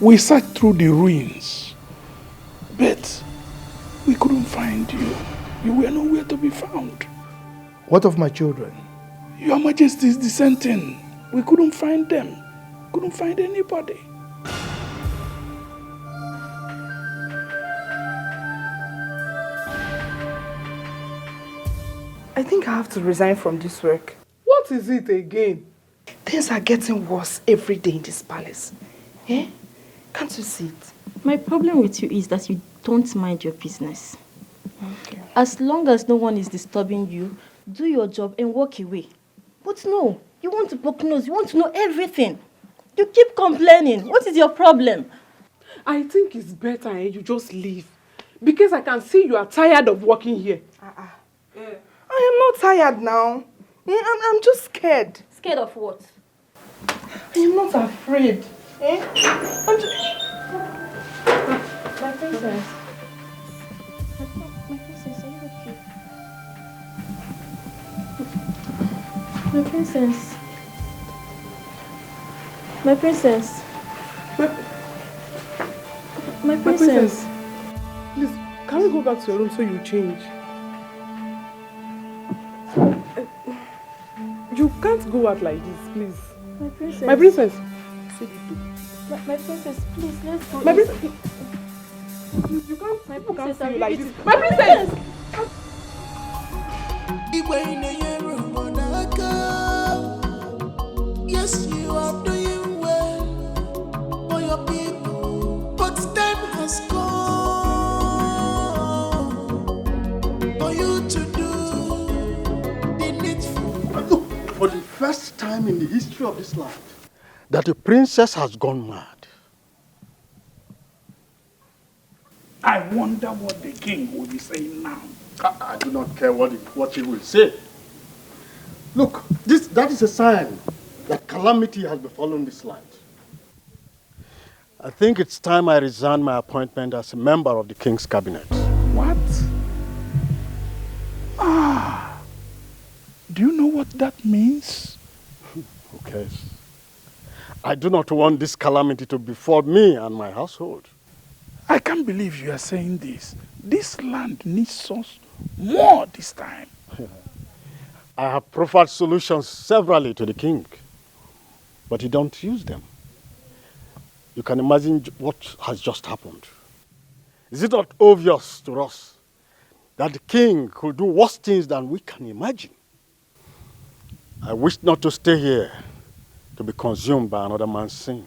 Speaker 19: we searched through the ruins, but we couldn't find you. You were nowhere to be found.
Speaker 16: What of my children?
Speaker 19: Your Majesty is the same thing. We couldn't find them. Couldn't find anybody.
Speaker 21: I think I have to resign from this work.
Speaker 13: What is it again?
Speaker 21: Things are getting worse every day in this palace. Eh? Can't you see it?
Speaker 20: My problem with you is that you don't mind your business.
Speaker 21: Okay.
Speaker 20: As long as no one is disturbing you, do your job and walk away. But no, you want to poke nose, you want to know everything. You keep complaining. What is your problem?
Speaker 13: I think it's better you just leave. Because I can see you are tired of working here.
Speaker 21: I am not tired now. I'm just scared.
Speaker 20: Scared of what?
Speaker 21: I am not afraid. I'm just...
Speaker 20: My princess. My princess, are you okay? My princess. My princess. My princess.
Speaker 13: Please, can we go back to your room so you change? You can't go out like this, please.
Speaker 20: My princess.
Speaker 13: My princess.
Speaker 20: My princess, please, let's go.
Speaker 13: My princess. You can't.
Speaker 20: My
Speaker 13: People can't
Speaker 20: princess,
Speaker 13: see you
Speaker 20: I'm
Speaker 13: like
Speaker 20: really-
Speaker 13: this. My princess.
Speaker 17: Yes, you are doing well for your people, but time has come for you to do the needful.
Speaker 6: Look, for the first time in the history of this land, that a princess has gone mad.
Speaker 19: I wonder what the king will be saying now.
Speaker 6: I do not care what she will say. Look, that is a sign that calamity has befallen this land. I think it's time I resign my appointment as a member of the king's cabinet.
Speaker 19: What? Do you know what that means?
Speaker 6: Who cares? I do not want this calamity to befall me and my household.
Speaker 19: I can't believe you are saying this. This land needs us more this time.
Speaker 6: I have proffered solutions severally to the king, but he don't use them. You can imagine what has just happened. Is it not obvious to us that the king could do worse things than we can imagine? I wish not to stay here to be consumed by another man's sin.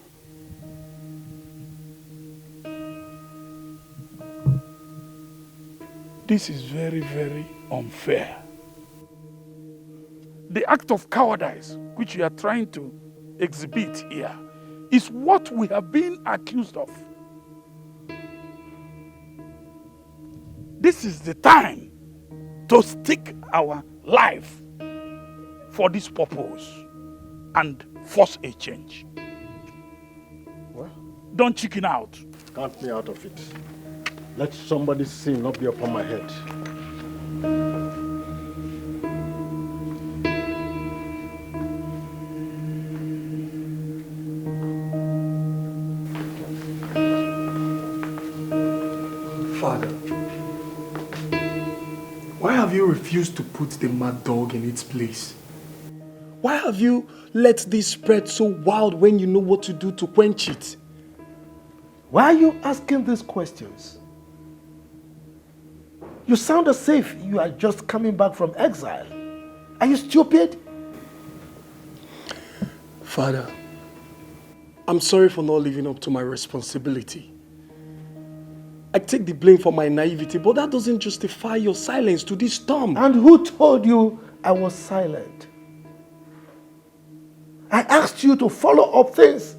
Speaker 19: This is very, very unfair. The act of cowardice which you are trying to exhibit here is what we have been accused of. This is the time to stake our life for this purpose and force a change.
Speaker 6: Well,
Speaker 19: don't chicken out.
Speaker 6: Count me out of it. Let somebody's sin not be upon my head.
Speaker 3: Father, why have you refused to put the mad dog in its place? Why have you let this spread so wild when you know what to do to quench it?
Speaker 16: Why are you asking these questions? You sound as if you are just coming back from exile. Are you stupid?
Speaker 6: Father, I'm sorry for not living up to my responsibility. I take the blame for my naivety, but that doesn't justify your silence to this storm.
Speaker 16: And who told you I was silent? I asked you to follow up things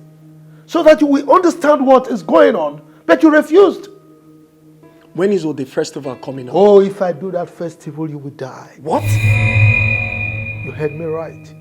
Speaker 16: so that you will understand what is going on, but you refused.
Speaker 6: When is the festival coming up?
Speaker 16: Oh, if I do that festival, you will die.
Speaker 6: What?
Speaker 16: You heard me right.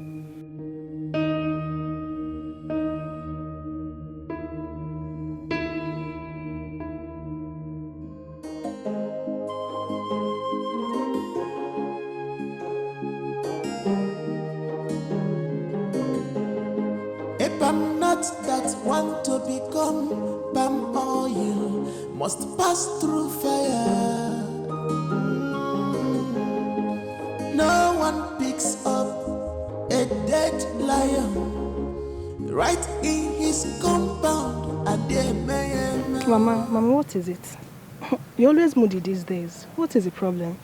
Speaker 17: A palm nut that want to become palm oil must pass through fire. No one picks up a dead lion right in his compound.
Speaker 12: Mama, what is it? You're always moody these days. What is the problem?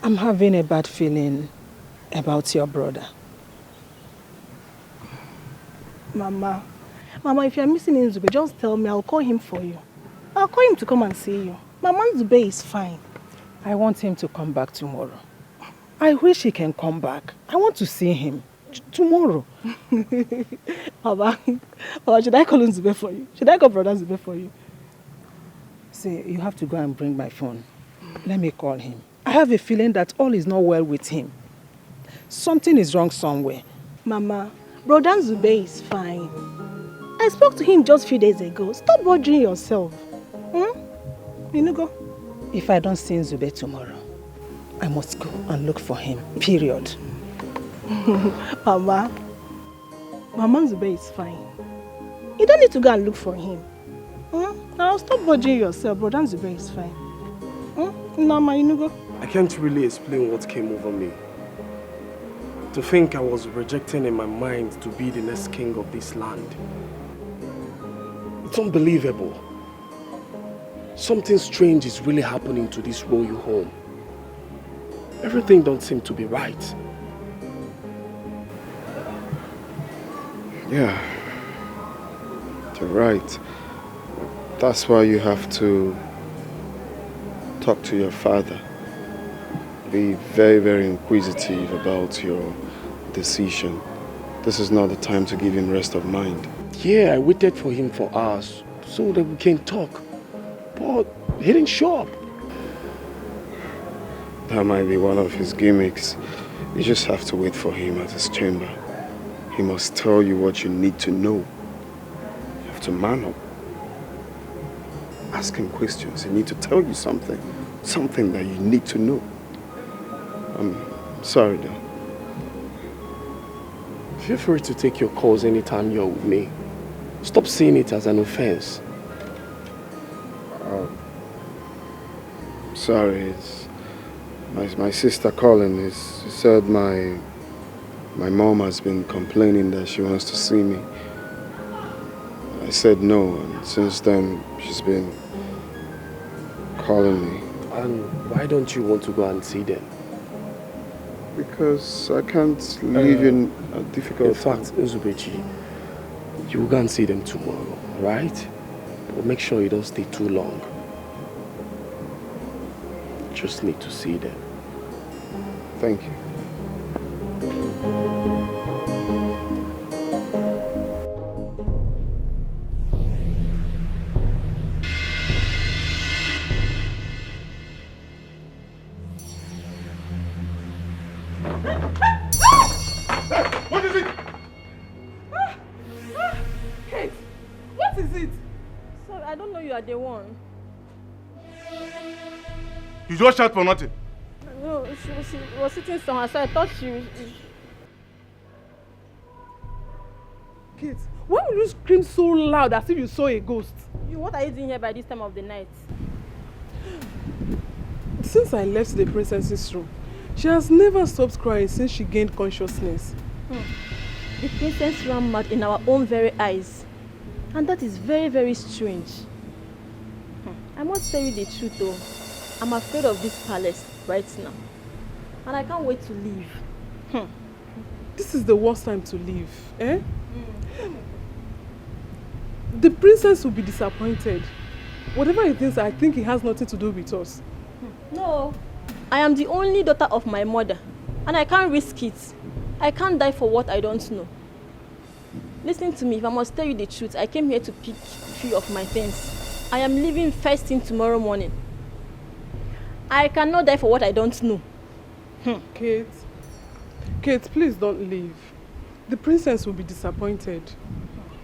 Speaker 7: I'm having a bad feeling about your brother.
Speaker 12: Mama, if you're missing Nzube, just tell me. I'll call him for you. I'll call him to come and see you. Mama, Nzube is fine.
Speaker 7: I want him to come back tomorrow. I wish he can come back. I want to see him tomorrow.
Speaker 12: Mama, should I call Nzube for you? Should I call Brother Nzube for you?
Speaker 7: See, you have to go and bring my phone. Let me call him. I have a feeling that all is not well with him. Something is wrong somewhere.
Speaker 12: Mama, Brother Nzube is fine. I spoke to him just a few days ago. Stop bothering yourself. You go.
Speaker 7: If I don't see Nzube tomorrow, I must go and look for him. Period.
Speaker 12: Mama Nzube is fine. You don't need to go and look for him. Now stop bothering yourself. Brother Nzube is fine. Mama, you go.
Speaker 6: I can't really explain what came over me. To think I was rejecting in my mind to be the next king of this land. It's unbelievable. Something strange is really happening to this royal home. Everything don't seem to be right.
Speaker 11: Yeah, you're right. That's why you have to talk to your father. Be very, very inquisitive about your decision. This is not the time to give him rest of mind.
Speaker 6: Yeah, I waited for him for hours so that we can talk. But he didn't show up.
Speaker 11: That might be one of his gimmicks. You just have to wait for him at his chamber. He must tell you what you need to know. You have to man up. Ask him questions. He needs to tell you something. Something that you need to know. I'm sorry, though.
Speaker 6: Feel free to take your calls anytime you're with me. Stop seeing it as an offense.
Speaker 11: Sorry, it's my sister calling. She said my mom has been complaining that she wants to see me. I said no, and since then she's been calling me.
Speaker 6: And why don't you want to go and see them?
Speaker 11: Because I can't live in a difficult
Speaker 6: time. In fact, Nzubechi, you will go and see them tomorrow, right? But make sure you don't stay too long. Just need to see them.
Speaker 11: Thank you.
Speaker 6: What is it?
Speaker 12: Kate, what is it? Sorry, I don't know you are the one.
Speaker 2: You just shout for nothing.
Speaker 1: No, she was sitting somewhere, so I thought she...
Speaker 13: Kate, why would you scream so loud as if you saw a ghost?
Speaker 1: What are you doing here by this time of the night?
Speaker 13: Since I left the princess's room, she has never stopped crying since she gained consciousness.
Speaker 1: The princess ran mad in our own very eyes. And that is very, very strange.
Speaker 20: I must tell you the truth though. I'm afraid of this palace right now. And I can't wait to leave.
Speaker 13: This is the worst time to leave, eh? The princess will be disappointed. Whatever he thinks, I think it has nothing to do with us.
Speaker 20: No, I am the only daughter of my mother. And I can't risk it. I can't die for what I don't know. Listen to me, if I must tell you the truth, I came here to pick 3 of my things. I am leaving first thing tomorrow morning. I cannot die for what I don't know.
Speaker 13: Kate, please don't leave. The princess will be disappointed.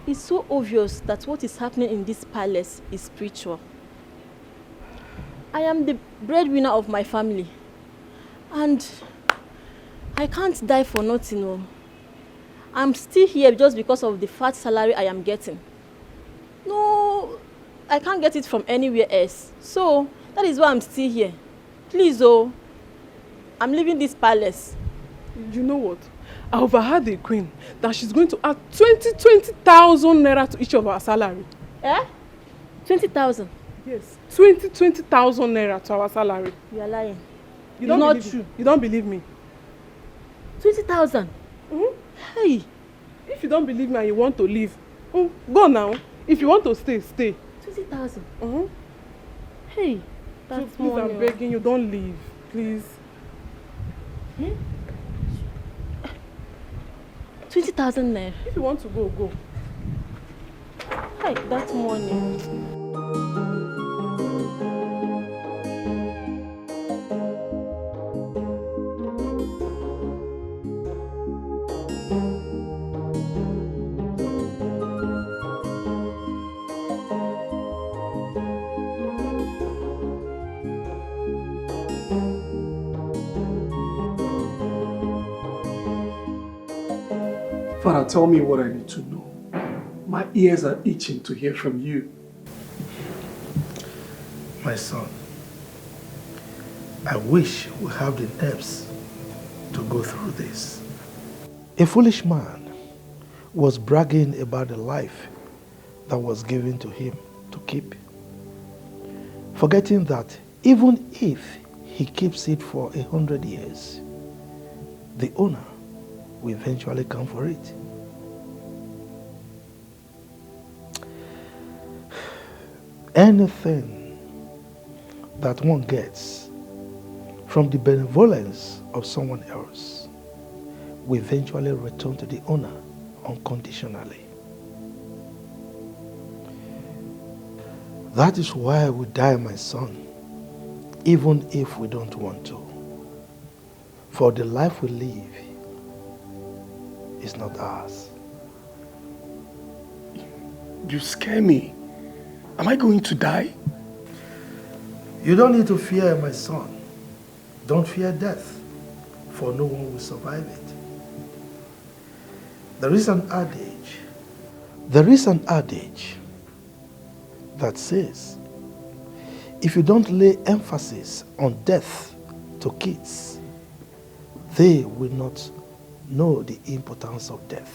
Speaker 20: It's so obvious that what is happening in this palace is spiritual. I am the breadwinner of my family. And I can't die for nothing. No. I'm still here just because of the fat salary I am getting. No, I can't get it from anywhere else. So, that is why I'm still here. Please, I'm leaving this palace.
Speaker 13: You know what? I overheard the queen that she's going to add 20,000 naira to each of our salary.
Speaker 20: Eh? 20,000?
Speaker 13: Yes, 20,000 naira to our salary.
Speaker 20: You are lying.
Speaker 13: It's not true. You don't believe me.
Speaker 20: 20,000? Hey!
Speaker 13: If you don't believe me and you want to leave, go now. If you want to stay, stay.
Speaker 20: 20,000? Hey, that's
Speaker 13: so please,
Speaker 20: money.
Speaker 13: I'm begging you, don't leave. Please.
Speaker 20: 20,000 naira.
Speaker 13: If you want to go, go.
Speaker 20: Hey, that's money.
Speaker 19: Father, tell me what I need to know. My ears are itching to hear from you.
Speaker 16: My son, I wish we have the nerves to go through this. A foolish man was bragging about the life that was given to him to keep, forgetting that even if he keeps it for 100 years, the owner will eventually come for it. Anything that one gets from the benevolence of someone else will eventually return to the owner unconditionally. That is why we die, my son, even if we don't want to. For the life we live is not ours.
Speaker 19: You scare me. Am I going to die?
Speaker 16: You don't need to fear, my son. Don't fear death, for no one will survive it. There is an adage that says, if you don't lay emphasis on death to kids, they will not know the importance of death.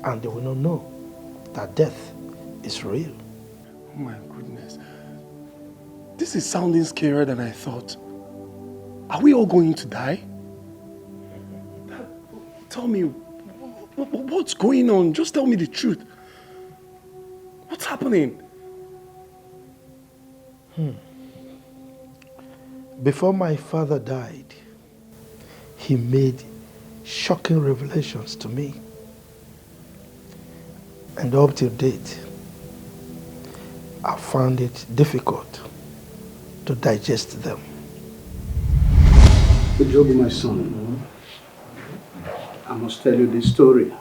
Speaker 16: And they will not know that death is real.
Speaker 19: Oh my goodness. This is sounding scarier than I thought. Are we all going to die? Tell me, what's going on? Just tell me the truth. What's happening?
Speaker 16: Before my father died, he made shocking revelations to me. And up till date, I found it difficult to digest them.
Speaker 4: Job, my son, I must tell you this story.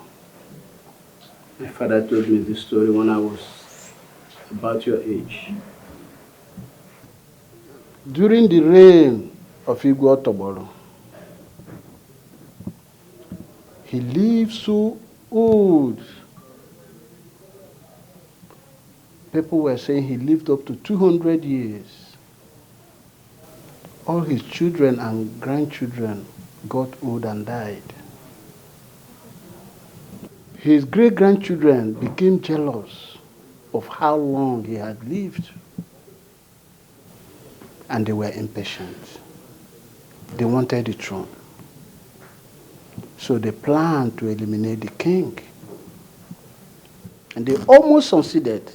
Speaker 4: My father told me this story when I was about your age. During the reign of Igwe Otobolo, he lived so old. People were saying he lived up to 200 years. All his children and grandchildren got old and died. His great-grandchildren became jealous of how long he had lived. And they were impatient. They wanted the throne. So they planned to eliminate the king. And they almost succeeded,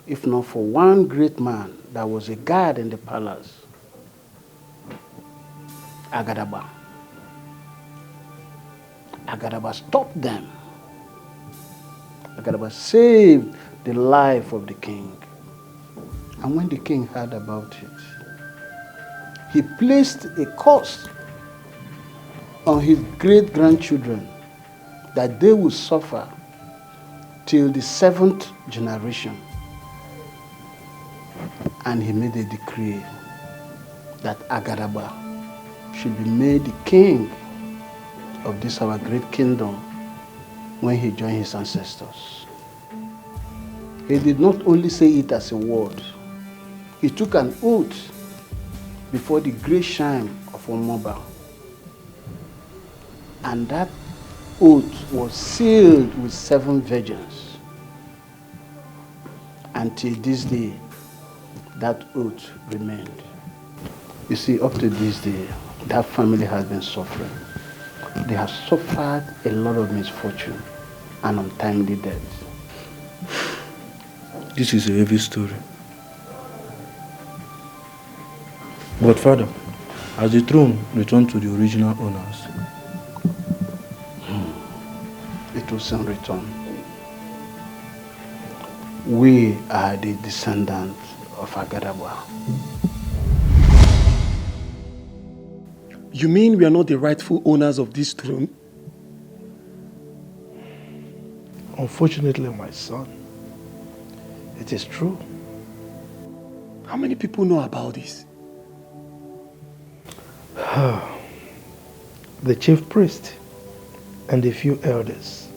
Speaker 4: if not for one great man that was a guard in the palace, Agadaba. Agadaba stopped them. Agadaba saved the life of the king. And when the king heard about it, he placed a curse on his great-grandchildren that they will suffer till the 7th generation. And he made a decree that Agadaba should be made the king of this our great kingdom when he joined his ancestors. He did not only say it as a word, he took an oath before the great shrine of Omoba. And that oath was sealed with 7 virgins. Until this day, that oath remained. You see, up to this day, that family has been suffering. They have suffered a lot of misfortune and untimely death.
Speaker 18: This is a heavy story. But Father, as the throne returned to the original owners,
Speaker 4: it will soon return. We are the descendants of Agadaba.
Speaker 6: You mean we are not the rightful owners of this throne?
Speaker 16: Unfortunately, my son, it is true.
Speaker 6: How many people know about this?
Speaker 16: The chief priest and a few elders.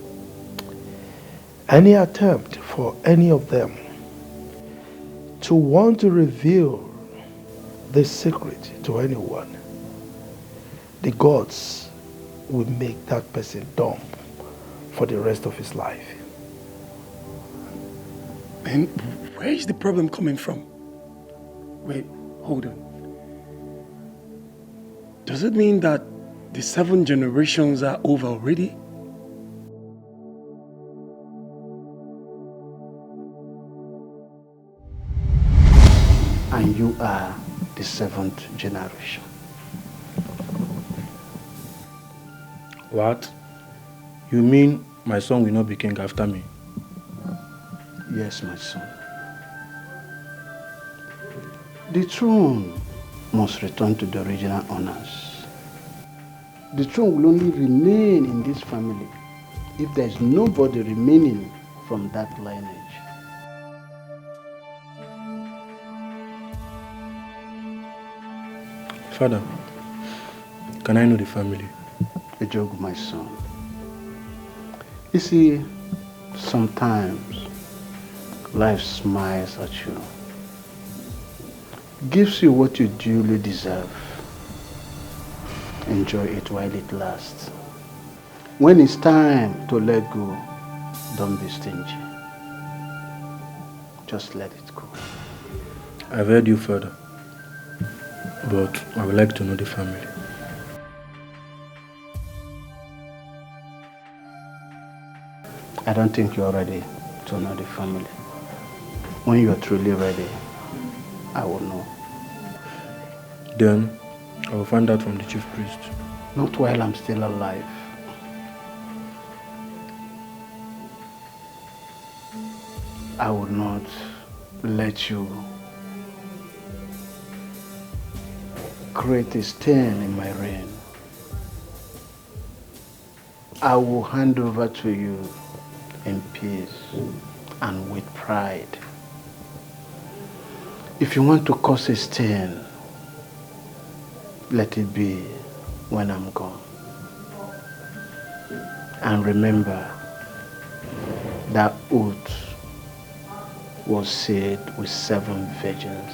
Speaker 16: Any attempt for any of them to want to reveal this secret to anyone, the gods will make that person dumb for the rest of his life.
Speaker 6: And where is the problem coming from? Wait, hold on. Does it mean that the 7 generations are over already?
Speaker 4: And you are the 7th generation.
Speaker 18: what? You mean my son will not be king after me?
Speaker 4: Yes, my son. The throne must return to the original owners. The throne will only remain in this family if there is nobody remaining from that lineage.
Speaker 18: Father, can I know the family?
Speaker 4: Ejogu, my son. You see, sometimes life smiles at you, gives you what you duly deserve. Enjoy it while it lasts. When it's time to let go, don't be stingy. Just let it go.
Speaker 18: I've heard you, Father, but I would like to know the family.
Speaker 4: I don't think you're ready to know the family. When you're truly ready, I will know.
Speaker 18: Then I will find out from the chief priest.
Speaker 4: Not while I'm still alive. I will not let you create a stain in my reign. I will hand over to you in peace and with pride. If you want to cause a stain, let it be when I'm gone. And remember, that oath was sealed with 7 virgins.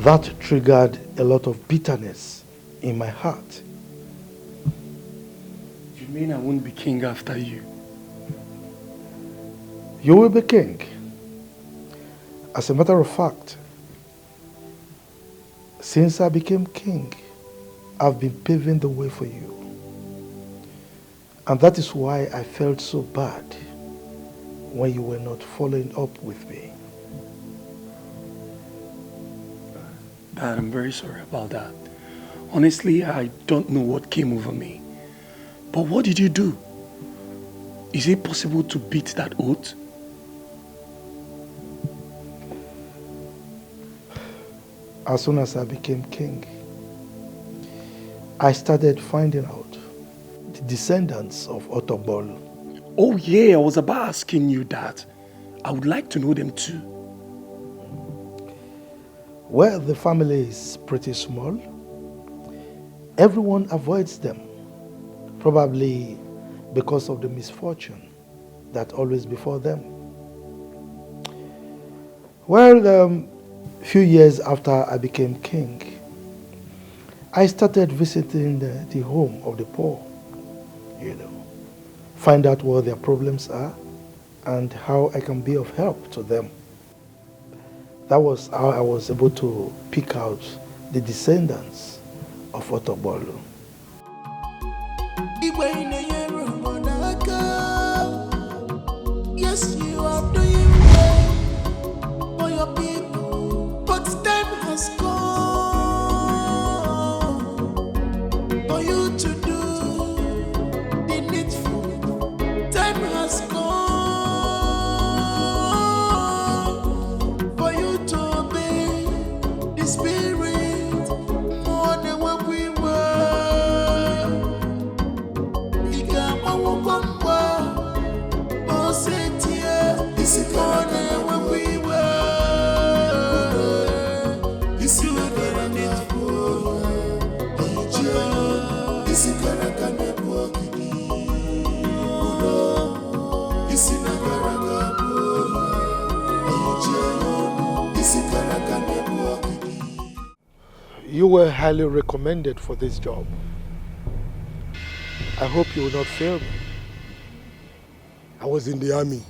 Speaker 16: That triggered a lot of bitterness in my heart.
Speaker 3: You mean I won't be king after you?
Speaker 16: You will be king. As a matter of fact, since I became king, I've been paving the way for you. And that is why I felt so bad when you were not following up with me.
Speaker 3: Dad, I'm very sorry about that. Honestly, I don't know what came over me. But what did you do? Is it possible to beat that oath?
Speaker 16: As soon as I became king, I started finding out the descendants of Otobol.
Speaker 3: Oh yeah, I was about asking you that. I would like to know them too.
Speaker 16: Well, the family is pretty small. Everyone avoids them, probably because of the misfortune that always befall them. Well, a few years after I became king, I started visiting the home of the poor, find out what their problems are and how I can be of help to them. That was how I was able to pick out the descendants of Otobolo.
Speaker 17: Yes, you are doing well for your people, but time has come for you to do the needful. Time has come for you to obey the Spirit more than what we were. He got
Speaker 16: You were highly recommended for this job. I hope you will not fail me.
Speaker 6: I was in the army.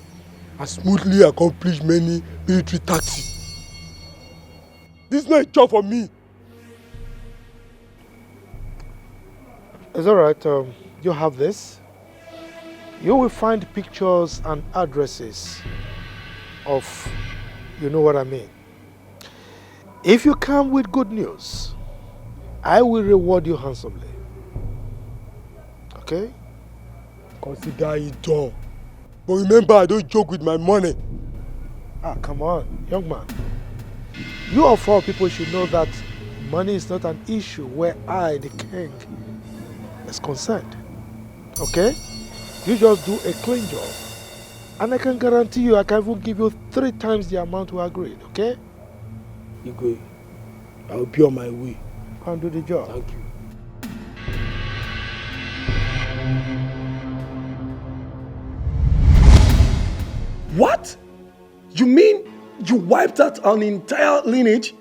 Speaker 6: I smoothly accomplished many military tasks. This is not a job for me.
Speaker 16: It's all right. You have this. You will find pictures and addresses of, you know what I mean. If you come with good news, I will reward you handsomely. Okay?
Speaker 6: Consider it done. But remember, I don't joke with my money.
Speaker 16: Ah, come on, young man. You of all people should know that money is not an issue where I, the king, is concerned. Okay? You just do a clean job. And I can guarantee you I can even give you 3 times the amount we agreed, okay?
Speaker 6: Igwe, I will be on my way.
Speaker 16: Go and do the job.
Speaker 6: Thank you. What? You mean you wiped out an entire lineage?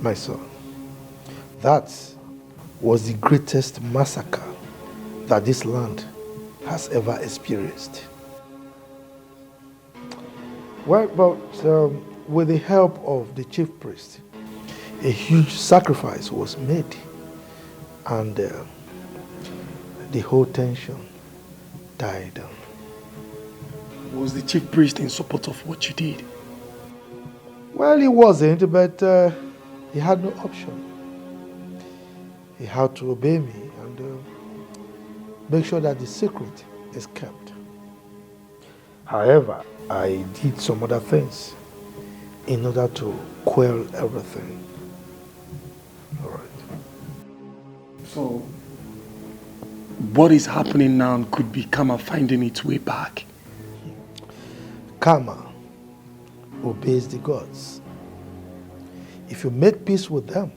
Speaker 16: My son, that was the greatest massacre that this land has ever experienced. Well, but with the help of the chief priest, a huge sacrifice was made, and the whole tension died down.
Speaker 3: Was the chief priest in support of what you did?
Speaker 16: Well, he wasn't, but he had no option. He had to obey me and make sure that the secret is kept. However, I did some other things in order to quell everything. All right.
Speaker 3: So, what is happening now could be karma finding its way back.
Speaker 16: Karma obeys the gods. If you make peace with them,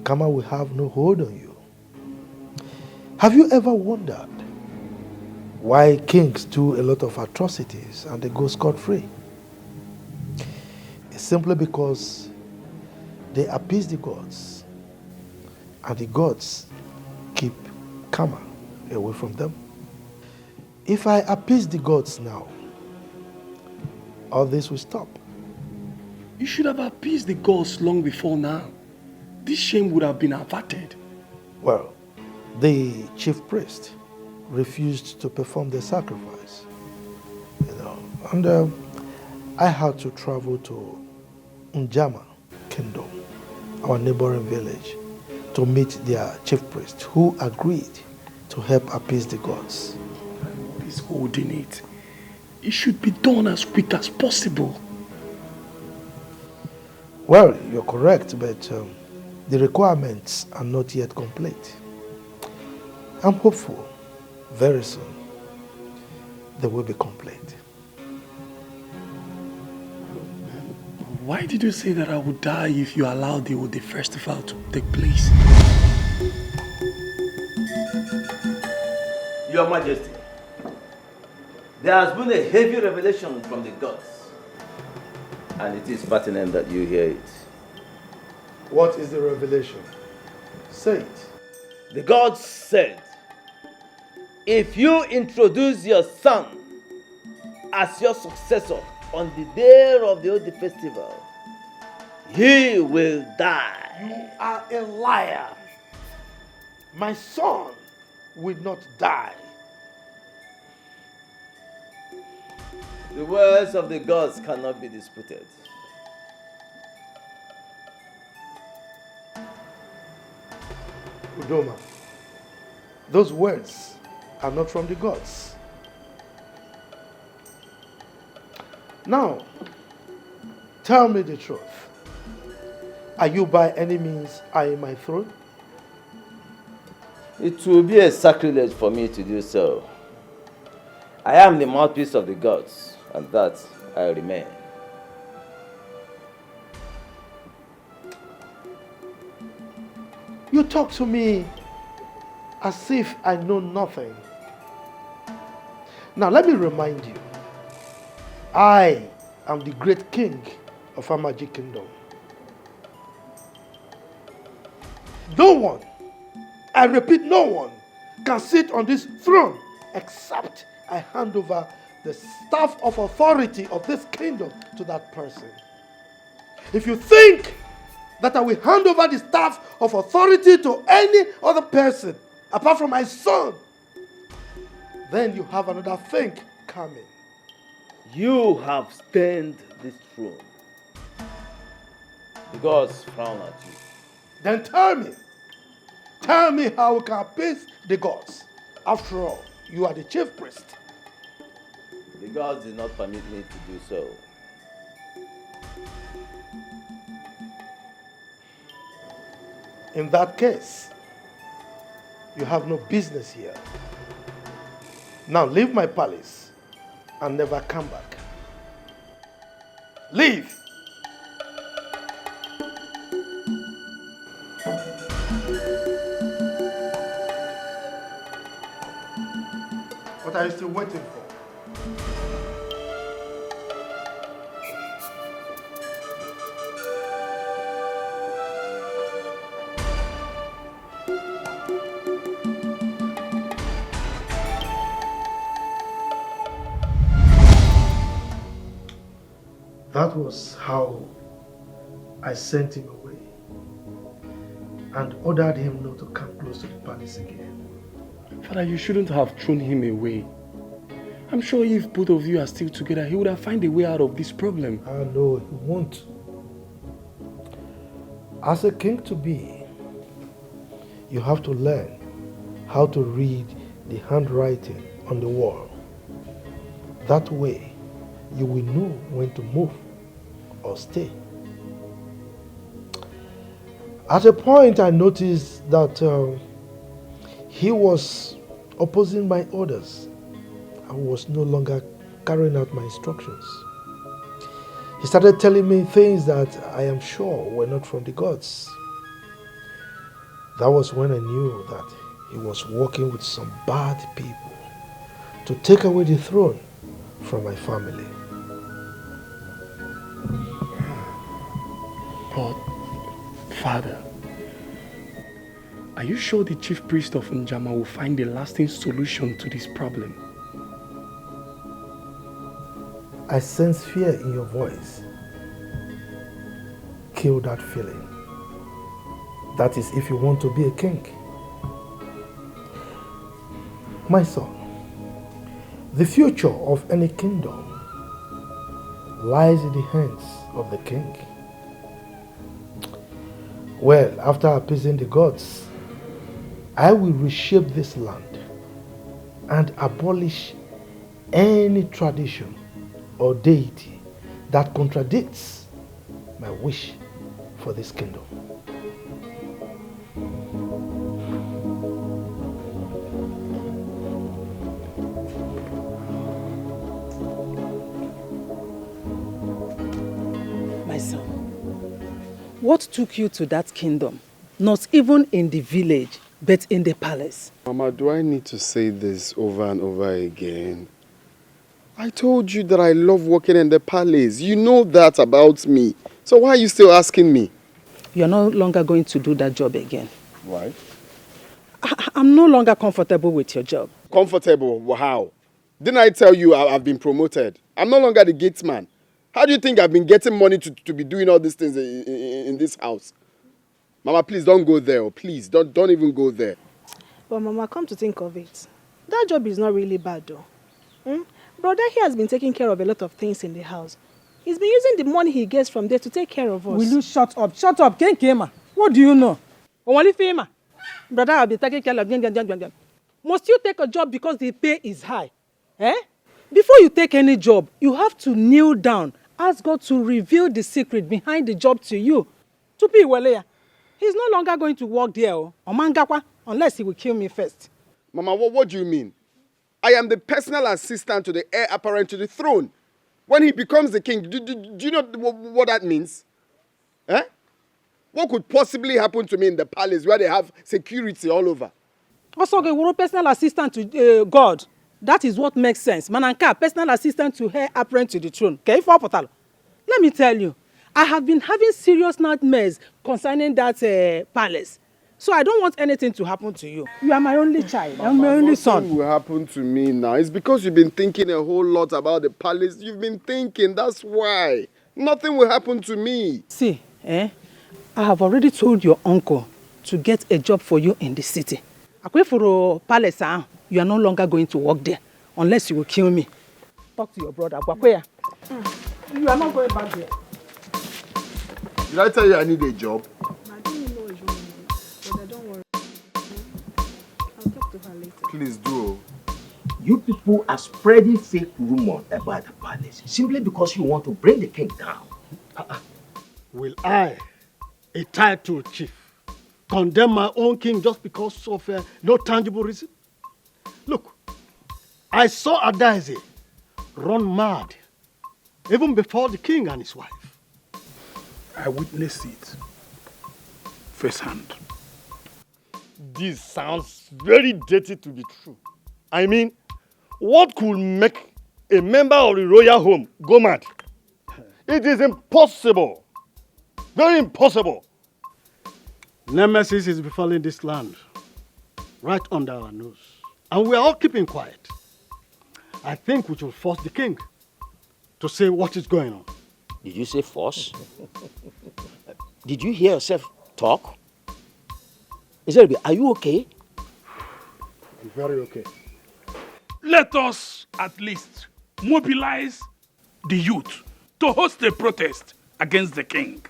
Speaker 16: karma will have no hold on you. Have you ever wondered why kings do a lot of atrocities and they go scot-free? It's simply because they appease the gods, and the gods keep karma away from them. If I appease the gods now, all this will stop.
Speaker 3: You should have appeased the gods long before now. This shame would have been averted.
Speaker 16: Well, the chief priest refused to perform the sacrifice, and I had to travel to Njama Kingdom, our neighboring village, to meet their chief priest, who agreed to help appease the gods.
Speaker 3: He's holding it. It should be done as quick as possible.
Speaker 16: Well, you're correct, but the requirements are not yet complete. I'm hopeful very soon they will be complete.
Speaker 3: Why did you say that I would die if you allowed the festival to take place?
Speaker 15: Your Majesty, there has been a heavy revelation from the gods, and it is pertinent that you hear it.
Speaker 16: What is the revelation? Say it.
Speaker 15: The gods said, if you introduce your son as your successor on the day of the Odi festival, he will die.
Speaker 16: You are a liar. My son will not die.
Speaker 15: The words of the gods cannot be disputed.
Speaker 16: Udoma, those words are not from the gods. Now, tell me the truth. Are you by any means eyeing my throne?
Speaker 15: It will be a sacrilege for me to do so. I am the mouthpiece of the gods, and that I remain.
Speaker 16: You talk to me as if I know nothing. Now let me remind you, I am the great king of Amaji Kingdom. No one, I repeat, no one can sit on this throne except I hand over the staff of authority of this kingdom to that person. If you think that I will hand over the staff of authority to any other person apart from my son, then you have another thing coming.
Speaker 15: You have stained this throne. The gods frown at you.
Speaker 16: Then tell me how we can appease the gods. After all, you are the chief priest.
Speaker 15: The gods did not permit me to do so.
Speaker 16: In that case, you have no business here. Now leave my palace and never come back. Leave! What are you still waiting for? That was how I sent him away and ordered him not to come close to the palace again.
Speaker 3: Father, you shouldn't have thrown him away. I'm sure if both of you are still together, he would have found a way out of this problem.
Speaker 16: No, he won't. As a king to be, you have to learn how to read the handwriting on the wall. That way, you will know when to move or stay. At a point, I noticed that he was opposing my orders. I was no longer carrying out my instructions. He started telling me things that I am sure were not from the gods. That was when I knew that he was working with some bad people to take away the throne from my family.
Speaker 3: But, Father, are you sure the chief priest of Njama will find a lasting solution to this problem?
Speaker 16: I sense fear in your voice. Kill that feeling. That is if you want to be a king. My son, the future of any kingdom lies in the hands of the king. Well, after appeasing the gods, I will reshape this land and abolish any tradition or deity that contradicts my wish for this kingdom.
Speaker 7: My son, what took you to that kingdom? Not even in the village, but in the palace.
Speaker 10: Mama, do I need to say this over and over again? I told you that I love working in the palace. You know that about me. So why are you still asking me?
Speaker 7: You're no longer going to do that job again.
Speaker 10: Why?
Speaker 7: I'm no longer comfortable with your job.
Speaker 10: Comfortable? How? Didn't I tell you I've been promoted? I'm no longer the gateman. How do you think I've been getting money to be doing all these things in this house? Mama, please don't go there. Oh, please, don't even go there.
Speaker 12: But Mama, come to think of it, that job is not really bad though. Brother here has been taking care of a lot of things in the house. He's been using the money he gets from there to take care of us.
Speaker 7: Will you shut up? Shut up, Kenkema. What do you know? Brother, I'll be taking care of them. Must you take a job because the pay is high? Before you take any job, you have to kneel down, ask God to reveal the secret behind the job to you. Tupi Waleya, he's no longer going to work there, unless he will kill me first.
Speaker 10: Mama, what do you mean? I am the personal assistant to the heir apparent to the throne. When he becomes the king, do you know what that means? What could possibly happen to me in the palace where they have security all over?
Speaker 7: Also, we're personal assistant to God. That is what makes sense. Mananka, personal assistant to heir apparent to the throne. Okay, let me tell you, I have been having serious nightmares concerning that palace. So I don't want anything to happen to you. You are my only child. I'm my only son.
Speaker 10: Nothing will happen to me now. It's because you've been thinking a whole lot about the palace. You've been thinking, that's why. Nothing will happen to me.
Speaker 7: See, I have already told your uncle to get a job for you in the city. Akwe for a palace, you are no longer going to work there unless you will kill me. Talk to your brother. You are not going back there.
Speaker 10: Did I tell you I need a job? Please do.
Speaker 9: You people are spreading fake rumors about the palace simply because you want to bring the king down.
Speaker 14: Will I, a titled chief, condemn my own king just because of no tangible reason? Look, I saw Adaeze run mad even before the king and his wife.
Speaker 19: I witnessed it firsthand.
Speaker 6: This sounds very dirty to be true. I mean, what could make a member of the royal home go mad? It is impossible. Very impossible.
Speaker 14: Nemesis is befalling this land right under our nose. And we are all keeping quiet. I think we should force the king to say what is going on.
Speaker 9: Did you say force? Did you hear yourself talk? Are you okay?
Speaker 14: I'm very okay.
Speaker 19: Let us at least mobilize the youth to host a protest against the king.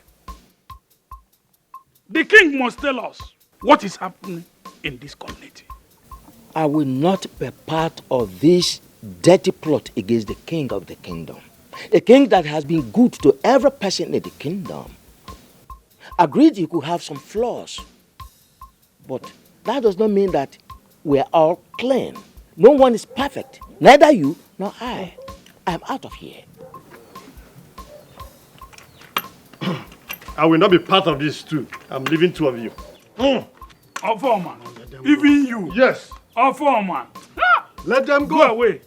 Speaker 19: The king must tell us what is happening in this community.
Speaker 9: I will not be part of this dirty plot against the king of the kingdom. A king that has been good to every person in the kingdom. Agreed, you could have some flaws. But that does not mean that we are all clean. No one is perfect. Neither you nor I. I am out of here.
Speaker 14: I will not be part of this too. I'm leaving two of you.
Speaker 19: Foreman, even you.
Speaker 14: Yes.
Speaker 19: Foreman.
Speaker 14: Let them go.
Speaker 19: Go away.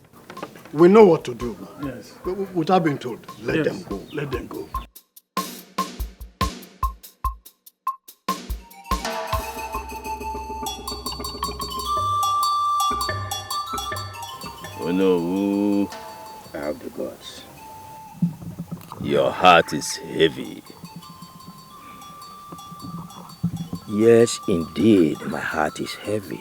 Speaker 14: We know what to do.
Speaker 19: Yes.
Speaker 14: Without being told, let them go.
Speaker 19: Let them go.
Speaker 15: Oh no, I have the gods. Your heart is heavy.
Speaker 9: Yes, indeed, my heart is heavy.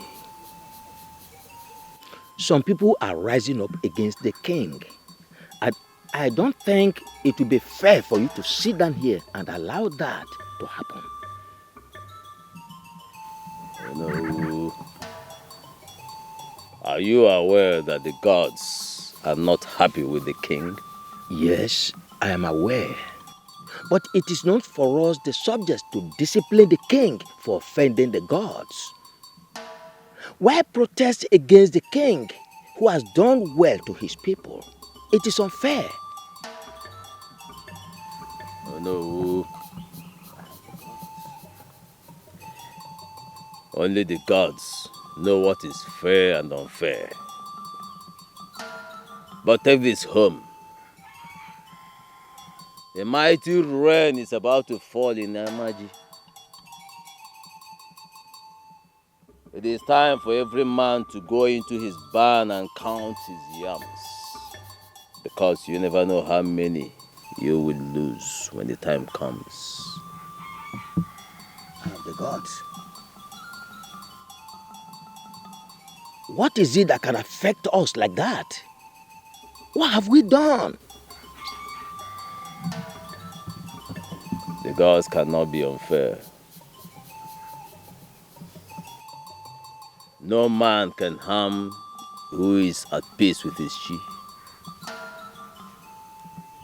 Speaker 9: Some people are rising up against the king. I don't think it will be fair for you to sit down here and allow that to happen.
Speaker 15: Oh no. Are you aware that the gods are not happy with the king?
Speaker 9: Yes, I am aware. But it is not for us, the subjects, to discipline the king for offending the gods. Why protest against the king who has done well to his people? It is unfair.
Speaker 15: Oh no. Only the gods know what is fair and unfair. But take this home. The mighty rain is about to fall in Amaji. It is time for every man to go into his barn and count his yams. Because you never know how many you will lose when the time comes.
Speaker 9: The gods. What is it that can affect us like that? What have we done?
Speaker 15: The gods cannot be unfair. No man can harm who is at peace with his chief.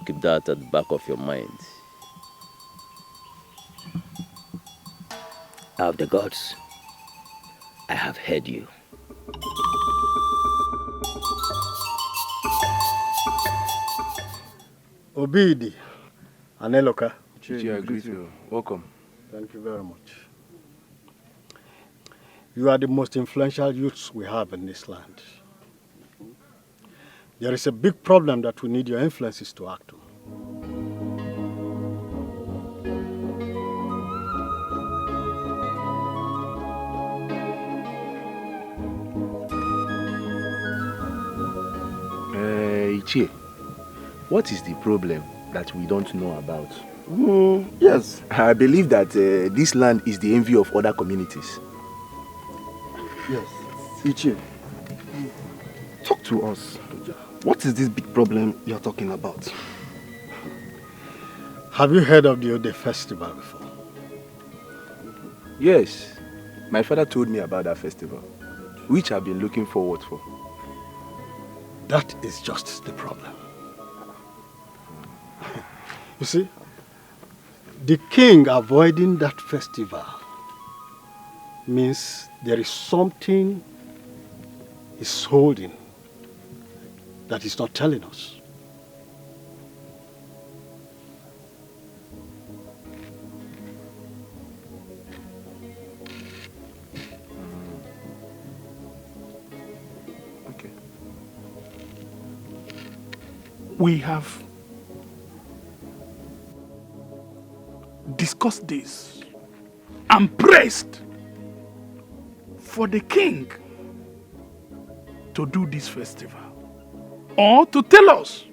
Speaker 15: Keep that at the back of your mind.
Speaker 9: Of the gods, I have heard you.
Speaker 14: Obidi, Aneloka.
Speaker 18: I greet you. Welcome.
Speaker 14: Thank you very much. You are the most influential youths we have in this land. There is a big problem that we need your influences to act on.
Speaker 18: Ichie, what is the problem that we don't know about?
Speaker 8: Yes. I believe that this land is the envy of other communities.
Speaker 16: Yes. Ichie, talk to us. What is this big problem you're talking about?
Speaker 14: Have you heard of the Ode festival before?
Speaker 8: Yes. My father told me about that festival, which I've been looking forward for.
Speaker 14: That is just the problem. You see, the king avoiding that festival means there is something he's holding that he's not telling us.
Speaker 19: Okay. We have discussed this and pressed for the king to do this festival, or to tell us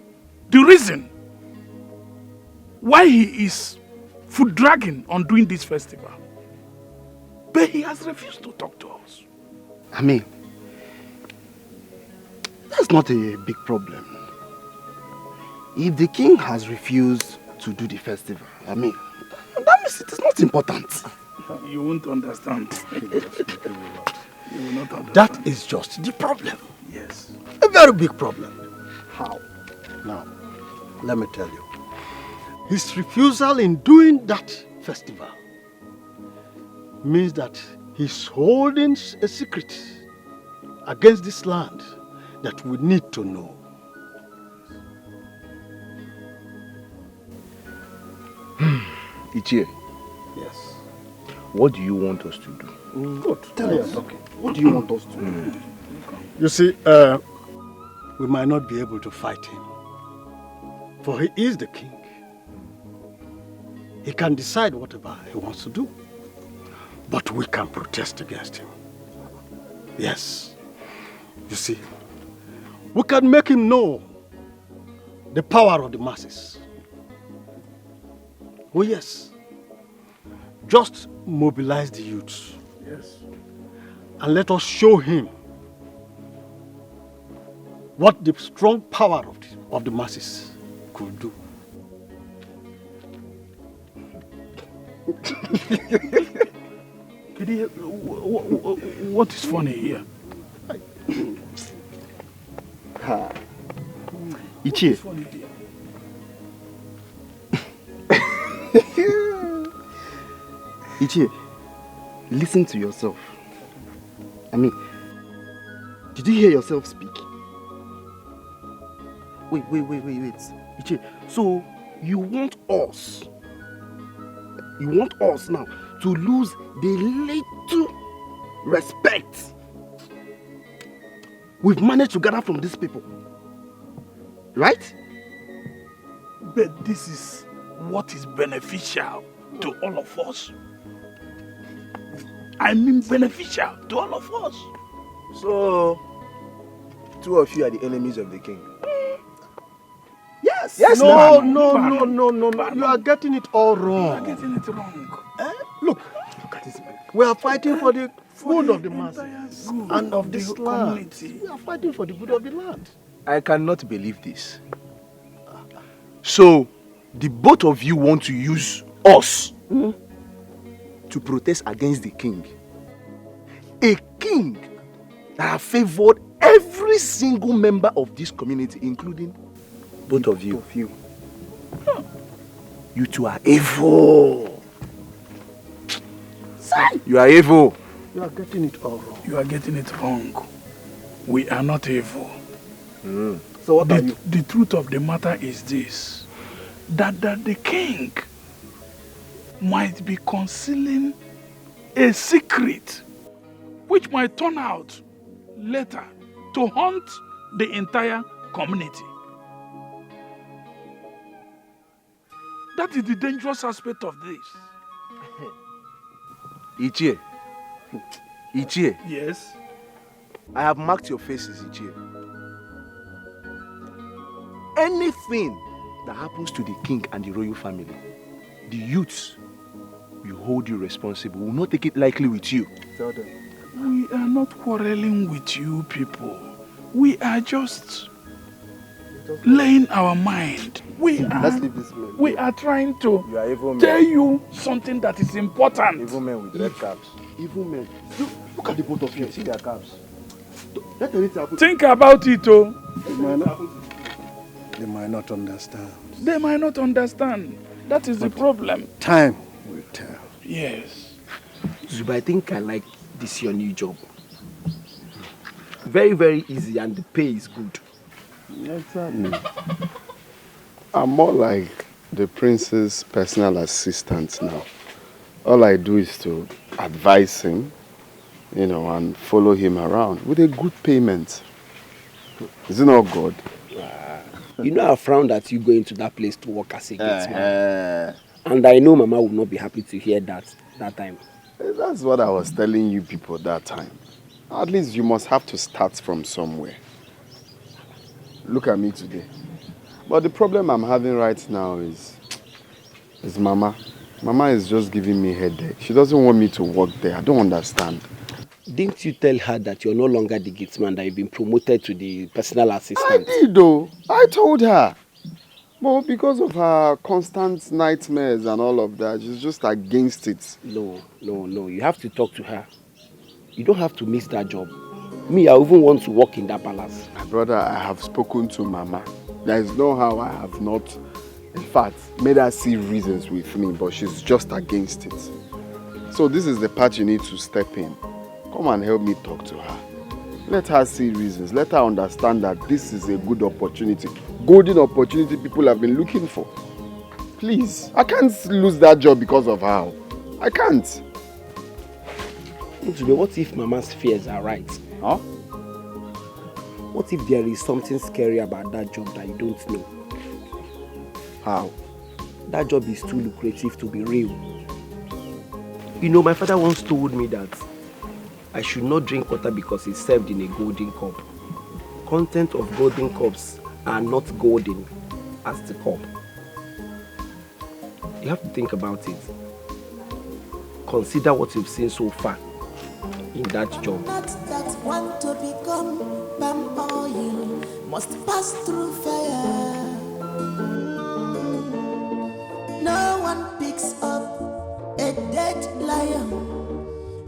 Speaker 19: the reason why he is foot dragging on doing this festival. But he has refused to talk to us.
Speaker 16: I mean, that's not a big problem. If the king has refused to do the festival, I mean, that means it is not important.
Speaker 19: You won't understand. You will not understand.
Speaker 14: That is just the problem.
Speaker 19: Yes.
Speaker 14: A very big problem. How? Now, let me tell you. His refusal in doing that festival means that he's holding a secret against this land that we need to know.
Speaker 8: Ichie.
Speaker 14: Yes.
Speaker 8: What do you want us to do?
Speaker 14: Good.
Speaker 16: Tell us. Okay. What do you want us to do?
Speaker 14: You see, we might not be able to fight him, for he is the king. He can decide whatever he wants to do, but we can protest against him. Yes. You see, we can make him know the power of the masses. Oh yes, just mobilize the youths.
Speaker 19: Yes.
Speaker 14: And let us show him what the strong power of the masses could do.
Speaker 19: Kidi, what is funny here?
Speaker 8: Ichie. Ichie, listen to yourself. I mean, did you hear yourself speak? Wait. Ichie, so you want us now to lose the little respect we've managed to gather from these people, right?
Speaker 19: But this is what is beneficial to all of us. I mean beneficial to all of us.
Speaker 8: So, two of you are the enemies of the king.
Speaker 14: Yes.
Speaker 8: Yes.
Speaker 14: No. You are getting it all wrong.
Speaker 19: You are getting it wrong.
Speaker 14: Look at this man. We are fighting for the good of the masses and of this land. We are fighting for the good of the land.
Speaker 8: I cannot believe this. So, the both of you want to use us to protest against the king. A king that has favored every single member of this community, including both of you. You two are evil. You are evil.
Speaker 14: You are getting it all wrong.
Speaker 19: You are getting it wrong. We are not evil.
Speaker 14: So what are you?
Speaker 19: The truth of the matter is this, that the king might be concealing a secret which might turn out later to haunt the entire community. That is the dangerous aspect of this.
Speaker 8: Ichie.
Speaker 19: Yes?
Speaker 8: I have marked your faces, Ichie. Anything that happens to the king and the royal family, the youths will hold you responsible. We will not take it lightly with you.
Speaker 14: Tell them.
Speaker 19: We are not quarreling with you people. We are just laying our mind.
Speaker 14: Let's leave this man.
Speaker 19: We are trying to
Speaker 8: You are evil men.
Speaker 19: tell you something that is important.
Speaker 8: Evil men with red caps.
Speaker 14: Evil men. Look at the both of you.
Speaker 8: See their caps.
Speaker 14: Let anything happen.
Speaker 19: Think about it, oh.
Speaker 14: They might not understand.
Speaker 19: They might not understand. That is the problem.
Speaker 14: Time will tell.
Speaker 19: Yes.
Speaker 5: Zuba, I think I like this your new job. Very, very easy and the pay is good.
Speaker 11: Exactly. I'm more like the prince's personal assistant now. All I do is to advise him, and follow him around with a good payment. Is it not good?
Speaker 5: You know I frowned at you going to that place to work as a gateman. And I know Mama would not be happy to hear that time.
Speaker 11: That's what I was telling you people that time. At least you must have to start from somewhere. Look at me today. But the problem I'm having right now is Mama. Mama is just giving me a headache. She doesn't want me to work there. I don't understand.
Speaker 5: Didn't you tell her that you're no longer the gateman, that you've been promoted to the personal assistant?
Speaker 11: I did though. I told her. But because of her constant nightmares and all of that, she's just against it.
Speaker 5: No. You have to talk to her. You don't have to miss that job. Me, I even want to work in that palace.
Speaker 11: My brother, I have spoken to Mama. There is no how I have not, in fact, made her see reasons with me, but she's just against it. So this is the part you need to step in. Come and help me talk to her. Let her see reasons. Let her understand that this is a good opportunity. Golden opportunity people have been looking for. Please, I can't lose that job because of her. I can't.
Speaker 5: What if Mama's fears are right?
Speaker 11: Huh?
Speaker 5: What if there is something scary about that job that you don't know?
Speaker 11: How?
Speaker 5: That job is too lucrative to be real. You know, my father once told me that I should not drink water because it's served in a golden cup. content of golden cups are not golden as the cup. You have to think about it. Consider what you've seen so far in that job.
Speaker 17: Not that want to become palm oil must pass through fire. No one picks up a dead lion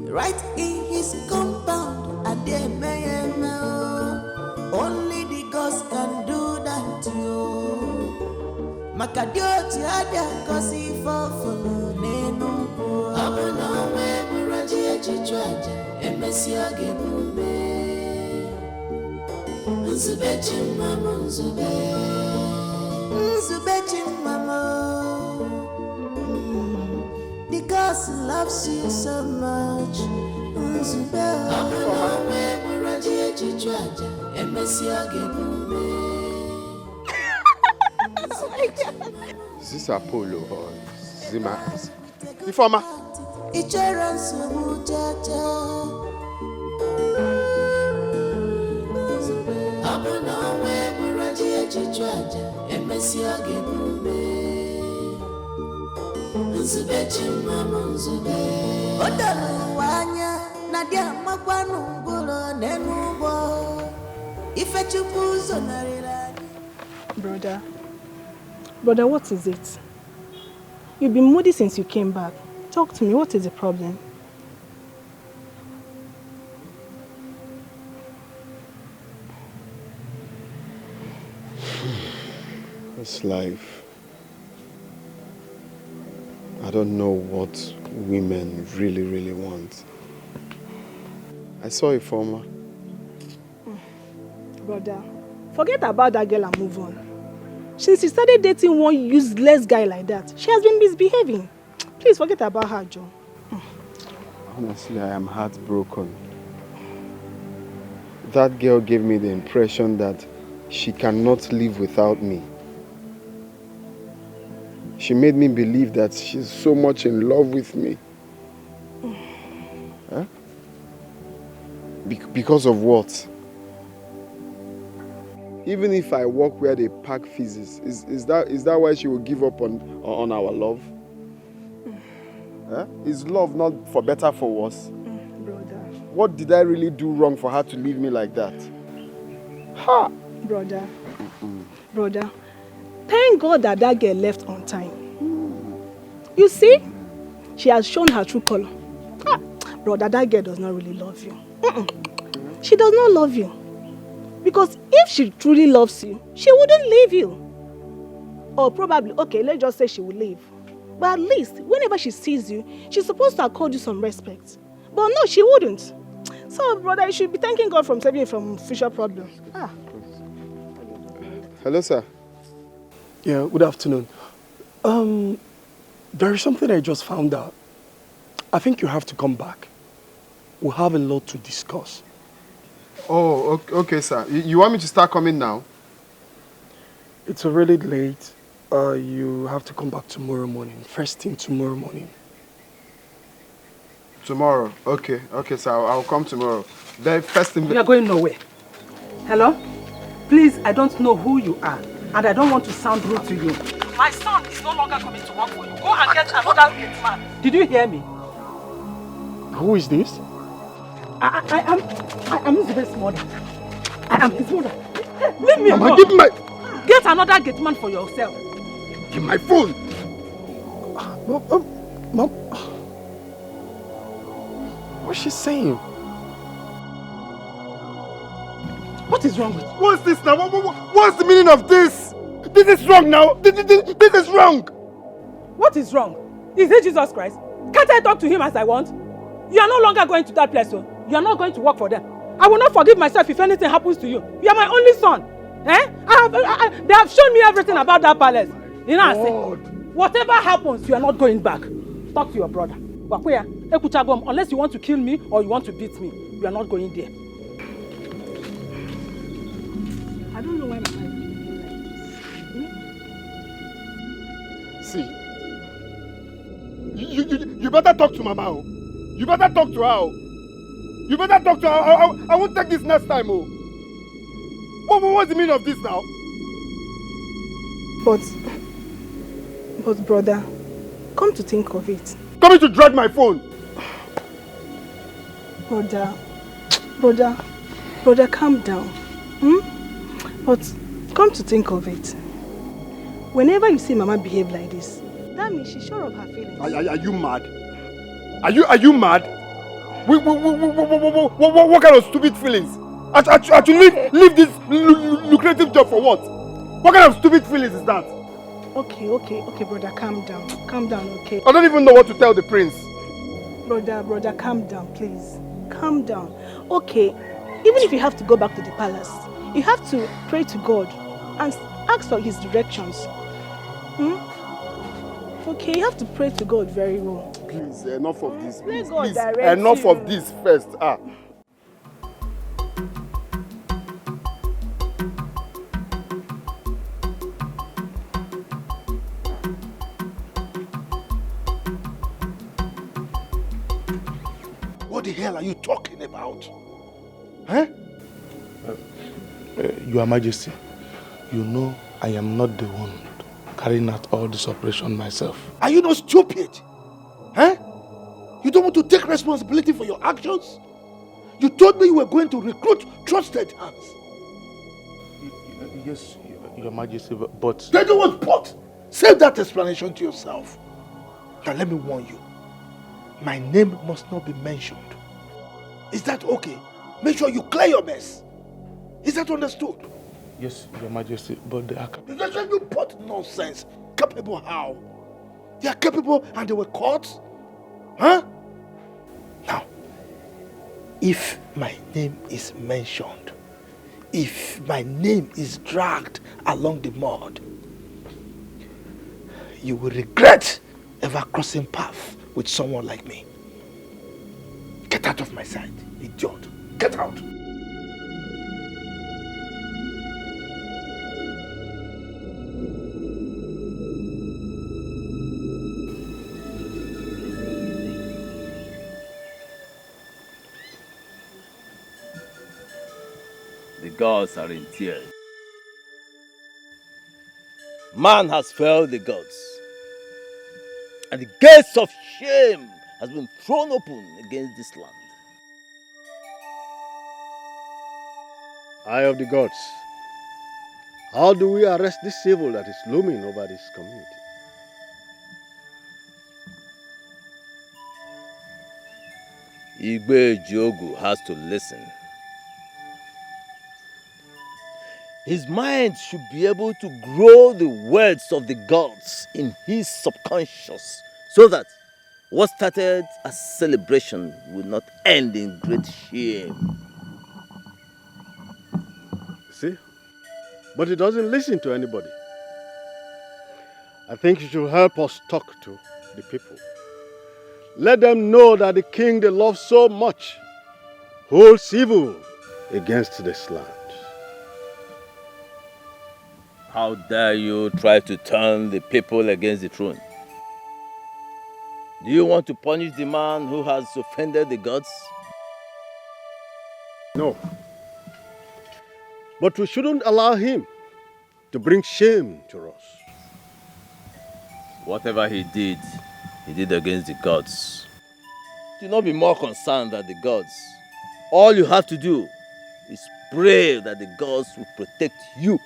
Speaker 17: right in his compound. And they may know only the gods can do that. You Makadioti ada kosi fofolo nenu. Abuna we muraji chichwaja emesi agebume. Nzube chimama nzube. Nzube chimama. Because he loves you so much. Nzube. Abuna we muraji chichwaja emesi agebume.
Speaker 10: Is this Apollo or Zima? Informer.
Speaker 12: Brother, what is it? You've been moody since you came back. Talk to me, what is the problem?
Speaker 10: It's life. I don't know what women really want. I saw a former.
Speaker 12: Brother, forget about that girl and move on. Since you started dating one useless guy like that, she has been misbehaving. Please forget about her, Joe.
Speaker 10: Honestly, I am heartbroken. That girl gave me the impression that she cannot live without me. She made me believe that she's so much in love with me. Huh? Because of what? Even if I walk where they pack feces, is that why she will give up on our love? Huh? Is love not for better, for worse?
Speaker 12: Brother.
Speaker 10: What did I really do wrong for her to leave me like that? Ha!
Speaker 12: Brother. Brother, thank God that that girl left on time. You see, she has shown her true color. Brother, that girl does not really love you. She does not love you. Because if she truly loves you, she wouldn't leave you. Or probably, okay, let's just say she will leave. But at least, whenever she sees you, she's supposed to accord you some respect. But no, she wouldn't. So, brother, you should be thanking God for saving you from future problems.
Speaker 10: Hello, sir.
Speaker 3: Yeah, good afternoon. There is something I just found out. I think you have to come back. We'll have a lot to discuss.
Speaker 10: Oh, okay, sir. You want me to start coming now?
Speaker 3: It's already late. You have to come back tomorrow morning. First thing tomorrow morning.
Speaker 10: Tomorrow? Okay, sir. I'll come tomorrow. Then first thing...
Speaker 7: You are going nowhere. Hello? Please, I don't know who you are, and I don't want to sound rude to you. My son is no longer coming to work for you. Go and get another Gateman. Did you hear me?
Speaker 3: Who is this?
Speaker 7: I am Zube's mother. I am his mother. Leave me alone.
Speaker 10: Give my...
Speaker 7: Get another Gateman for yourself.
Speaker 10: Give my phone.
Speaker 3: Mom. What's she saying?
Speaker 7: What is wrong with you?
Speaker 10: What's this now? What's the meaning of this? This is wrong now. This is wrong.
Speaker 7: What is wrong? Is it Jesus Christ? Can't I talk to him as I want? You are no longer going to that place, so you are not going to work for them. I will not forgive myself if anything happens to you. You are my only son. Eh? They have shown me everything about that palace. You know, I say, whatever happens, you are not going back. Talk to your brother. Unless you want to kill me or you want to beat me, you are not going there.
Speaker 12: I don't know why my wife is like this.
Speaker 10: See, you better talk to Mama. Oh. You better talk to her. Oh. You better talk to her. I won't take this next time. Oh. What's the meaning of this now?
Speaker 12: But brother, come to think of it.
Speaker 10: Coming to drag my phone.
Speaker 12: Brother, calm down. But come to think of it. Whenever you see Mama behave like this, that means she's sure of her feelings.
Speaker 10: Are you mad? Are you mad? What kind of stupid feelings? I should leave this lucrative job for what? What kind of stupid feelings is that?
Speaker 12: Okay, brother, calm down. Calm down, okay?
Speaker 10: I don't even know what to tell the prince.
Speaker 12: Brother, calm down, please. Calm down. Okay, even if you have to go back to the palace, you have to pray to God and ask for his directions. Okay, you have to pray to God very well.
Speaker 10: Please, enough of this. Please,
Speaker 12: enough
Speaker 10: of this first.
Speaker 16: What the hell are you talking about? Huh?
Speaker 2: Your Majesty, you know I am not the one carrying out all this operation myself.
Speaker 16: Are you not stupid? Huh? You don't want to take responsibility for your actions? You told me you were going to recruit trusted hands.
Speaker 2: Yes, Your Majesty, but...
Speaker 16: They don't want but. Save that explanation to yourself. Now let me warn you. My name must not be mentioned. Is that okay? Make sure you clear your mess. Is that understood?
Speaker 2: Yes, Your Majesty, but they are capable.
Speaker 16: That's why you put nonsense. Capable how? They are capable and they were caught? Huh? Now, if my name is mentioned, if my name is dragged along the mud, you will regret ever crossing paths with someone like me. Get out of my sight, idiot. Get out.
Speaker 15: The gods are in tears. Man has failed the gods. And the gates of shame has been thrown open against this land.
Speaker 14: Eye of the gods, how do we arrest this evil that is looming over this community?
Speaker 15: Igwe Jogu has to listen. His mind should be able to grow the words of the gods in his subconscious so that what started as celebration will not end in great shame.
Speaker 14: See? But he doesn't listen to anybody. I think you should help us talk to the people. Let them know that the king they love so much holds evil against this land.
Speaker 15: How dare you try to turn the people against the throne? Do you want to punish the man who has offended the gods?
Speaker 14: No. But we shouldn't allow him to bring shame to us.
Speaker 15: Whatever he did against the gods. Do not be more concerned than the gods. All you have to do is pray that the gods will protect you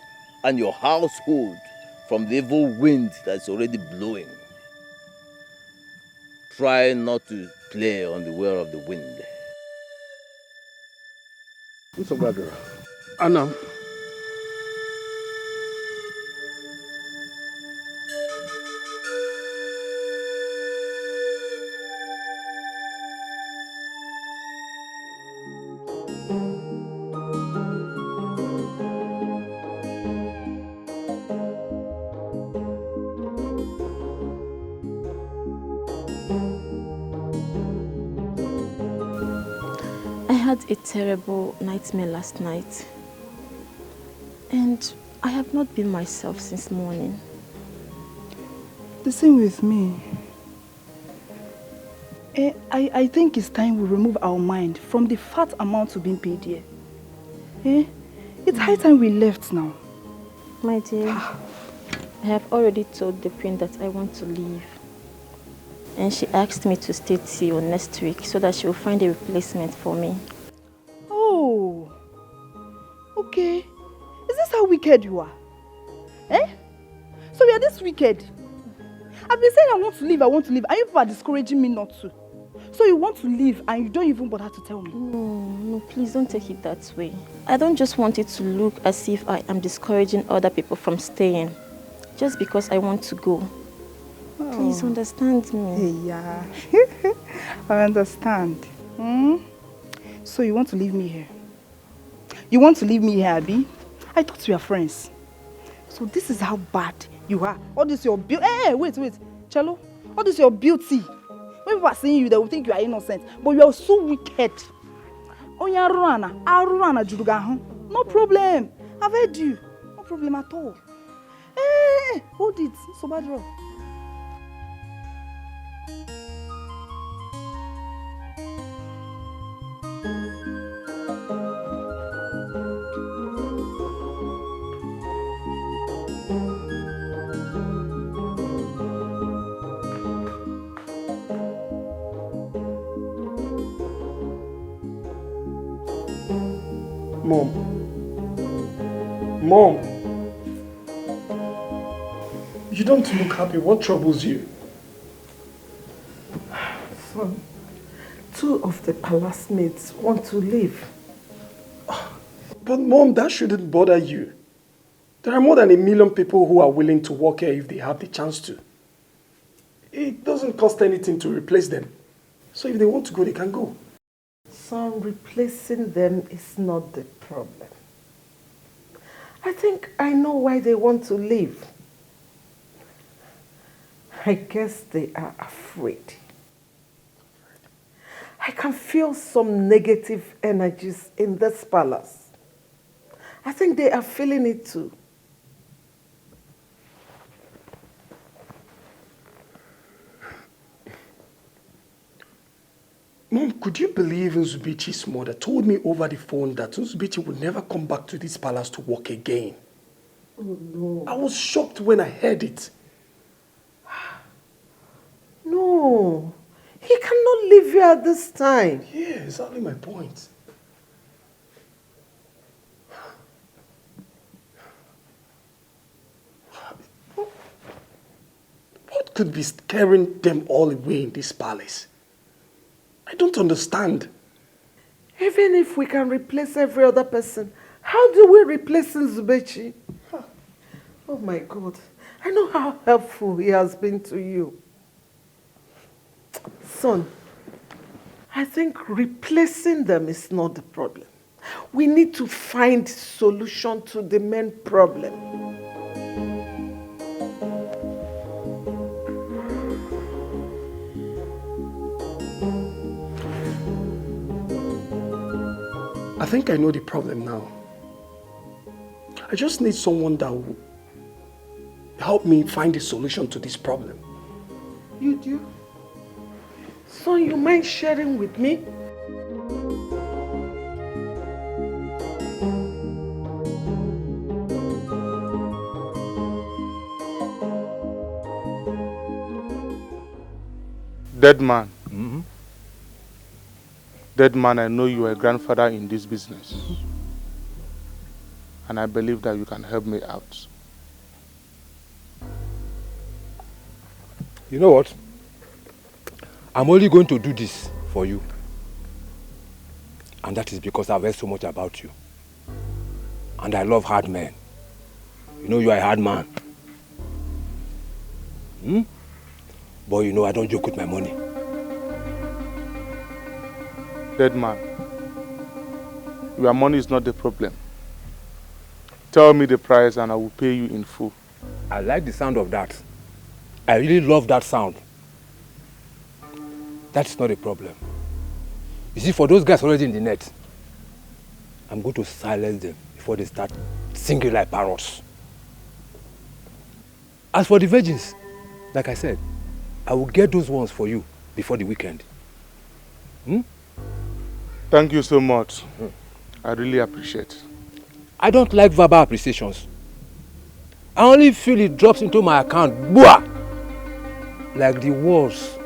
Speaker 15: and your household from the evil wind that's already blowing. Try not to play on the whir of the wind.
Speaker 14: Anam.
Speaker 20: I had a terrible nightmare last night, and I have not been myself since morning.
Speaker 12: The same with me. I think it's time we remove our mind from the fat amounts we've been paid here. It's
Speaker 21: It's high time we left now.
Speaker 20: My dear, I have already told the queen that I want to leave. And she asked me to stay till next week so that she will find a replacement for me.
Speaker 21: Oh, okay. Is this how wicked you are? Eh? So you are this wicked? I've been saying I want to leave, and you people are discouraging me not to. So you want to leave and you don't even bother to tell me?
Speaker 20: No, please don't take it that way. I don't just want it to look as if I am discouraging other people from staying. Just because I want to go. Oh. Please understand me.
Speaker 21: Yeah, I understand. So you want to leave me here? You want to leave me here, Abby? I thought we were friends. So this is how bad you are. All this your beauty. Hey, wait. Cello. All this your beauty. When people are seeing you, they will think you are innocent. But you are so wicked. No problem. I've heard you. No problem at all. Hey, hold it. So bad.
Speaker 3: Mom, you don't look happy. What troubles you?
Speaker 16: Son, 2 of the palace maids want to leave.
Speaker 3: But Mom, that shouldn't bother you. There are more than 1 million people who are willing to work here if they have the chance to. It doesn't cost anything to replace them. So if they want to go, they can go.
Speaker 16: Son, replacing them is not the problem. I think I know why they want to leave. I guess they are afraid. I can feel some negative energies in this palace. I think they are feeling it too.
Speaker 3: Mom, could you believe Nzubichi's mother told me over the phone that Nzubichi would never come back to this palace to work again?
Speaker 16: Oh, no.
Speaker 3: I was shocked when I heard it.
Speaker 16: No, he cannot live here at this time.
Speaker 3: Yeah, exactly my point. What could be scaring them all away in this palace? I don't understand.
Speaker 16: Even if we can replace every other person, how do we replace Nzubechi? Oh my God, I know how helpful he has been to you. Son, I think replacing them is not the problem. We need to find solution to the main problem.
Speaker 3: I think I know the problem now. I just need someone that will help me find a solution to this problem.
Speaker 16: You do? So you mind sharing with me?
Speaker 2: Dead man. Mm-hmm. Dead man, I know you are a grandfather in this business. And I believe that you can help me out.
Speaker 22: You know what? I'm only going to do this for you. And that is because I've heard so much about you. And I love hard men. You know you are a hard man. But you know I don't joke with my money.
Speaker 2: Dead man, your money is not the problem. Tell me the price and I will pay you in full.
Speaker 22: I like the sound of that. I really love that sound. That's not a problem. You see, for those guys already in the net, I'm going to silence them before they start singing like parrots. As for the virgins, like I said, I will get those ones for you before the weekend.
Speaker 2: Thank you so much. I really appreciate it.
Speaker 22: I don't like verbal appreciations. I only feel it drops into my account, boah, like the walls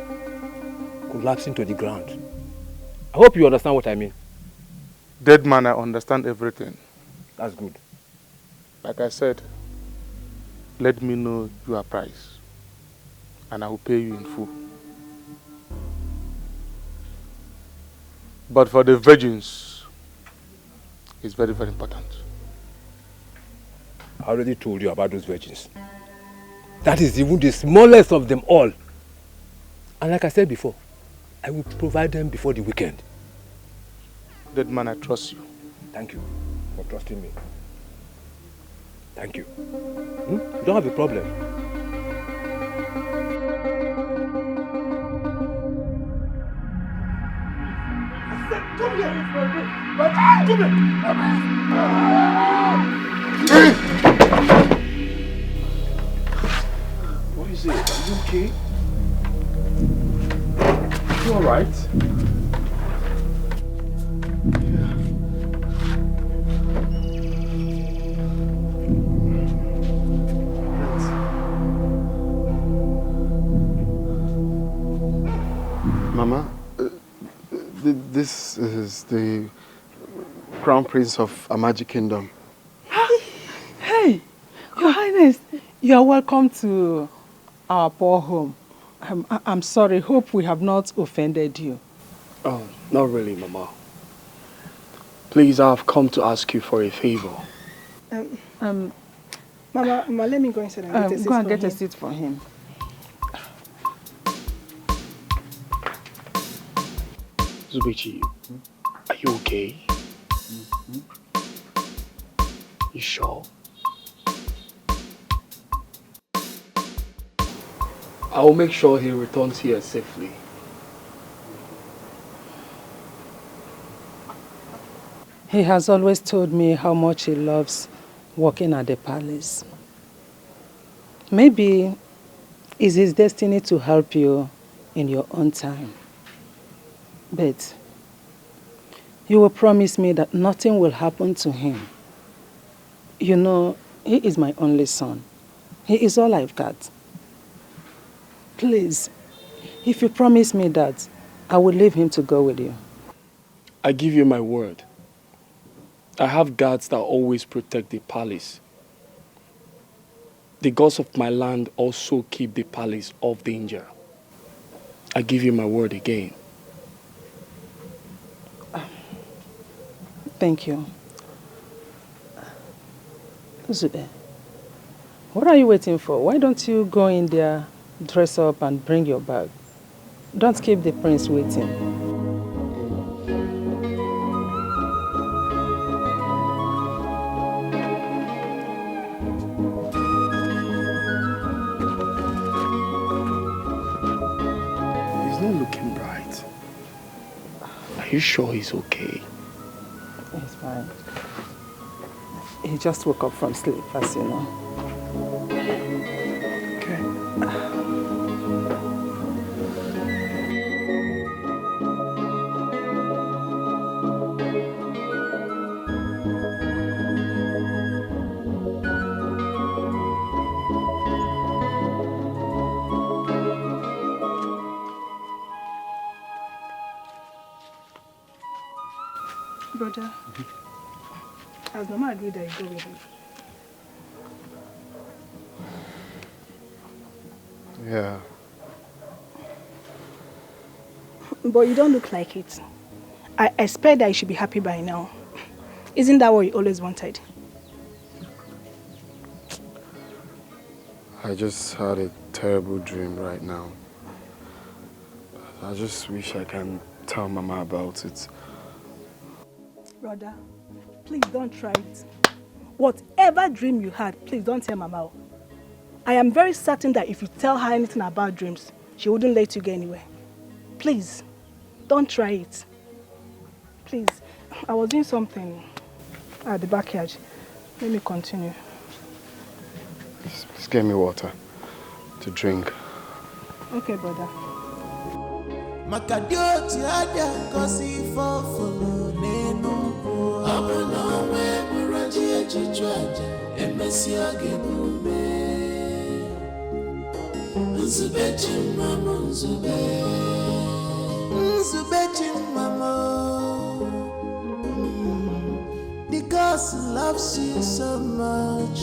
Speaker 22: collapsing to the ground. I hope you understand what I mean.
Speaker 2: Dead man, I understand everything.
Speaker 22: That's good.
Speaker 2: Like I said, let me know your price and I will pay you in full. But for the virgins, it's very, very important.
Speaker 22: I already told you about those virgins. That is even the smallest of them all. And like I said before, I will provide them before the weekend.
Speaker 2: Dead man, I trust you.
Speaker 22: Thank you for trusting me. Thank you. You don't have a problem.
Speaker 6: Come here! Come here! What is it? Are you okay? You alright?
Speaker 10: Mama, this is the Crown Prince of Amaji Kingdom.
Speaker 7: Hey, Your Highness, you are welcome to our poor home. I'm sorry, hope we have not offended you.
Speaker 3: Oh, not really, Mama. Please, I've come to ask you for a favor.
Speaker 21: Mama, let me go inside and get a seat
Speaker 7: go and
Speaker 21: for
Speaker 7: get
Speaker 21: him.
Speaker 7: a seat for him.
Speaker 3: Zubechi, are you okay? You sure? I will make sure he returns here safely.
Speaker 7: He has always told me how much he loves working at the palace. Maybe it's his destiny to help you in your own time. But you will promise me that nothing will happen to him. You know, he is my only son. He is all I've got. Please, if you promise me that, I will leave him to go with you.
Speaker 3: I give you my word. I have guards that always protect the palace. The gods of my land also keep the palace off danger. I give you my word again.
Speaker 7: Thank you. Zube, what are you waiting for? Why don't you go in there, dress up and bring your bag? Don't keep the prince waiting.
Speaker 3: He's not looking bright. Are you sure he's okay?
Speaker 7: He's fine. He just woke up from sleep, as you know.
Speaker 3: Okay.
Speaker 21: Brother, as Mama agreed that you go with him.
Speaker 10: Yeah.
Speaker 21: But you don't look like it. I expect that you should be happy by now. Isn't that what you always wanted?
Speaker 10: I just had a terrible dream right now. I just wish I can tell Mama about it.
Speaker 21: Brother, please don't try it. Whatever dream you had, please don't tell Mama. I am very certain that if you tell her anything about dreams, she wouldn't let you go anywhere. Please, don't try it. Please, I was doing something at the backyard. Let me continue.
Speaker 10: Just get me water to drink.
Speaker 21: Okay, brother.
Speaker 17: Makadioti ada kosi fofolo nenu. Abana we muraji echichu aja emesi oge bume nzube chimamo nzube chimamo because he loves you so much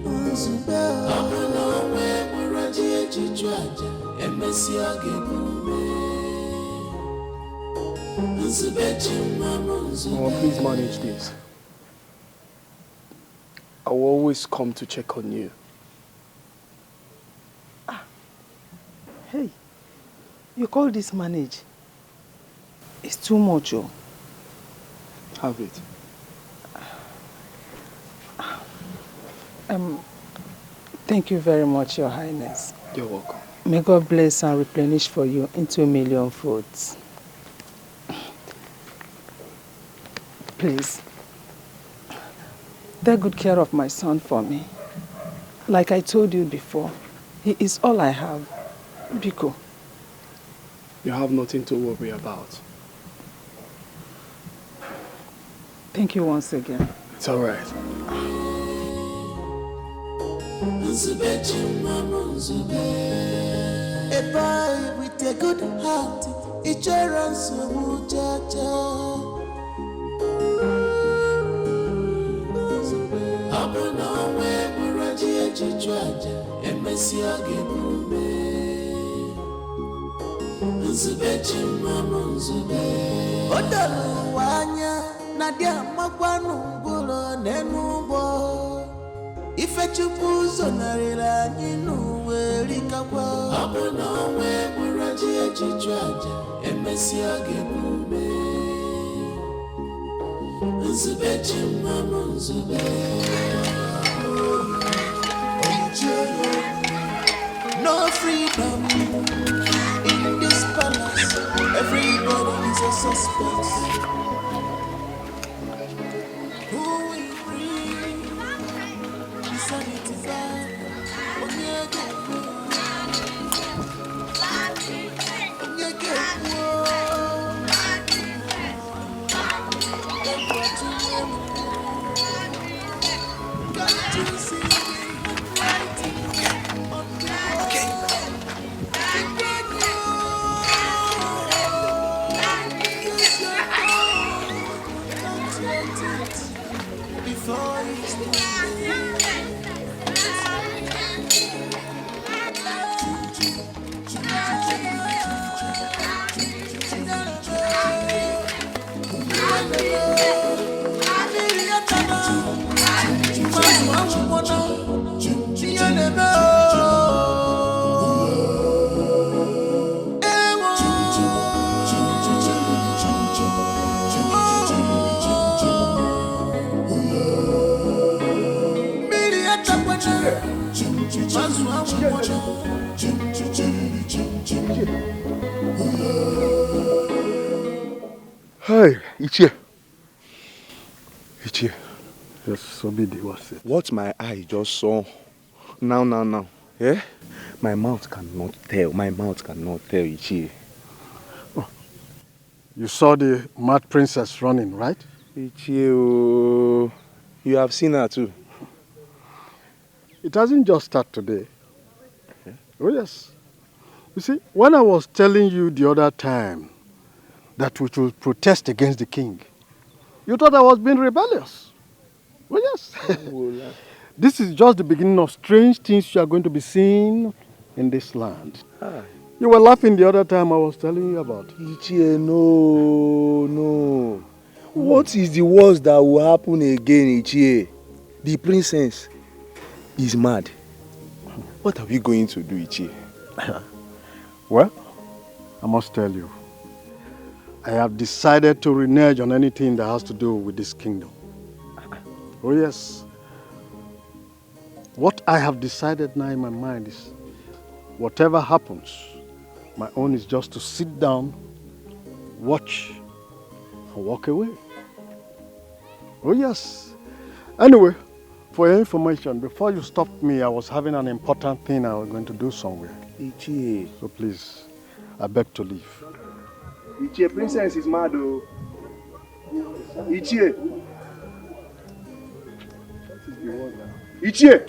Speaker 17: nzube abana we muraji echichu aja emesi oge bume nzube chimamo nzube.
Speaker 3: Oh, please manage this. I will always come to check on you.
Speaker 7: Hey, you call this manage? It's too much, oh.
Speaker 3: Have it.
Speaker 7: Thank you very much, Your Highness.
Speaker 3: You're welcome.
Speaker 7: May God bless and replenish for you into 1 million folds. Please, take good care of my son for me. Like I told you before, he is all I have. Biko.
Speaker 3: You have nothing to worry about.
Speaker 7: Thank you once again.
Speaker 3: It's all right.
Speaker 17: A boy with a good heart, each runs so muchacha. Abuna we muraji echichu aja emesi oge bume nzube chimamo nzube odalu wanya na dia makwanu ngolo nenugbo ife chupu zonarira anyị n'uwe rikakwa abuna we muraji echichu aja emesi oge bume nzube chimamo nzube. No freedom in this palace. Everybody is a suspect. Who will bring the sanity back?
Speaker 8: Hey, Ichie. Ichie.
Speaker 14: Yes, so be the was it.
Speaker 8: What my eye just saw. Now. Eh? My mouth cannot tell. Ichie.
Speaker 14: Oh. You saw the mad princess running, right?
Speaker 8: Ichie, you have seen her too.
Speaker 14: It hasn't just started today. Okay. Oh yes. You see, when I was telling you the other time that we should protest against the king, you thought I was being rebellious. Oh yes. This is just the beginning of strange things you are going to be seeing in this land. You were laughing the other time I was telling you about.
Speaker 8: Ichie, no. What is the worst that will happen again, Ichie? The princess is mad. What are we going to do, Ichie?
Speaker 14: Well, I must tell you, I have decided to renege on anything that has to do with this kingdom. Oh yes. What I have decided now in my mind is, whatever happens, my own is just to sit down, watch, and walk away. Oh yes. Anyway, for your information, before you stopped me, I was having an important thing I was going to do somewhere.
Speaker 8: Ichie.
Speaker 14: So please, I beg to leave.
Speaker 8: Ichie, princess is mad, oh. Ichie. Ichie!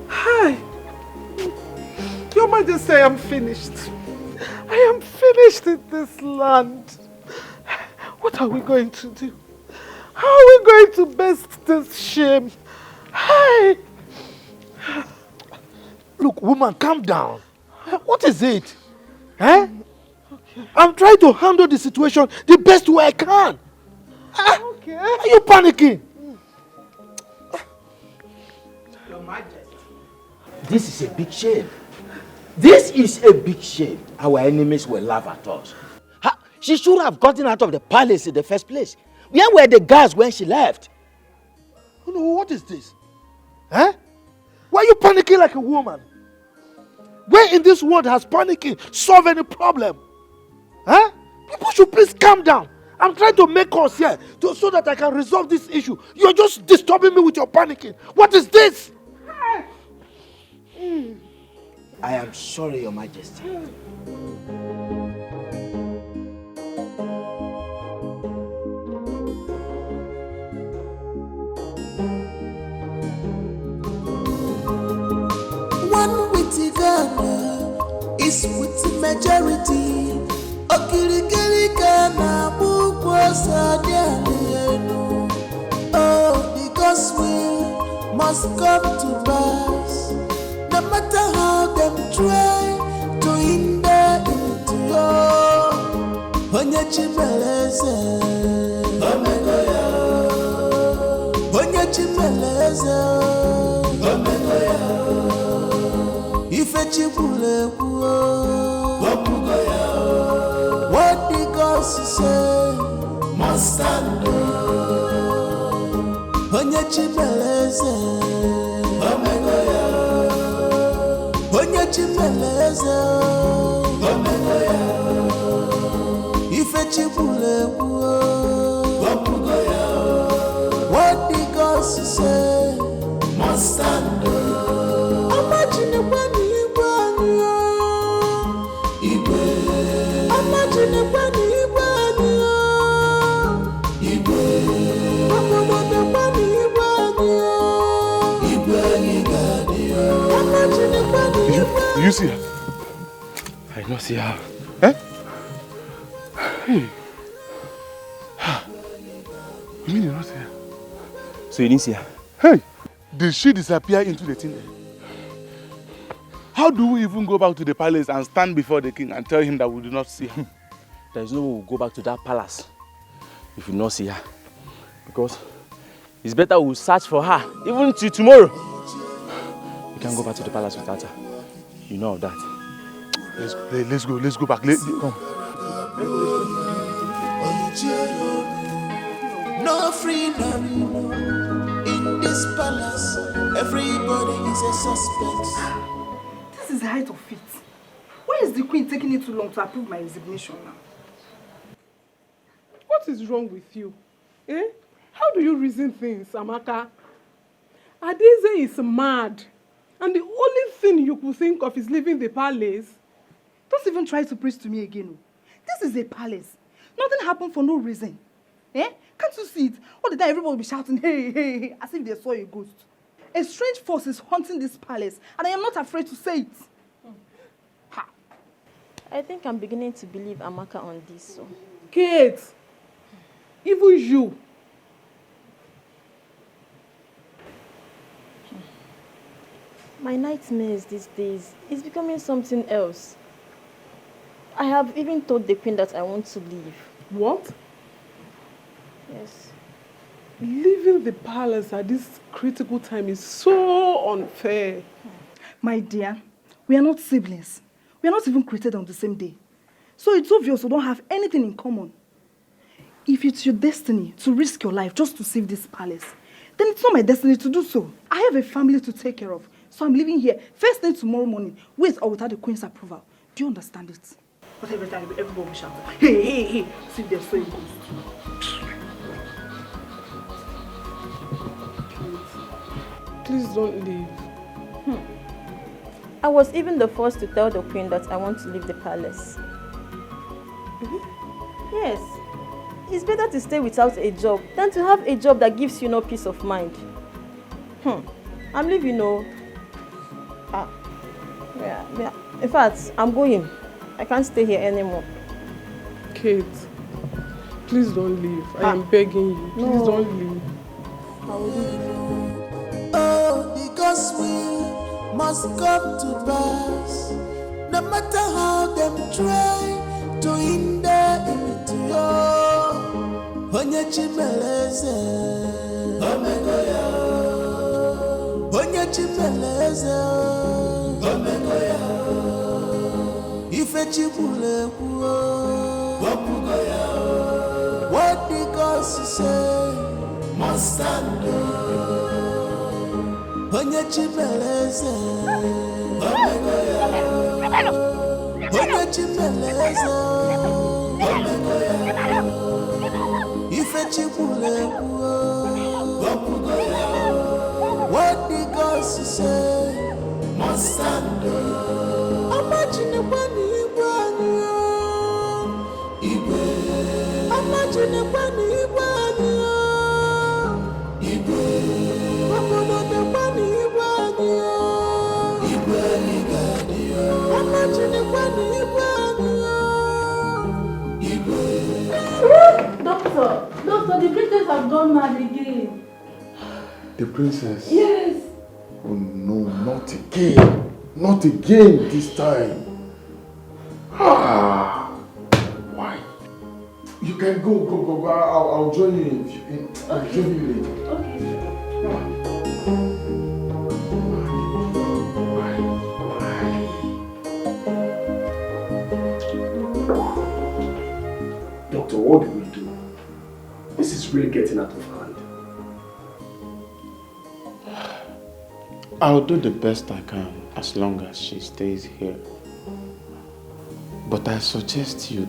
Speaker 16: Hi! Your Majesty, I am finished. I am finished in this land. What are we going to do? How are we going to best this shame? Hi!
Speaker 1: Look, woman, calm down. What is it? Eh? Okay. I'm trying to handle the situation the best way I can.
Speaker 16: Okay.
Speaker 1: Are you panicking?
Speaker 9: Your Majesty. This is a big shame. This is a big shame. Our enemies will laugh at us. She should have gotten out of the palace in the first place. Where were the guards when she left?
Speaker 1: No, what is this? Eh? Why are you panicking like a woman? Where in this world has panicking solved any problem? Huh? People should please calm down. I'm trying to make us here so that I can resolve this issue. You're just disturbing me with your panicking. What is this?
Speaker 9: I am sorry, Your Majesty.
Speaker 17: One witty Ghana is with the majority. Okirikiri Ghana bukwosa dialenu. Oh, the gospel must come to pass. No matter how them try to hinder it, oh, Onye Chimeleze, Omegoya, Onye Chimeleze, Omegoya, Ife Chibulegu, Omegoya, what the gods say must stand. Onye Chimeleze, Omegoya. Onye Chimeleze, Omegoya, Ife Chibulegu, Omegoya, what the gods say must stand. Imagine when Igwe, imagine when Igwe,
Speaker 2: You see her?
Speaker 18: I don't see her.
Speaker 2: Eh? Hey. You mean you don't see her?
Speaker 18: So you didn't see her?
Speaker 2: Hey! Did she disappear into the thing? How do we even go back to the palace and stand before the king and tell him that we do not see her?
Speaker 18: There is no way we'll go back to that palace if we do not see her. Because it's better we'll search for her even till tomorrow. We can't go back to the palace without her. You know of that.
Speaker 2: Let's go back. Come.
Speaker 17: No freedom in this palace. Everybody is a suspect.
Speaker 21: This is the height of it. Why is the queen taking it too long to approve my resignation now?
Speaker 16: What is wrong with you? Eh? How do you reason things, Amaka? Adeze is mad. And the only thing you could think of is leaving the palace.
Speaker 21: Don't even try to preach to me again. This is a palace. Nothing happened for no reason. Eh? Can't you see it? All the time everybody will be shouting, hey, hey, hey, as if they saw a ghost. A strange force is haunting this palace, and I am not afraid to say it.
Speaker 20: Ha. I think I'm beginning to believe Amaka on this. So.
Speaker 16: Kate, even you.
Speaker 20: My nightmares these days is becoming something else. I have even told the queen that I want to leave.
Speaker 16: What?
Speaker 20: Yes.
Speaker 16: Leaving the palace at this critical time is so unfair.
Speaker 21: My dear, we are not siblings. We are not even created on the same day. So it's obvious we don't have anything in common. If it's your destiny to risk your life just to save this palace, then it's not my destiny to do so. I have a family to take care of. So I'm leaving here first thing tomorrow morning, with or without the queen's approval. Do you understand it? But every time everybody will shout, hey, hey, hey, see if they're so ghost.
Speaker 16: Please don't leave.
Speaker 20: I was even the first to tell the queen that I want to leave the palace. Yes. It's better to stay without a job than to have a job that gives you no peace of mind. I'm leaving, no. Yeah. In fact, I'm going. I can't stay here anymore.
Speaker 4: Kate, please don't leave. I am begging you. Please don't leave.
Speaker 20: I will leave.
Speaker 17: Oh, the gospel must come to pass. No matter how them try to hinder it, Onye chimeleze, Omegoya. Onye chimeleze, Omegoya. Ife chibule kuo, Wapugoya. What the gospel say must stand. Onye chimeleze, Omegoya. Onye chimeleze, Omegoya. Ife chibule kuo, Wapugoya. What the gospel say must stand. Imagine kwani ibani, Igwe. Imagine kwani ibani, Igwe. Imagine kwani ibani, Igwe.
Speaker 13: Doctor, the princess has gone mad again.
Speaker 2: The princess?
Speaker 13: Yes.
Speaker 2: Oh no, not again. Not again this time. Why? You can go. I'll join you I'll join you later.
Speaker 13: Okay.
Speaker 6: Doctor, what do we do? This is really getting out of hand.
Speaker 2: I'll do the best I can as long as she stays here. But I suggest you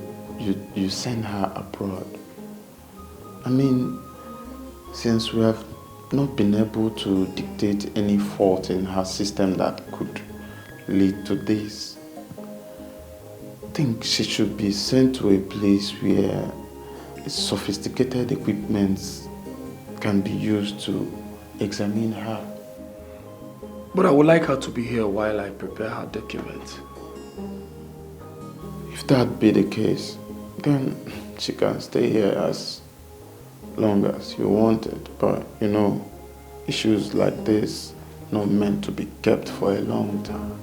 Speaker 2: send her abroad. I mean, since we have not been able to dictate any fault in her system that could lead to this, I think she should be sent to a place where sophisticated equipment can be used to examine her.
Speaker 6: But I would like her to be here while I prepare her documents.
Speaker 2: If that be the case, then she can stay here as long as you want it. But you know, issues like this are not meant to be kept for a long time.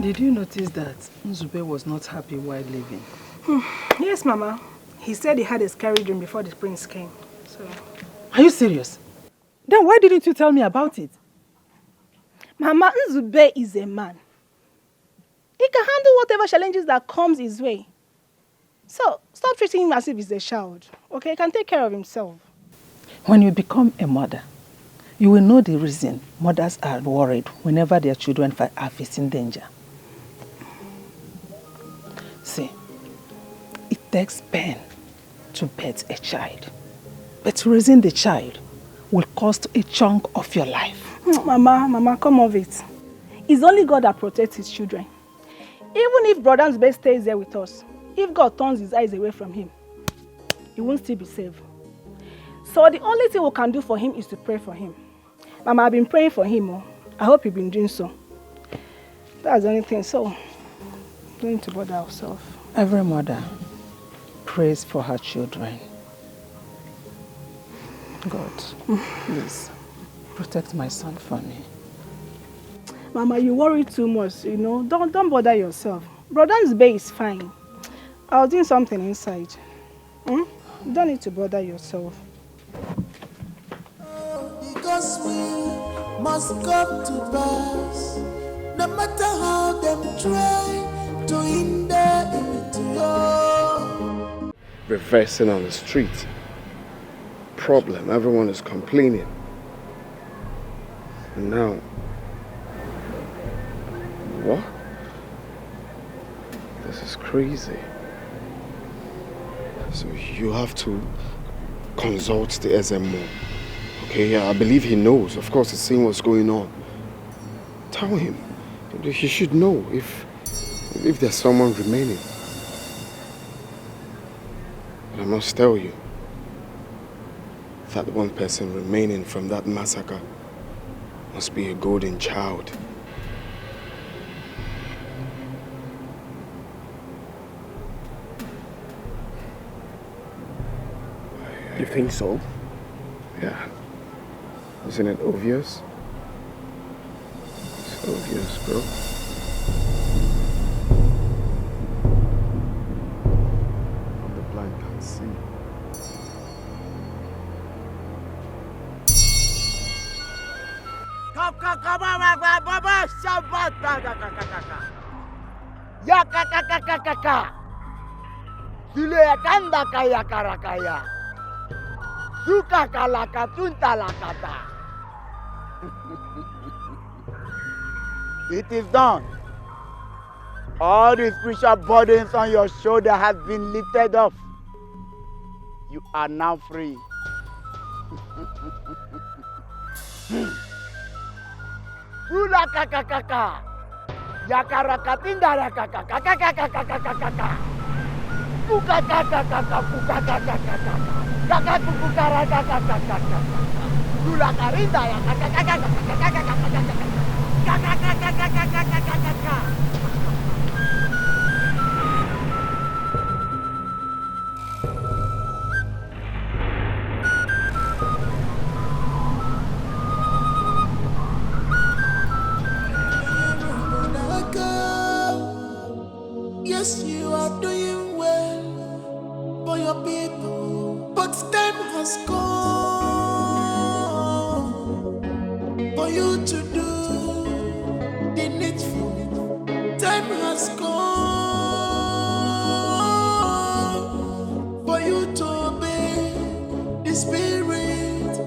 Speaker 7: Did you notice that Nzube was not happy while leaving?
Speaker 12: Yes, Mama. He said he had a scary dream before the prince came. So.
Speaker 7: Are you serious? Then why didn't you tell me about it?
Speaker 12: Mama, Nzube is a man. He can handle whatever challenges that comes his way. So, stop treating him as if he's a child. Okay, he can take care of himself.
Speaker 7: When you become a mother, you will know the reason mothers are worried whenever their children are facing danger. See, it takes pain to birth a child, but raising the child will cost a chunk of your life.
Speaker 12: Mama, come off it. It's only God that protects his children. Even if Brother Nzube stays there with us, if God turns his eyes away from him, he won't still be saved. So the only thing we can do for him is to pray for him. Mama, I've been praying for him. I hope you've been doing so. That's the only thing. So, don't need to bother ourselves.
Speaker 7: Every mother prays for her children. God, please protect my son for me.
Speaker 12: Mama, you worry too much, you know. Don't bother yourself. Brother Nzube is fine. I was doing something inside. You don't need to bother yourself.
Speaker 17: The gospel must come to pass. No matter how them try to hinder it.
Speaker 10: Reversing on the street. Problem, everyone is complaining. And now, what? This is crazy. So you have to consult the SMO. Okay, I believe he knows. Of course, he's seeing what's going on. Tell him. He should know if there's someone remaining. But I must tell you, that one person remaining from that massacre must be a golden child.
Speaker 6: You think so?
Speaker 10: Yeah. Isn't it obvious? It's obvious, bro. The blind can't see.
Speaker 11: It is done. All the spiritual burdens on your shoulder have been lifted off. You are now free. Sula kakakaka. Yakarakatinda rakakakakakakakakaka. Kukakakakakakukakakakaka. Kakakukukarakakakakaka. Sula karinda yakakakakakakakakakaka. Kakakakakakakakakaka.
Speaker 17: Yes, you are doing well for your people, but time has come for you to do the needful. Time has come for you to obey the Spirit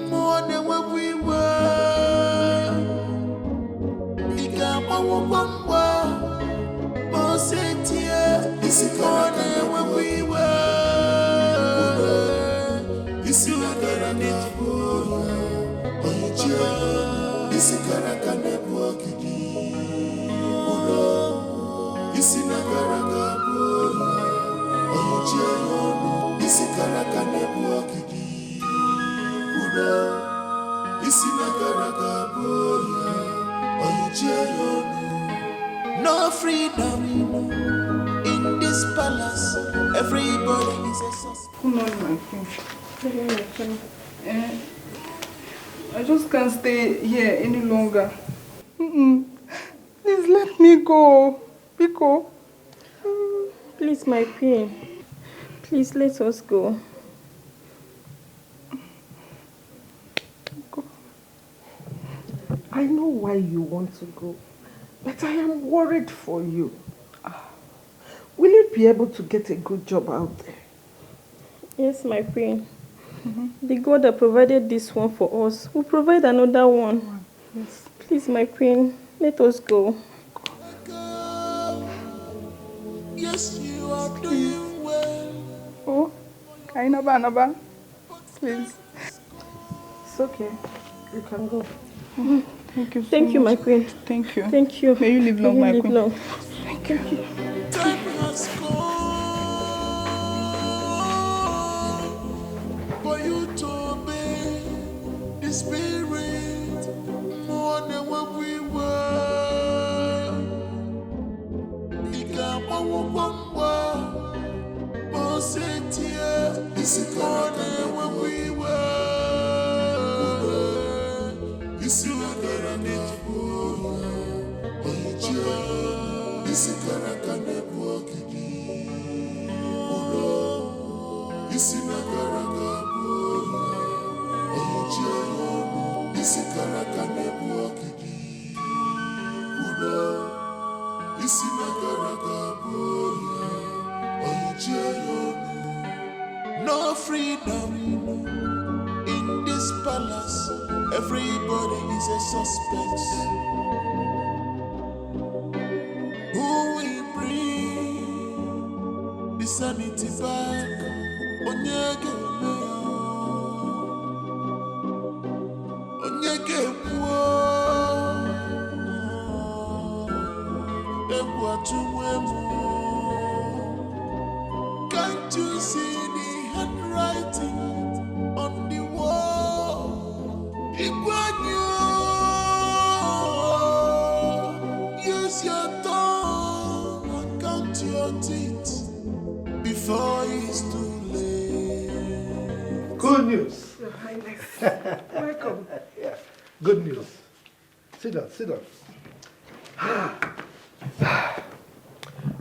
Speaker 17: more than what we were. This is more than when we were. This is not gonna need for this is gonna walk in. This is not gonna this is gonna walk in. This is not gonna no freedom in this palace. Everybody is a suspect.
Speaker 21: Come on, my friend. I just can't stay here any longer. Please let me go. Biko.
Speaker 20: Please, my queen. Please let us go.
Speaker 19: I know why you want to go, but I am worried for you. Will you be able to get a good job out there?
Speaker 20: Yes, my queen. The God that provided this one for us will provide another one.
Speaker 21: Yes.
Speaker 20: Please, my queen, let us go.
Speaker 17: Yes, you are doing well.
Speaker 21: Oh, Kainaba, please.
Speaker 19: It's okay. You can go.
Speaker 21: Thank you so
Speaker 20: Thank you, my
Speaker 21: much.
Speaker 20: queen.
Speaker 21: Thank you.
Speaker 20: Thank you.
Speaker 21: May you live long, my queen.
Speaker 20: Long.
Speaker 21: Thank you.
Speaker 17: Time has come for you to obey the Spirit more than what we were. This is more than what we were. This is not gonna need for this is gonna walk in. This is not gonna this is gonna walk in. This is not gonna no freedom in this palace. Everybody is a suspect. Who will bring the sanity back? Onyege. Can't you see the handwriting on the wall? Use your tongue and count your teeth before it's too late.
Speaker 16: Good news.
Speaker 19: Your Highness. Welcome.
Speaker 16: Yeah. Good news. Sit down, sit down.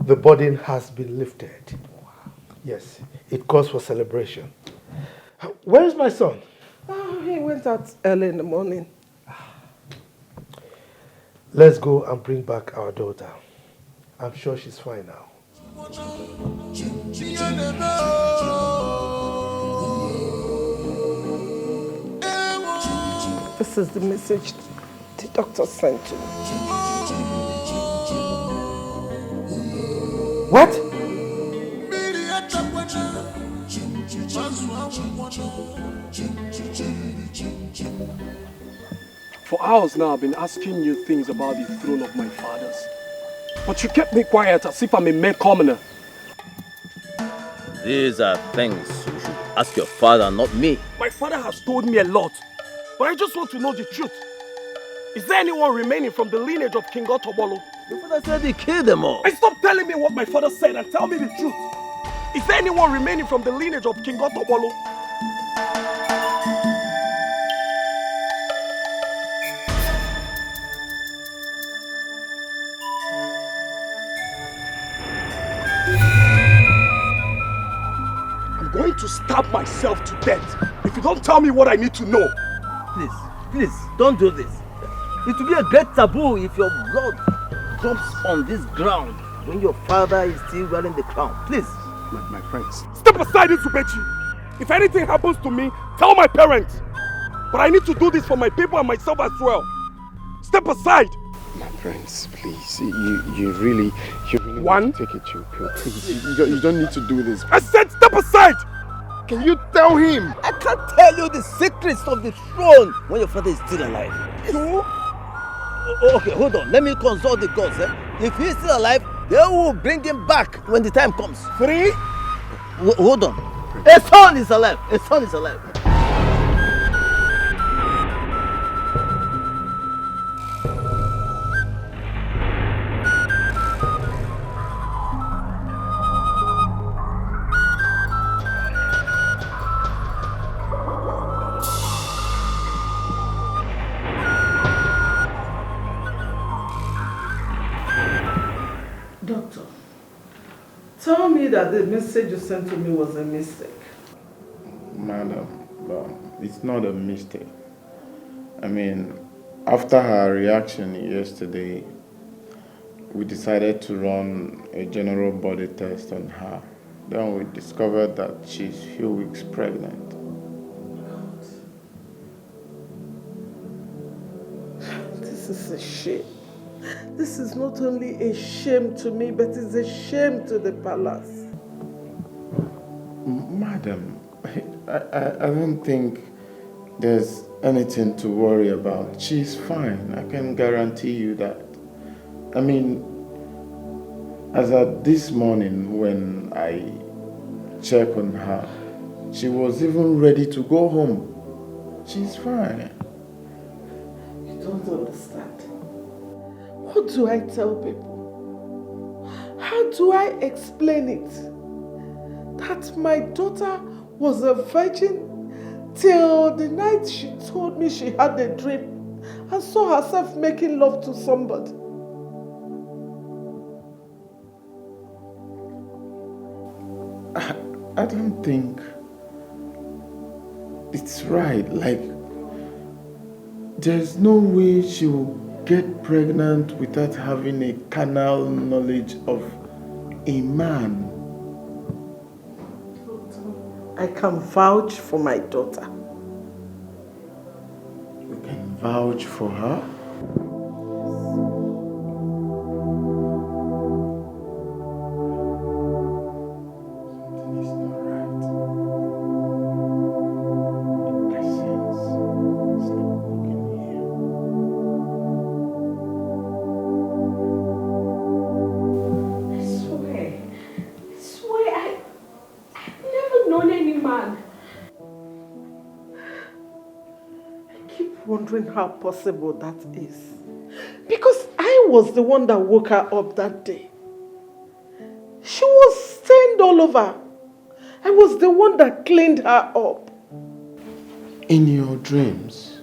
Speaker 16: The burden has been lifted. Yes, it calls for celebration. Where is my son?
Speaker 19: Oh, he went out early in the morning.
Speaker 16: Let's go and bring back our daughter. I'm sure she's fine now.
Speaker 19: This is the message the doctor sent to me.
Speaker 16: What?
Speaker 6: For hours now, I've been asking you things about the throne of my fathers. But you kept me quiet as if I'm a mere commoner.
Speaker 9: These are things you should ask your father, not me.
Speaker 6: My father has told me a lot, but I just want to know the truth. Is there anyone remaining from the lineage of King Otobolo?
Speaker 9: Your father said he killed them all.
Speaker 6: And stop telling me what my father said and tell me the truth. Is there anyone remaining from the lineage of King Otobolo? I'm going to stab myself to death if you don't tell me what I need to know.
Speaker 9: Please, don't do this. It will be a great taboo if your blood drops on this ground when your father is still wearing the crown. Please.
Speaker 6: My friends. Step aside, Izubechi. If anything happens to me, tell my parents. But I need to do this for my people and myself as well. Step aside.
Speaker 10: My friends, please. You really
Speaker 6: One.
Speaker 10: take it chill pill. Please, you don't need to do this.
Speaker 6: I said step aside.
Speaker 10: Can you tell him?
Speaker 9: I can't tell you the secrets of the throne when your father is still alive.
Speaker 6: Two.
Speaker 9: Okay, hold on. Let me consult the gods. If he's still alive, they will bring him back when the time comes.
Speaker 6: 3.
Speaker 9: Hold on. A son is alive. A son is alive.
Speaker 19: Doctor, tell me that the message you sent to me was a mistake.
Speaker 2: Madam, it's not a mistake. I mean, after her reaction yesterday, we decided to run a general body test on her. Then we discovered that she's few weeks pregnant.
Speaker 19: This is a shame. This is not only a shame to me, but it's a shame to the palace.
Speaker 2: Madam, I don't think there's anything to worry about. She's fine. I can guarantee you that. I mean, as at this morning when I checked on her, she was even ready to go home. She's fine.
Speaker 19: You don't understand. What do I tell people? How do I explain it? That my daughter was a virgin till the night she told me she had a dream and saw herself making love to somebody.
Speaker 2: I don't think it's right. Like, there's no way she will get pregnant without having a carnal knowledge of a man.
Speaker 19: I can vouch for my daughter.
Speaker 2: You can vouch for her?
Speaker 19: even how possible that is. Because I was the one that woke her up that day. She was stained all over. I was the one that cleaned her up.
Speaker 2: In your dreams,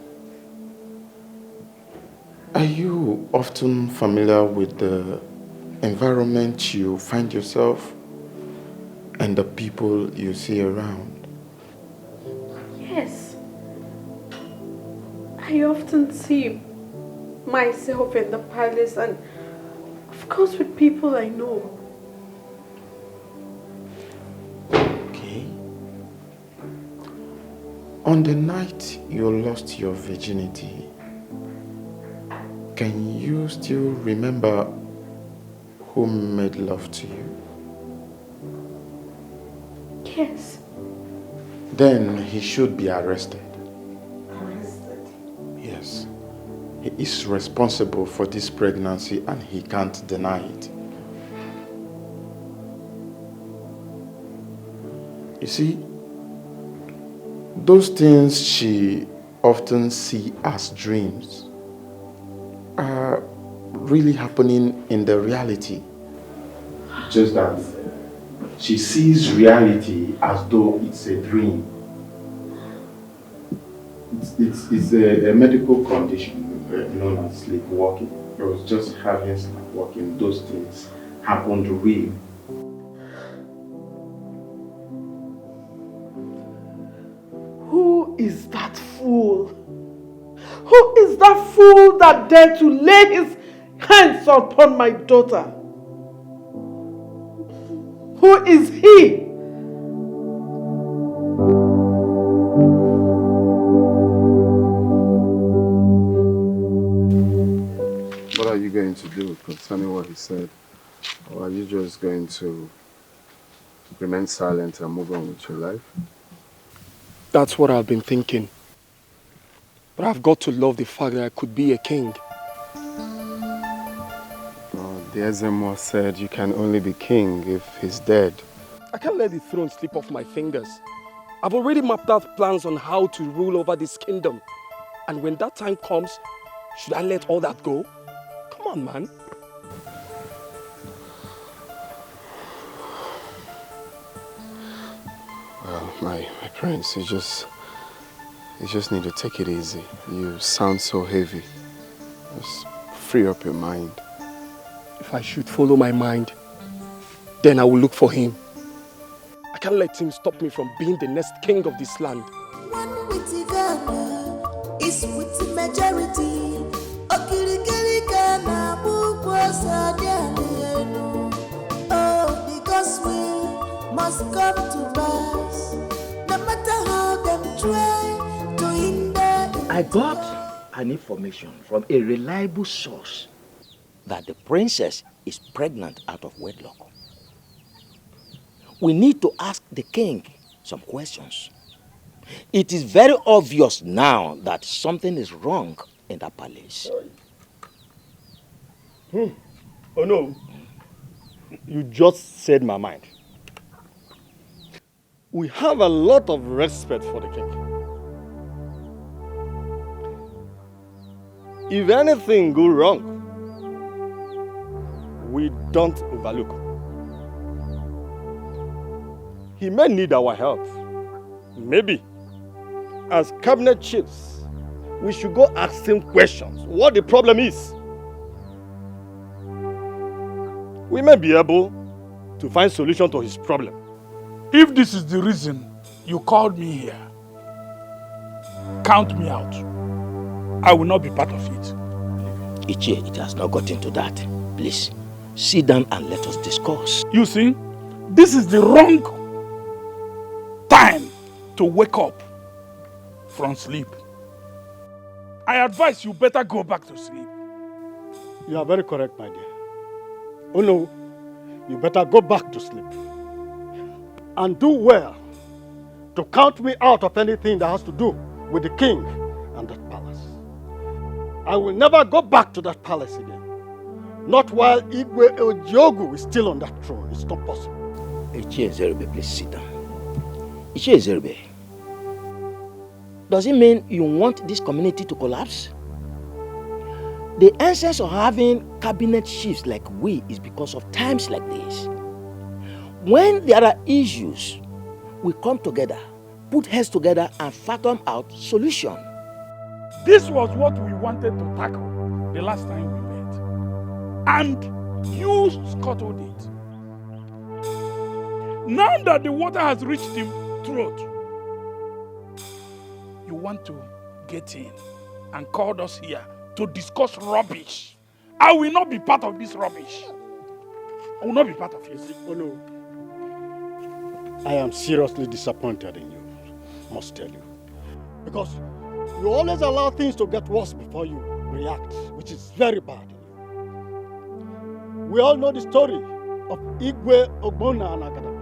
Speaker 2: are you often familiar with the environment you find yourself and the people you see around?
Speaker 13: Yes. I often see myself in the palace and of course with people I know.
Speaker 2: Okay. On the night you lost your virginity, can you still remember who made love to you?
Speaker 13: Yes.
Speaker 2: Then he should be arrested.
Speaker 19: Arrested?
Speaker 2: Yes. He is responsible for this pregnancy and he can't deny it. You see, those things she often sees as dreams are really happening in the reality. Just that she sees reality as though it's a dream. It's a medical condition known as sleepwalking. I was just having sleepwalking. Those things happened real.
Speaker 19: Who is that fool? Who is that fool that dared to lay his hands upon my daughter? Who is he?
Speaker 10: What are you going to do concerning what he said? Or are you just going to remain silent and move on with your life?
Speaker 6: That's what I've been thinking. But I've got to love the fact that I could be a king.
Speaker 10: The Ezemo said you can only be king if he's dead.
Speaker 6: I can't let the throne slip off my fingers. I've already mapped out plans on how to rule over this kingdom. And when that time comes, should I let all that go? Come on, man.
Speaker 10: Well, my prince, you just need to take it easy. You sound so heavy. Just free up your mind.
Speaker 6: If I should follow my mind, then I will look for him. I can't let him stop me from being the next king of this land.
Speaker 17: One with the Ghana is with the majority. Oh, because we must come to pass. No matter how them try to hinder.
Speaker 9: I got an information from a reliable source that the princess is pregnant out of wedlock. We need to ask the king some questions. It is very obvious now that something is wrong in that palace.
Speaker 14: Oh no, you just said my mind. We have a lot of respect for the king. If anything goes wrong, we don't overlook. He may need our help. Maybe, as cabinet chiefs, we should go ask him questions, what the problem is. We may be able to find solution to his problem.
Speaker 5: If this is the reason you called me here, count me out. I will not be part of it.
Speaker 9: Ichie, it has not gotten to that. Please, sit down and let us discuss.
Speaker 5: You see, this is the wrong time to wake up from sleep. I advise you better go back to sleep.
Speaker 14: You are very correct, my dear. Oh no, you better go back to sleep. And do well to count me out of anything that has to do with the king and that palace. I will never go back to that palace again. Not while Igwe Ojiogu is still on that throne. It's not possible.
Speaker 9: Ichie Zerbe, please sit down. Ichie Zerbe, does it mean you want this community to collapse? The essence of having cabinet chiefs like we is because of times like this. When there are issues, we come together, put heads together and fathom out solution.
Speaker 5: This was what we wanted to tackle the last time we met. And you scuttled it. Now that the water has reached the throat, you want to get in and called us here to discuss rubbish. I will not be part of this rubbish. I will not be part of it.
Speaker 14: Oh no. I am seriously disappointed in you, must tell you. Because you always allow things to get worse before you react, which is very bad in you. We all know the story of Igwe Ogbonna and Agadapa.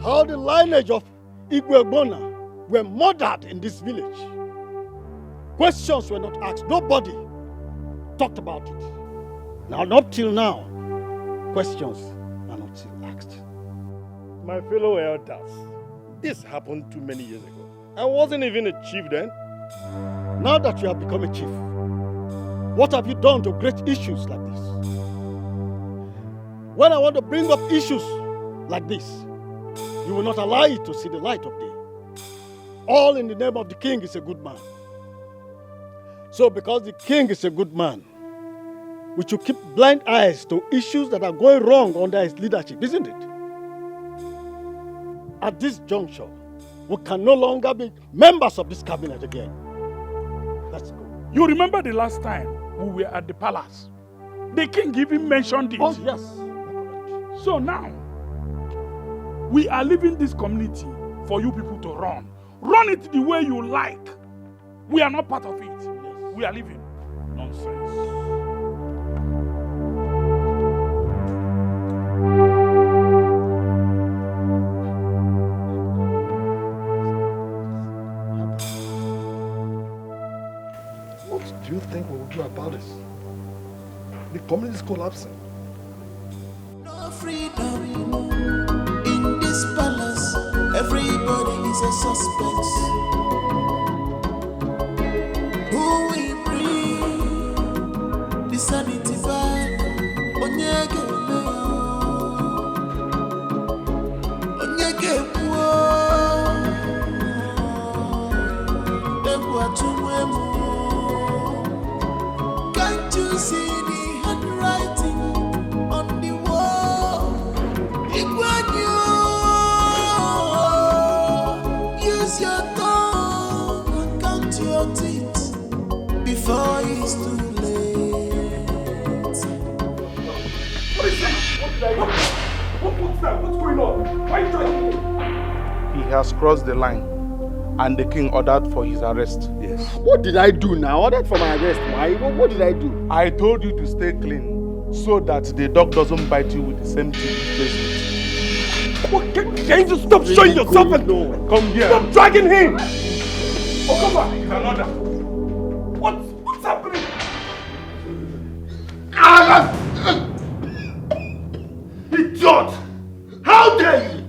Speaker 14: How the lineage of Igwe Ogbonna were murdered in this village. Questions were not asked. Nobody talked about it. Now, up till now, questions are not still asked.
Speaker 6: My fellow elders, this happened too many years ago. I wasn't even a chief then.
Speaker 14: Now that you have become a chief, what have you done to great issues like this? When I want to bring up issues like this, you will not allow it to see the light of day. All in the name of the king is a good man. So because the king is a good man, we should keep blind eyes to issues that are going wrong under his leadership, isn't it? At this juncture, we can no longer be members of this cabinet again. Let's go.
Speaker 5: You remember the last time we were at the palace? The king even mentioned it.
Speaker 14: Oh, yes.
Speaker 5: So now, we are leaving this community for you people to run. Run it the way you like. We are not part of it. Yes. We are leaving. Nonsense.
Speaker 16: What do you think we will do about this? The community is collapsing.
Speaker 17: No freedom in this palace. Everybody is a suspect. Who will bring the sanity back? Onyege Can't you see the handwriting on the wall? Use your tongue and count your teeth before it's too late.
Speaker 6: What is that? What did I do? What's that? What's going on? Why are you trying to?
Speaker 2: He has crossed the line, and the king ordered for his arrest.
Speaker 10: Yes. What did I do now? Ordered for my arrest. Why? What did I do?
Speaker 2: I told you to stay clean, so that the dog doesn't bite you with the same teeth he plays with.
Speaker 6: Can you just stop showing yourself and
Speaker 2: come here?
Speaker 6: Stop dragging him! Oh, come on! It's another. What's happening?
Speaker 1: Idiot! How dare you?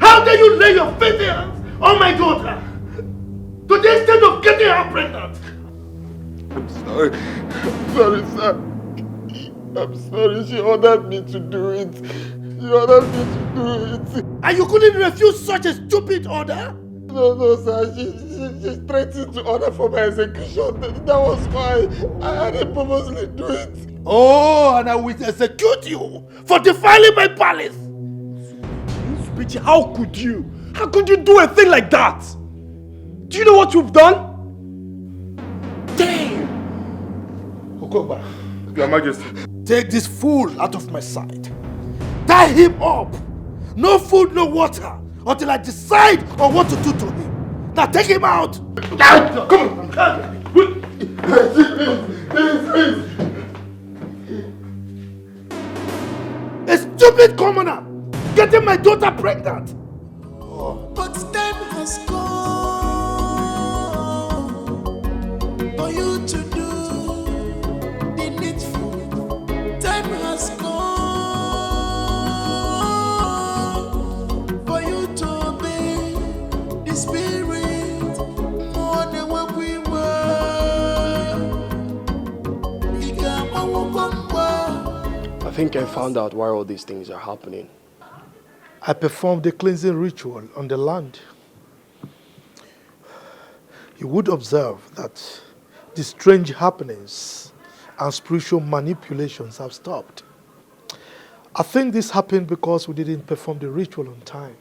Speaker 1: How dare you lay your filthy hands on my daughter? To the extent of getting her pregnant?
Speaker 10: I'm sorry. I'm sorry, sir. I'm sorry. She ordered me to do it. She ordered me to do it.
Speaker 1: And you couldn't refuse such a stupid order?
Speaker 10: No, sir. She threatened to order for my execution. That was why I didn't purposely do it.
Speaker 1: Oh, and I will execute you for defiling my palace.
Speaker 6: Speech, how could you? How could you do a thing like that? Do you know what you've done? Damn!
Speaker 1: Okoba,
Speaker 10: Your Majesty.
Speaker 1: Take this fool out of my sight. Tie him up. No food, no water, until I decide on what to do to him. Now take him out. Come on.
Speaker 10: Please.
Speaker 1: A stupid commoner getting my daughter pregnant.
Speaker 17: But time has come for you to do the needful. Time has come for you to obey this
Speaker 6: think I found out why all these things are happening.
Speaker 16: I performed a cleansing ritual on the land. You would observe that the strange happenings and spiritual manipulations have stopped. I think this happened because we didn't perform the ritual on time.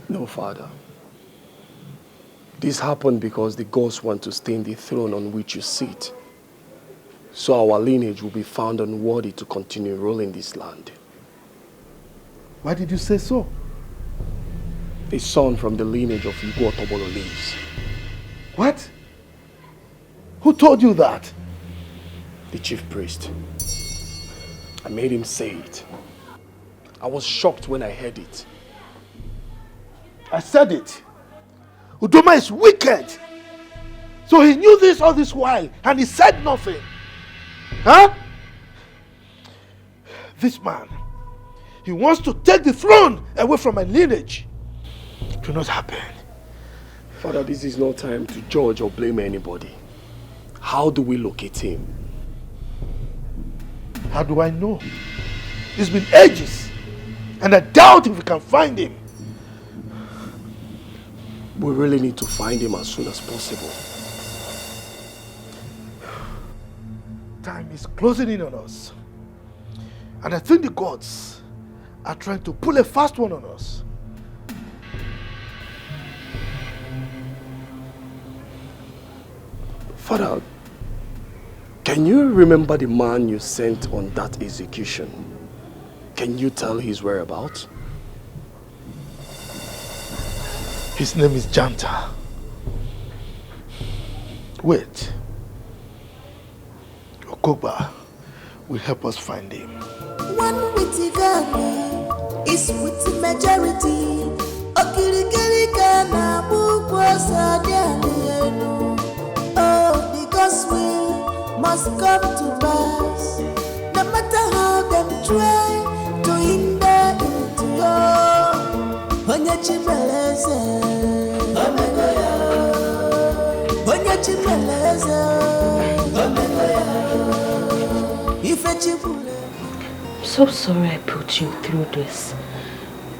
Speaker 6: No, Father. This happened because the gods want to stain the throne on which you sit. So our lineage will be found unworthy to continue ruling this land.
Speaker 16: Why did you say so?
Speaker 6: A son from the lineage of Igbo Tobolo lives.
Speaker 16: What? Who told you that?
Speaker 6: The chief priest. I made him say it. I was shocked when I heard it.
Speaker 16: I said it. Udoma is wicked. So he knew this all this while and he said nothing. Huh? This man, he wants to take the throne away from my lineage. It will not happen.
Speaker 6: Father, this is no time to judge or blame anybody. How do we locate him?
Speaker 16: How do I know? It's been ages. And I doubt if we can find him.
Speaker 6: We really need to find him as soon as possible.
Speaker 16: Time is closing in on us. And I think the gods are trying to pull a fast one on us.
Speaker 6: Father, can you remember the man you sent on that execution? Can you tell his whereabouts?
Speaker 16: His name is Janta. Wait. Okoba will help us find him.
Speaker 17: One witty girl is with the majority. Oh, because we must come to pass. No matter how them try to hinder into your Onyachimeleze. Onyachimeleze.
Speaker 13: I'm so sorry I put you through this.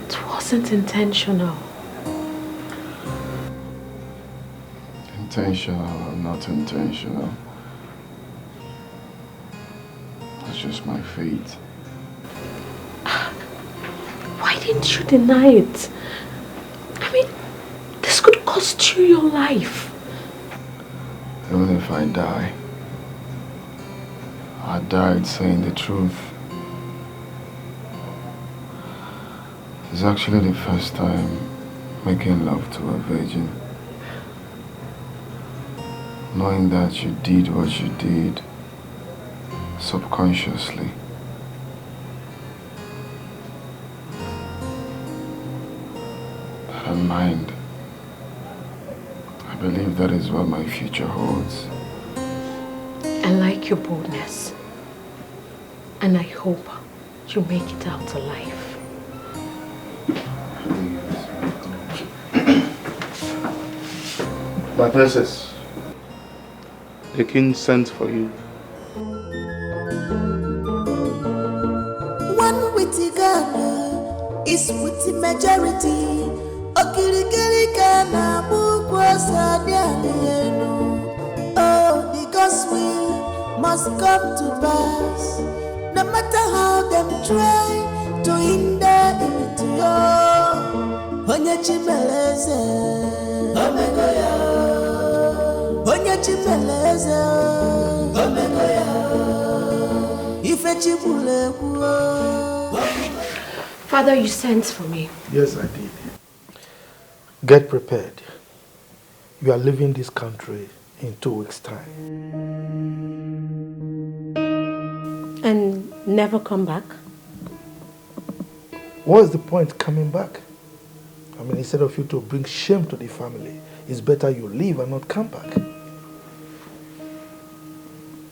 Speaker 13: It wasn't intentional.
Speaker 10: Intentional or not intentional, that's just my fate.
Speaker 13: Why didn't you deny it? I mean, this could cost you your life.
Speaker 10: Even if I die, I died saying the truth. It's actually the first time making love to a virgin. Knowing that you did what you did subconsciously. I don't mind. I believe that is what my future holds.
Speaker 13: I like your boldness. And I hope you make it out alive.
Speaker 2: My princess, the king sent for you.
Speaker 17: One witty girl is with the majority. Oh, because we must come to pass. No matter how them try to hinder into your Onyachimeleze. Onyachimeleze.
Speaker 13: Father, you sent for me.
Speaker 16: Yes, I did. Get prepared. You are leaving this country in 2 weeks' time.
Speaker 13: And never come back?
Speaker 16: What is the point coming back? I mean, instead of you to bring shame to the family, it's better you leave and not come back.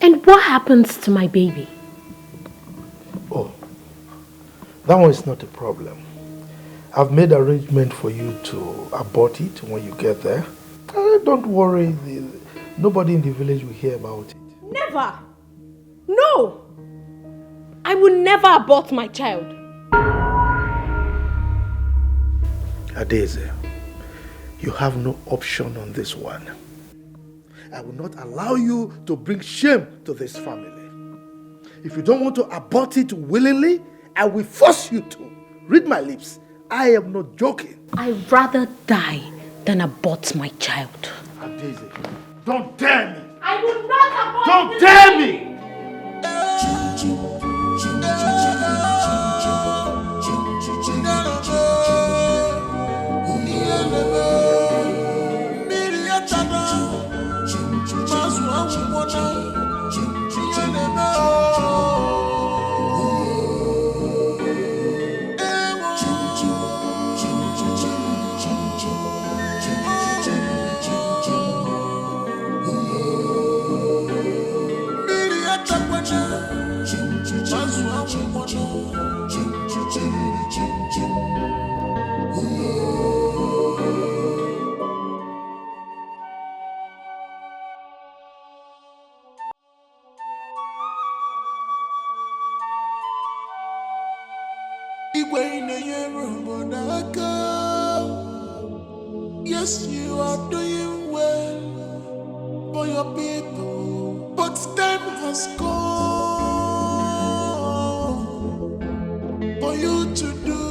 Speaker 13: And what happens to my baby?
Speaker 16: Oh, that one is not a problem. I've made arrangement for you to abort it when you get there. Don't worry, nobody in the village will hear about it.
Speaker 12: Never! No! I
Speaker 20: I will never abort my child.
Speaker 16: Adeze, you have no option on this one. I will not allow you to bring shame to this family. If you don't want to abort it willingly, I will force you to. Read my lips. I am not joking.
Speaker 20: I'd rather die than abort my child.
Speaker 16: Adeze, don't dare me.
Speaker 20: I will not abort.
Speaker 16: Don't dare me.
Speaker 17: Yes, you are doing well for your people, but time has come for you to do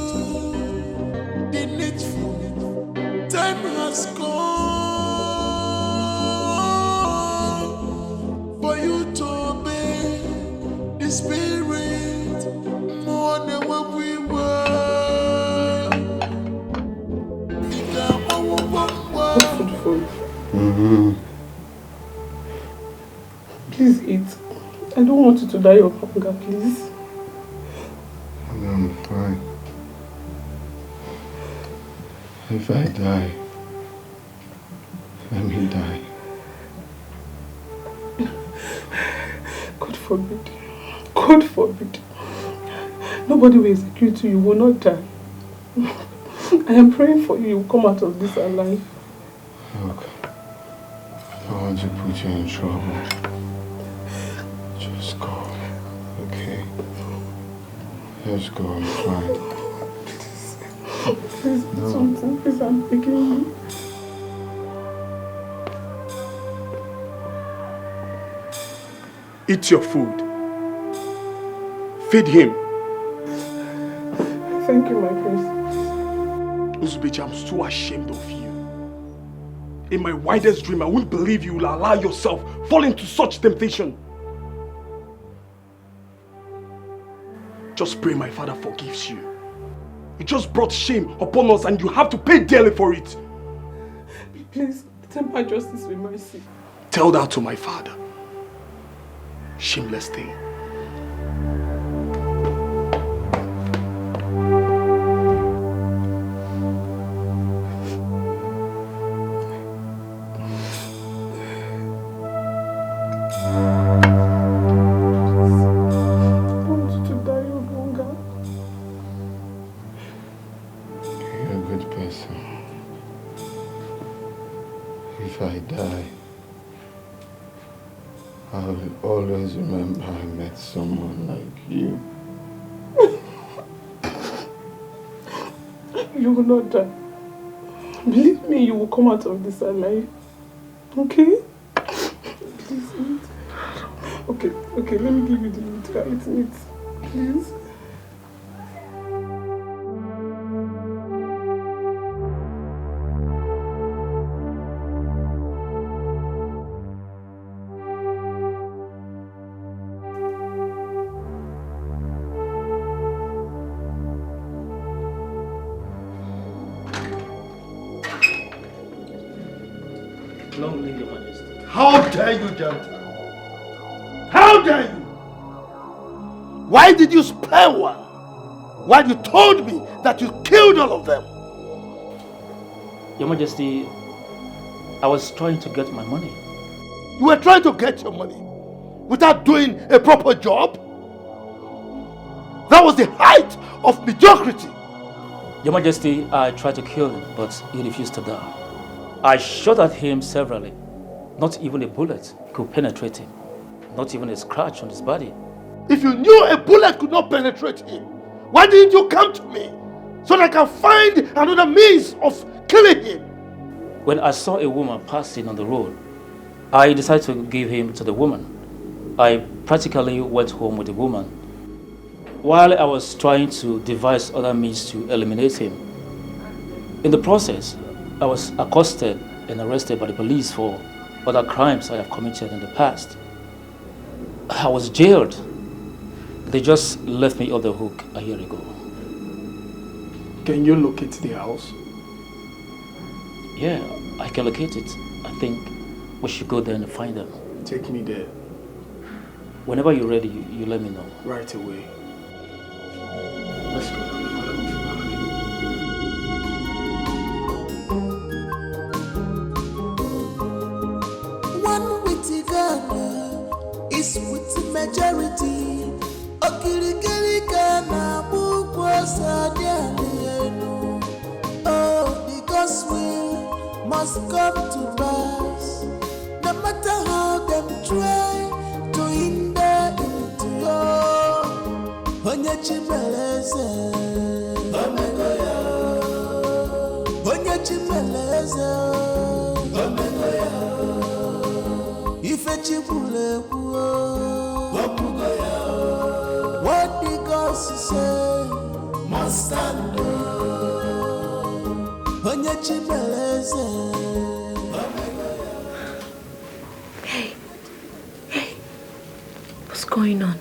Speaker 17: the needful. Time has come for you to obey the Spirit more than what we were.
Speaker 4: Please eat. I don't want you to die of hunger, please.
Speaker 2: I'm fine. If I die, let me die.
Speaker 4: God forbid. God forbid. Nobody will execute you. You will not die. I am praying for you. You will come out of this alive.
Speaker 2: Look, I don't want to put you in trouble. Just go, okay? Just go, I'm fine.
Speaker 4: Please do something. Please, I'm begging you.
Speaker 6: Eat your food. Feed him.
Speaker 4: Thank you, my prince.
Speaker 6: Uzubeji, I'm so ashamed of you. In my wildest dream, I wouldn't believe you will allow yourself fall into such temptation. Just pray my father forgives you. You just brought shame upon us and you have to pay dearly for it.
Speaker 4: Please, temper justice with mercy.
Speaker 6: Tell that to my father. Shameless thing.
Speaker 2: Someone like you.
Speaker 4: You will not die. Believe me, you will come out of this alive. Okay? Please eat. Okay, let me give you the meat. Eat meat. Please.
Speaker 16: How dare you, Janta? How dare you? Why did you spare one? While you told me that you killed all of them?
Speaker 15: Your Majesty, I was trying to get my money.
Speaker 16: You were trying to get your money without doing a proper job? That was the height of mediocrity.
Speaker 15: Your Majesty, I tried to kill him, but he refused to die. I shot at him severally. Not even a bullet could penetrate him. Not even a scratch on his body.
Speaker 16: If you knew a bullet could not penetrate him, why didn't you come to me so that I can find another means of killing him?
Speaker 15: When I saw a woman passing on the road, I decided to give him to the woman. I practically went home with the woman while I was trying to devise other means to eliminate him. In the process, I was accosted and arrested by the police for other crimes I have committed in the past. I was jailed. They just left me off the hook a year ago.
Speaker 6: Can you locate the house?
Speaker 15: Yeah, I can locate it. I think we should go there and find them.
Speaker 6: Take me there.
Speaker 15: Whenever you're ready, you let me know.
Speaker 6: Right away.
Speaker 15: Let's go.
Speaker 17: One witty Ghana is with the majority. Okirikiri Ghana bukwa sadianu. Oh, the gospel must come to pass. No matter how them try to hinder it, Onye chimeleze, Omegoya. Onye chimeleze, Omegoya. Ife chibule kuo, Omegoya. What the gods say must stand. Onye chimeleze, Omegoya.
Speaker 13: Hey, what's going on?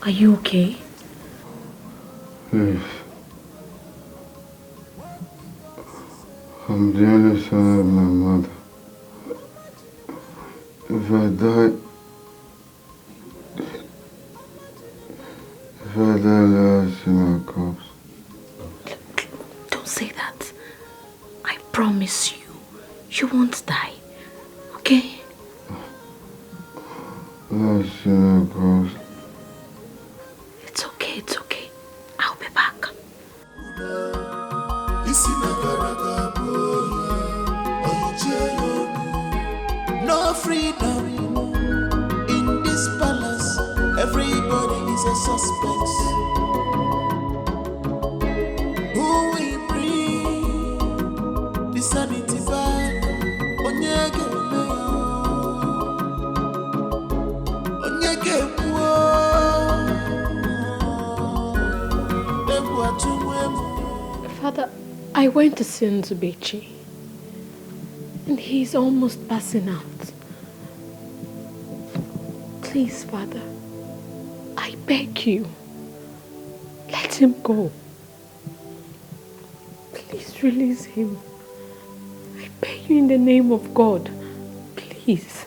Speaker 13: Are you okay?
Speaker 3: Please. I'm the only son of my mother. If I die, let her see my corpse.
Speaker 13: Don't say that. I promise you won't die. Okay?
Speaker 3: Let her see my corpse.
Speaker 13: It's okay. I'll be back.
Speaker 17: No freedom in this palace. Everybody is a suspect. Who will bring the sanity back? Onyege
Speaker 13: Father, I went to see Nzubechi, and he's almost passing out. Please, Father, I beg you, let him go. Please release him. I beg you in the name of God. Please.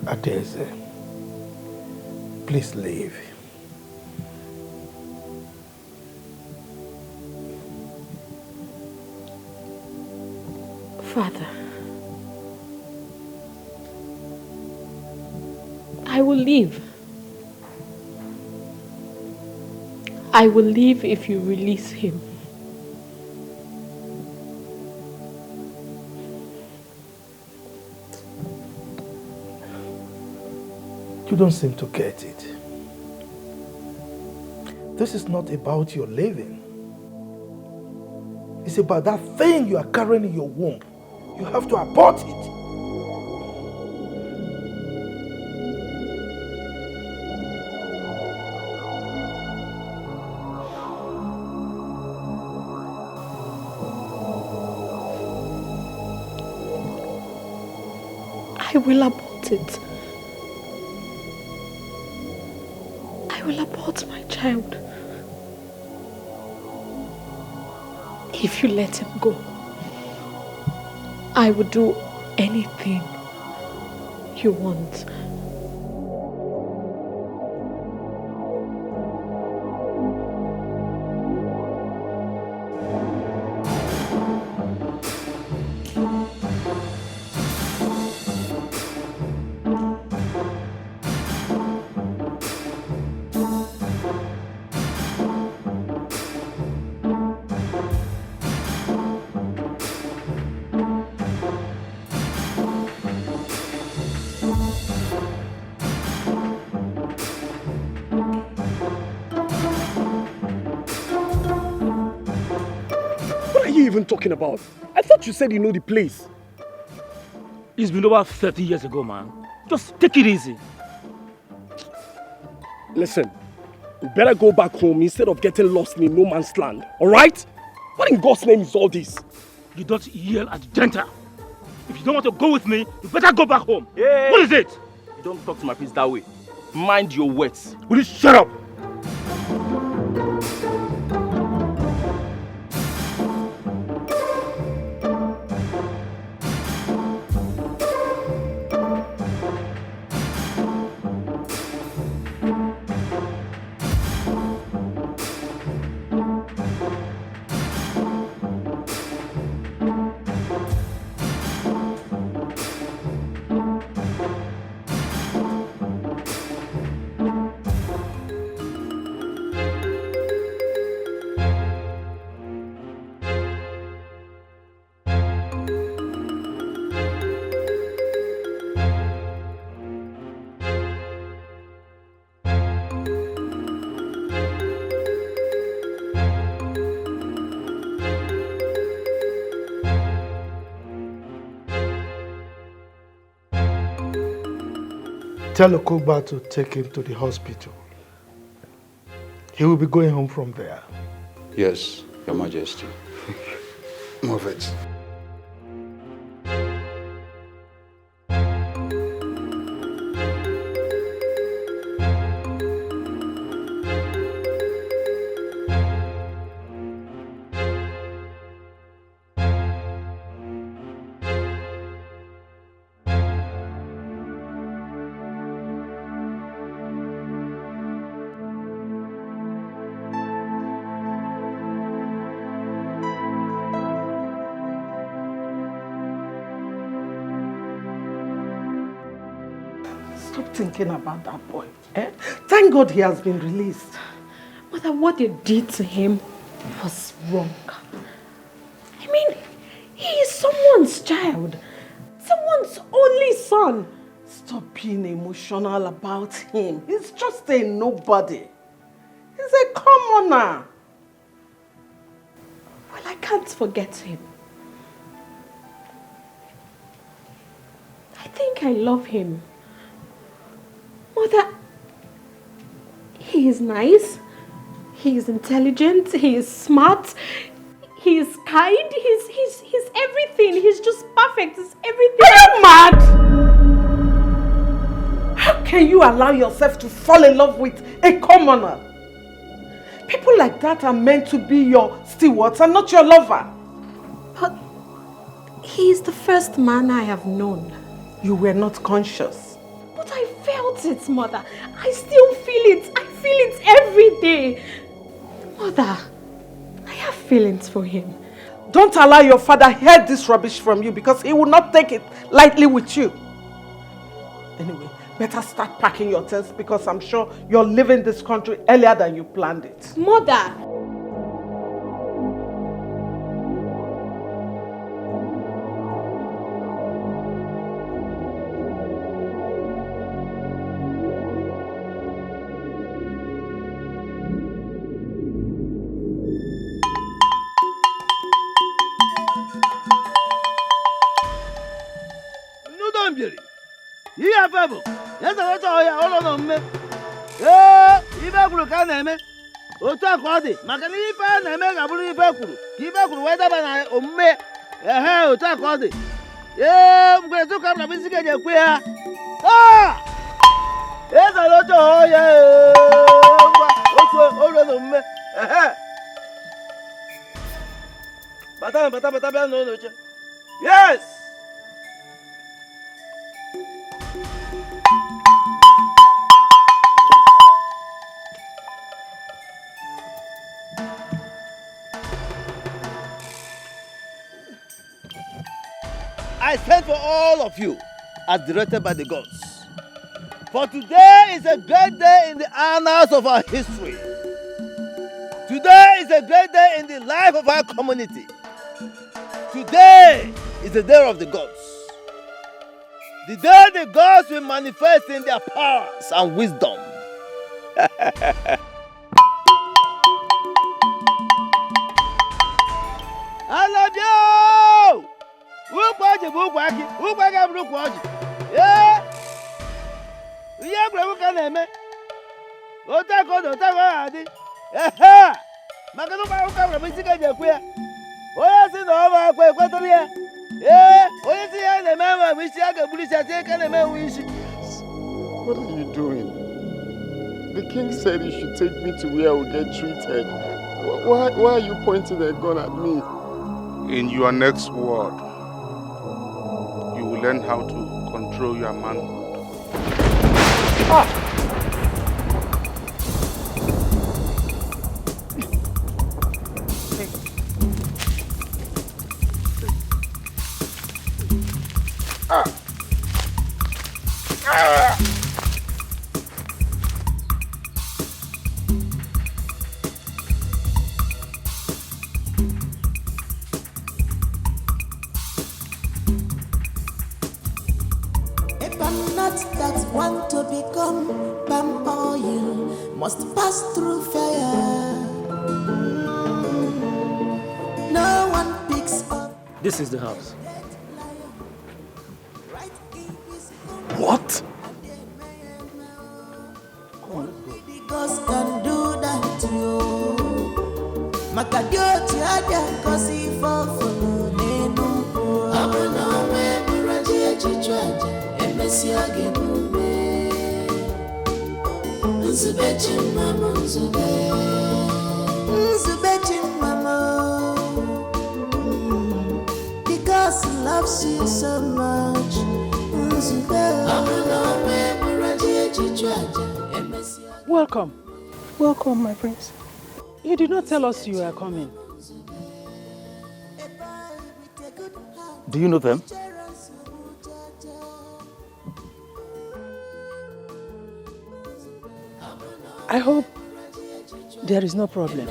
Speaker 16: Adeze, please leave.
Speaker 13: Father, I will leave. I will leave if you release him.
Speaker 16: You don't seem to get it. This is not about your living. It's about that thing you are carrying in your womb. You have to abort it.
Speaker 13: I will abort it. I will abort my child. If you let him go, I will do anything you want.
Speaker 6: even talking about? I thought you said you know the place.
Speaker 15: It's been over 30 years ago, man. Just take it easy.
Speaker 6: Listen, you better go back home instead of getting lost in no man's land, alright? What in God's name is all this?
Speaker 15: You don't yell at the janitor. If you don't want to go with me, you better go back home.
Speaker 18: Hey.
Speaker 15: What is it?
Speaker 18: You don't talk to my priest that way. Mind your words.
Speaker 15: Will you shut up?
Speaker 16: Tell Okuba to take him to the hospital. He will be going home from there.
Speaker 8: Yes, Your Majesty. Move it.
Speaker 19: Stop thinking about that boy. Eh? Thank God he has been released.
Speaker 13: Mother, what they did to him was wrong. I mean, he is someone's child. Someone's only son.
Speaker 19: Stop being emotional about him. He's just a nobody. He's a commoner.
Speaker 13: Well, I can't forget him. I think I love him. Mother, he is nice, he is intelligent, he is smart, he is kind, he's everything, he's just perfect, he's everything.
Speaker 19: Are you mad? How can you allow yourself to fall in love with a commoner? People like that are meant to be your stewards and not your lover.
Speaker 13: But he is the first man I have known.
Speaker 19: You were not conscious.
Speaker 13: But I felt it, Mother. I still feel it. I feel it every day. Mother, I have feelings for him.
Speaker 19: Don't allow your father hear this rubbish from you because he will not take it lightly with you. Anyway, better start packing your things because I'm sure you're leaving this country earlier than you planned it.
Speaker 13: Mother!
Speaker 22: Ihe febo, yesa ocho oya olo no mme. Ife kwuru ka na-eme. Otu a ka ọ dị, maka na ife na-eme ga bụrụ ife kwuru. Ka ife kwuru wee daba na omume. Otu a ka ọ dị. Mgbe tu ka na bisi ga je kwe ha. Yesa ocho oya ngwa otu olo no mme. Bata bịa n'ụlọ oche. Yes. I sent for all of you as directed by the gods. For today is a great day in the annals of our history. Today is a great day in the life of our community. Today is the day of the gods. The day the gods will manifest in their powers and wisdom. ọjị bụ ụkwa akị abụrụ ụkwa ọjị. Ee! Ihe egwuregwu ka na-eme. Otu aka ọ dị, otu aka ọ ga-adị. Ehe! Maka na ụmụ akwụkwọ nwere isi ka eji ekwe ya. Onye si na ọ bụ akwa ekwetara ya. Ee! Onye si ya na-eme ama bụ isi a ga-egburu isi atị ka na-eme ewu isi.
Speaker 10: What are you doing? The king said you should take me to where I will get treated. Why are you pointing a gun at me?
Speaker 2: In your next word, you will learn how to control your manhood.
Speaker 22: Ah!
Speaker 17: If I'm not that one to become palm oil, must pass through fire. No one picks up.
Speaker 15: This is the house.
Speaker 6: What?
Speaker 17: Because can do that to you. Makadioti ada kosi fofo nenu. Abona we buraji echichwaje emesi agebume. Nzube chimama nzube. Nzube chimama. Because he loves you so much.
Speaker 7: Welcome. Welcome, my prince. You did not tell us you are coming.
Speaker 18: Do you know them?
Speaker 7: I hope there is no problem.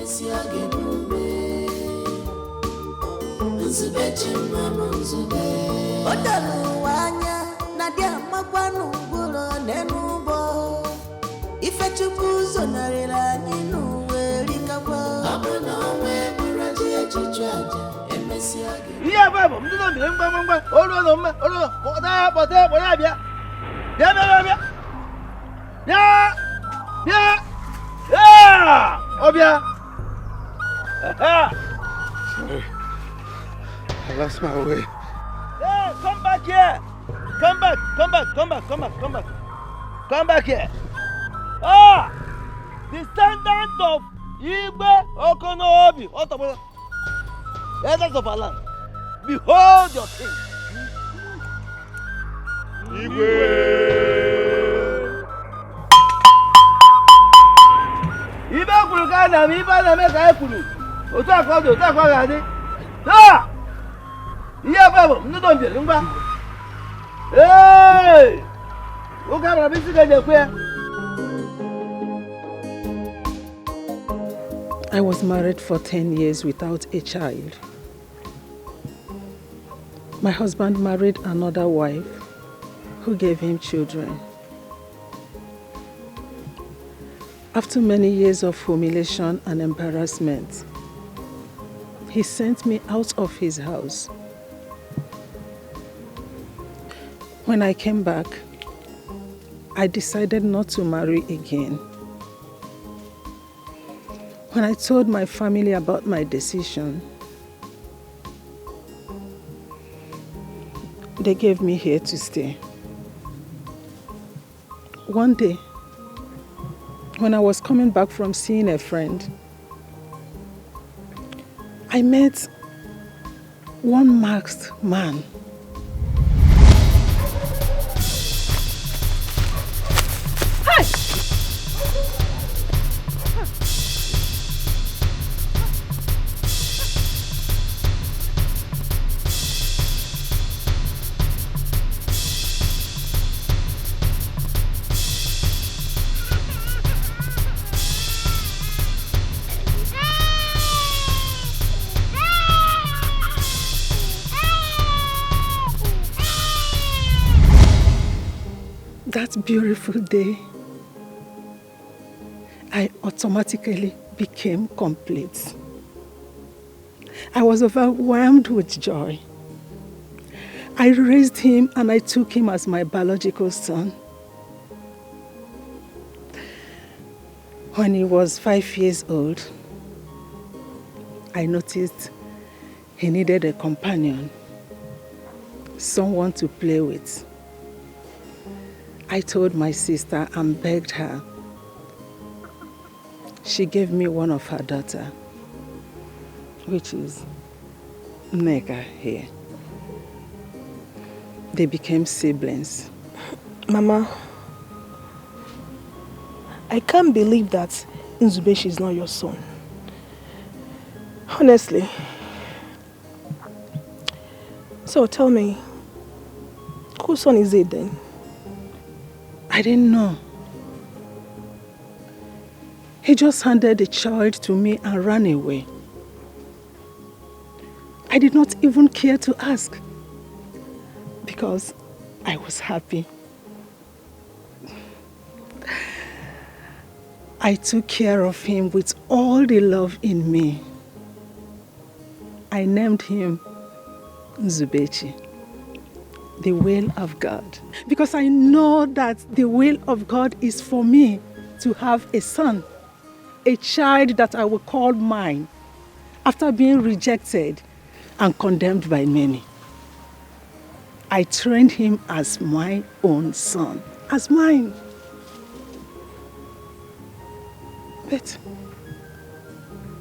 Speaker 22: Iya babo, mtu ndo mbele ngwa. Olo, bota, bia. Bia. Yeah! Obia.
Speaker 10: Sorry. I lost my way.
Speaker 22: Hey, come back here. Come back. Come back here. Ah! The standard of Igbe Okonobi. Otobo. Elders of our land. Behold your king. Igwe. Ibe kwuru ka na m ibe na me ka e kwuru. Otu akọ ga-adị. Ah! Ihe babo, ndị ndo mbele ngwa. Hey! Oge abara bisi ga ekwe ya.
Speaker 7: I was married for 10 years without a child. My husband married another wife who gave him children. After many years of humiliation and embarrassment, he sent me out of his house. When I came back, I decided not to marry again. When I told my family about my decision, they gave me here to stay. One day, when I was coming back from seeing a friend, I met one masked man. That beautiful day, I automatically became complete. I was overwhelmed with joy. I raised him and I took him as my biological son. When he was 5 years old, I noticed he needed a companion, someone to play with. I told my sister and begged her. She gave me one of her daughters, which is Nega here. They became siblings.
Speaker 12: Mama, I can't believe that Nzubechi is not your son. Honestly. So tell me, whose son is it then?
Speaker 7: I didn't know. He just handed the child to me and ran away. I did not even care to ask because I was happy. I took care of him with all the love in me. I named him Nzubechi, the will of God, because I know that the will of God is for me to have a son, a child that I will call mine after being rejected and condemned by many. I trained him as my own son, as mine. But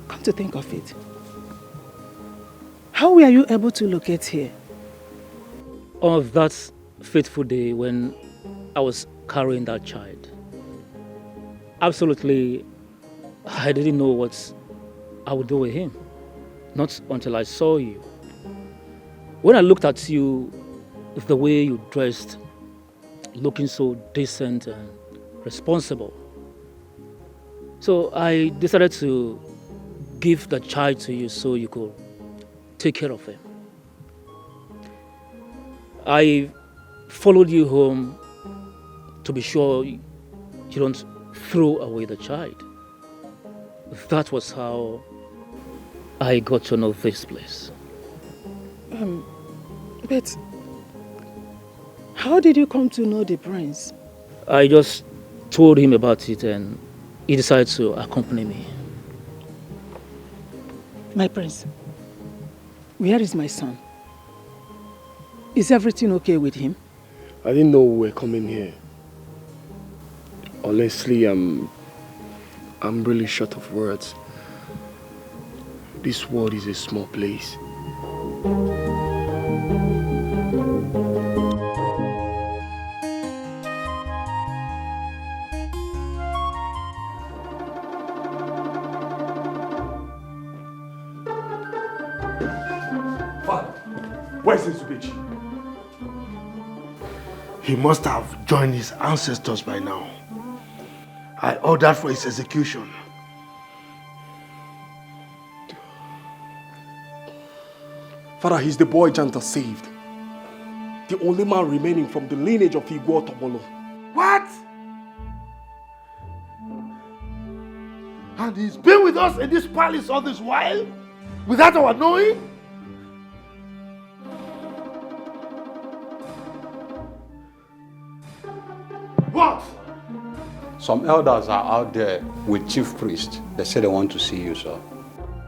Speaker 7: come to think of it, how were you able to locate here?
Speaker 15: On that fateful day when I was carrying that child, absolutely, I didn't know what I would do with him. Not until I saw you. When I looked at you, the way you dressed, looking so decent and responsible. So I decided to give the child to you so you could take care of him. I followed you home to be sure you don't throw away the child. That was how I got to know this place.
Speaker 7: But how did you come to know the prince?
Speaker 15: I just told him about it and he decided to accompany me.
Speaker 7: My prince, where is my son? Is everything okay with him?
Speaker 6: I didn't know we were coming here. Honestly, I'm really short of words. This world is a small place.
Speaker 1: Father, where's Nzubechi? He must have joined his ancestors by now. I ordered for his execution.
Speaker 6: Father, he's the boy Janta saved. The only man remaining from the lineage of Igbo Tobolo.
Speaker 1: What? And he's been with us in this palace all this while? Without our knowing? What?
Speaker 8: Some elders are out there with chief priest. They say they want to see you, sir.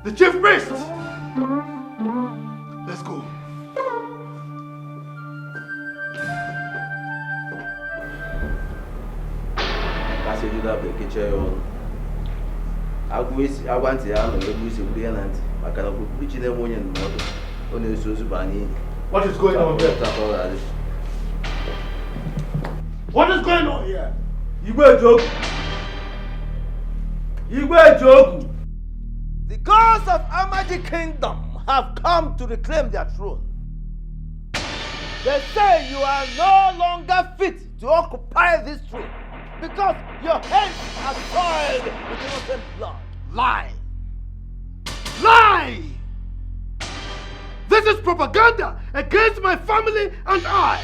Speaker 1: The chief priest! Let's go. What is going on here? What is going on here?
Speaker 22: The gods of Amaji Kingdom have come to reclaim their throne. They say you are no longer fit to occupy this throne because your hands are soiled with innocent blood.
Speaker 1: Lie! Lie! This is propaganda against my family and I.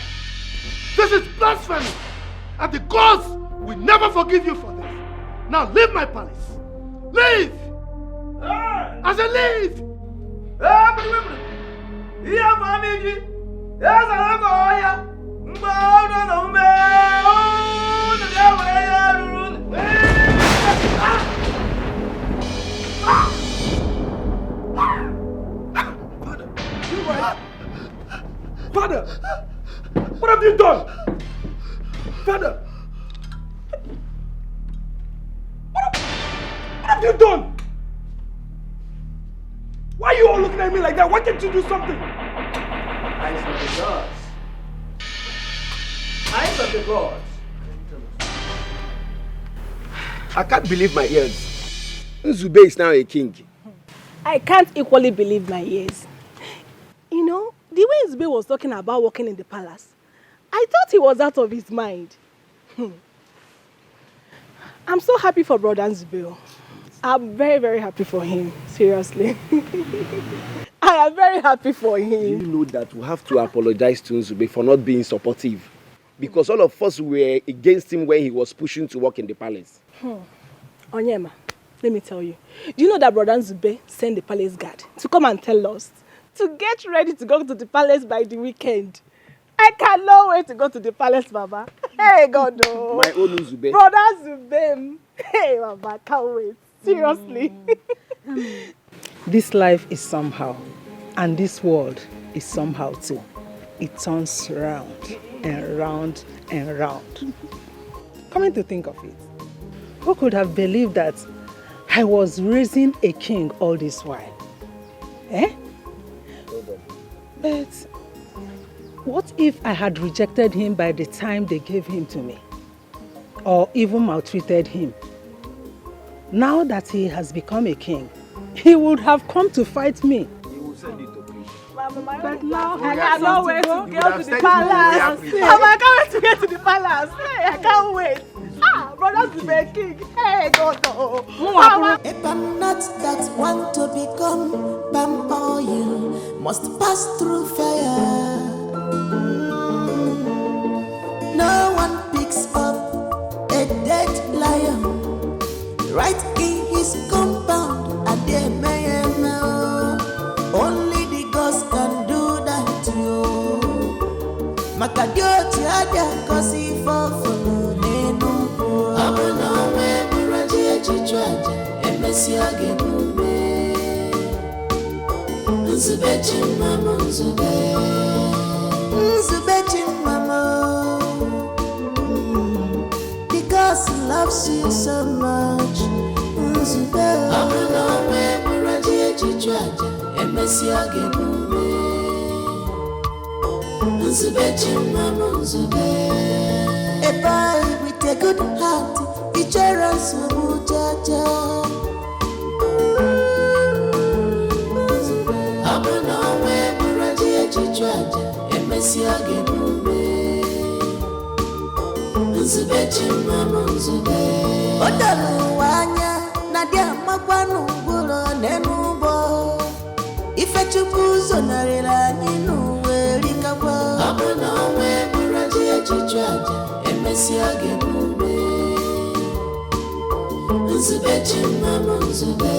Speaker 1: This is blasphemy. And the gods will never forgive you for this. Now leave my palace. Leave! I said leave!
Speaker 22: Here, Famiji! Yes, I
Speaker 6: Father! What have you done? Father! What have you done? Why are you all looking at me like that? Why can't you do something?
Speaker 22: Eyes of the gods. Eyes of the gods. I can't believe my ears. Nzube is now a king.
Speaker 12: I can't equally believe my ears. You know, the way Nzube was talking about working in the palace, I thought he was out of his mind. I'm so happy for Brother Nzube. I'm very, very happy for him. Seriously. I am very happy for him.
Speaker 22: Do you know that we have to apologize to Nzube for not being supportive? Because all of us were against him when he was pushing to work in the palace.
Speaker 12: Onyema, let me tell you. Do you know that Brother Nzube sent the palace guard to come and tell us to get ready to go to the palace by the weekend? I cannot wait to go to the palace, Baba. Hey, God, oh.
Speaker 22: My own Nzube.
Speaker 12: Brother Nzube. Hey, Baba, can't wait. Seriously.
Speaker 7: This life is somehow, and this world is somehow too. It turns round and round and round. Coming to think of it, who could have believed that I was raising a king all this while? Eh? But what if I had rejected him by the time they gave him to me? Or even maltreated him? Now that he has become a king, he would have come to fight me.
Speaker 22: He will send it to me.
Speaker 12: But now I cannot wait to go to the palace. I can't wait to get to the palace. Hey, I can't wait. Brother Nzube king. Hey, God.
Speaker 17: A palm nut that want to become palm oil must pass through fire. No one picks up a dead lion right in his compound, and they may know only the gods can do that to you. Makadio tiada kosi fofo nenu. Abuna we muraji chichwaja emesi agenume. Nzube chimamo nzube. Nzube chimamo. Because he loves you so much. Nzube. Abuna we muraji chichwaja emesi agenume. Nzube chimamo nzube. A boy with a good heart, features muchacha. Abuna we muraji chichwaja emesi agenume. Nzube chimamo nzube. Odalu wanya nadia makwanu ngulo nenubo. Ife chupuzo narela ninu werikabwa. Abuna we muraji chichwaja emesi agenume. Nzube chimamo nzube.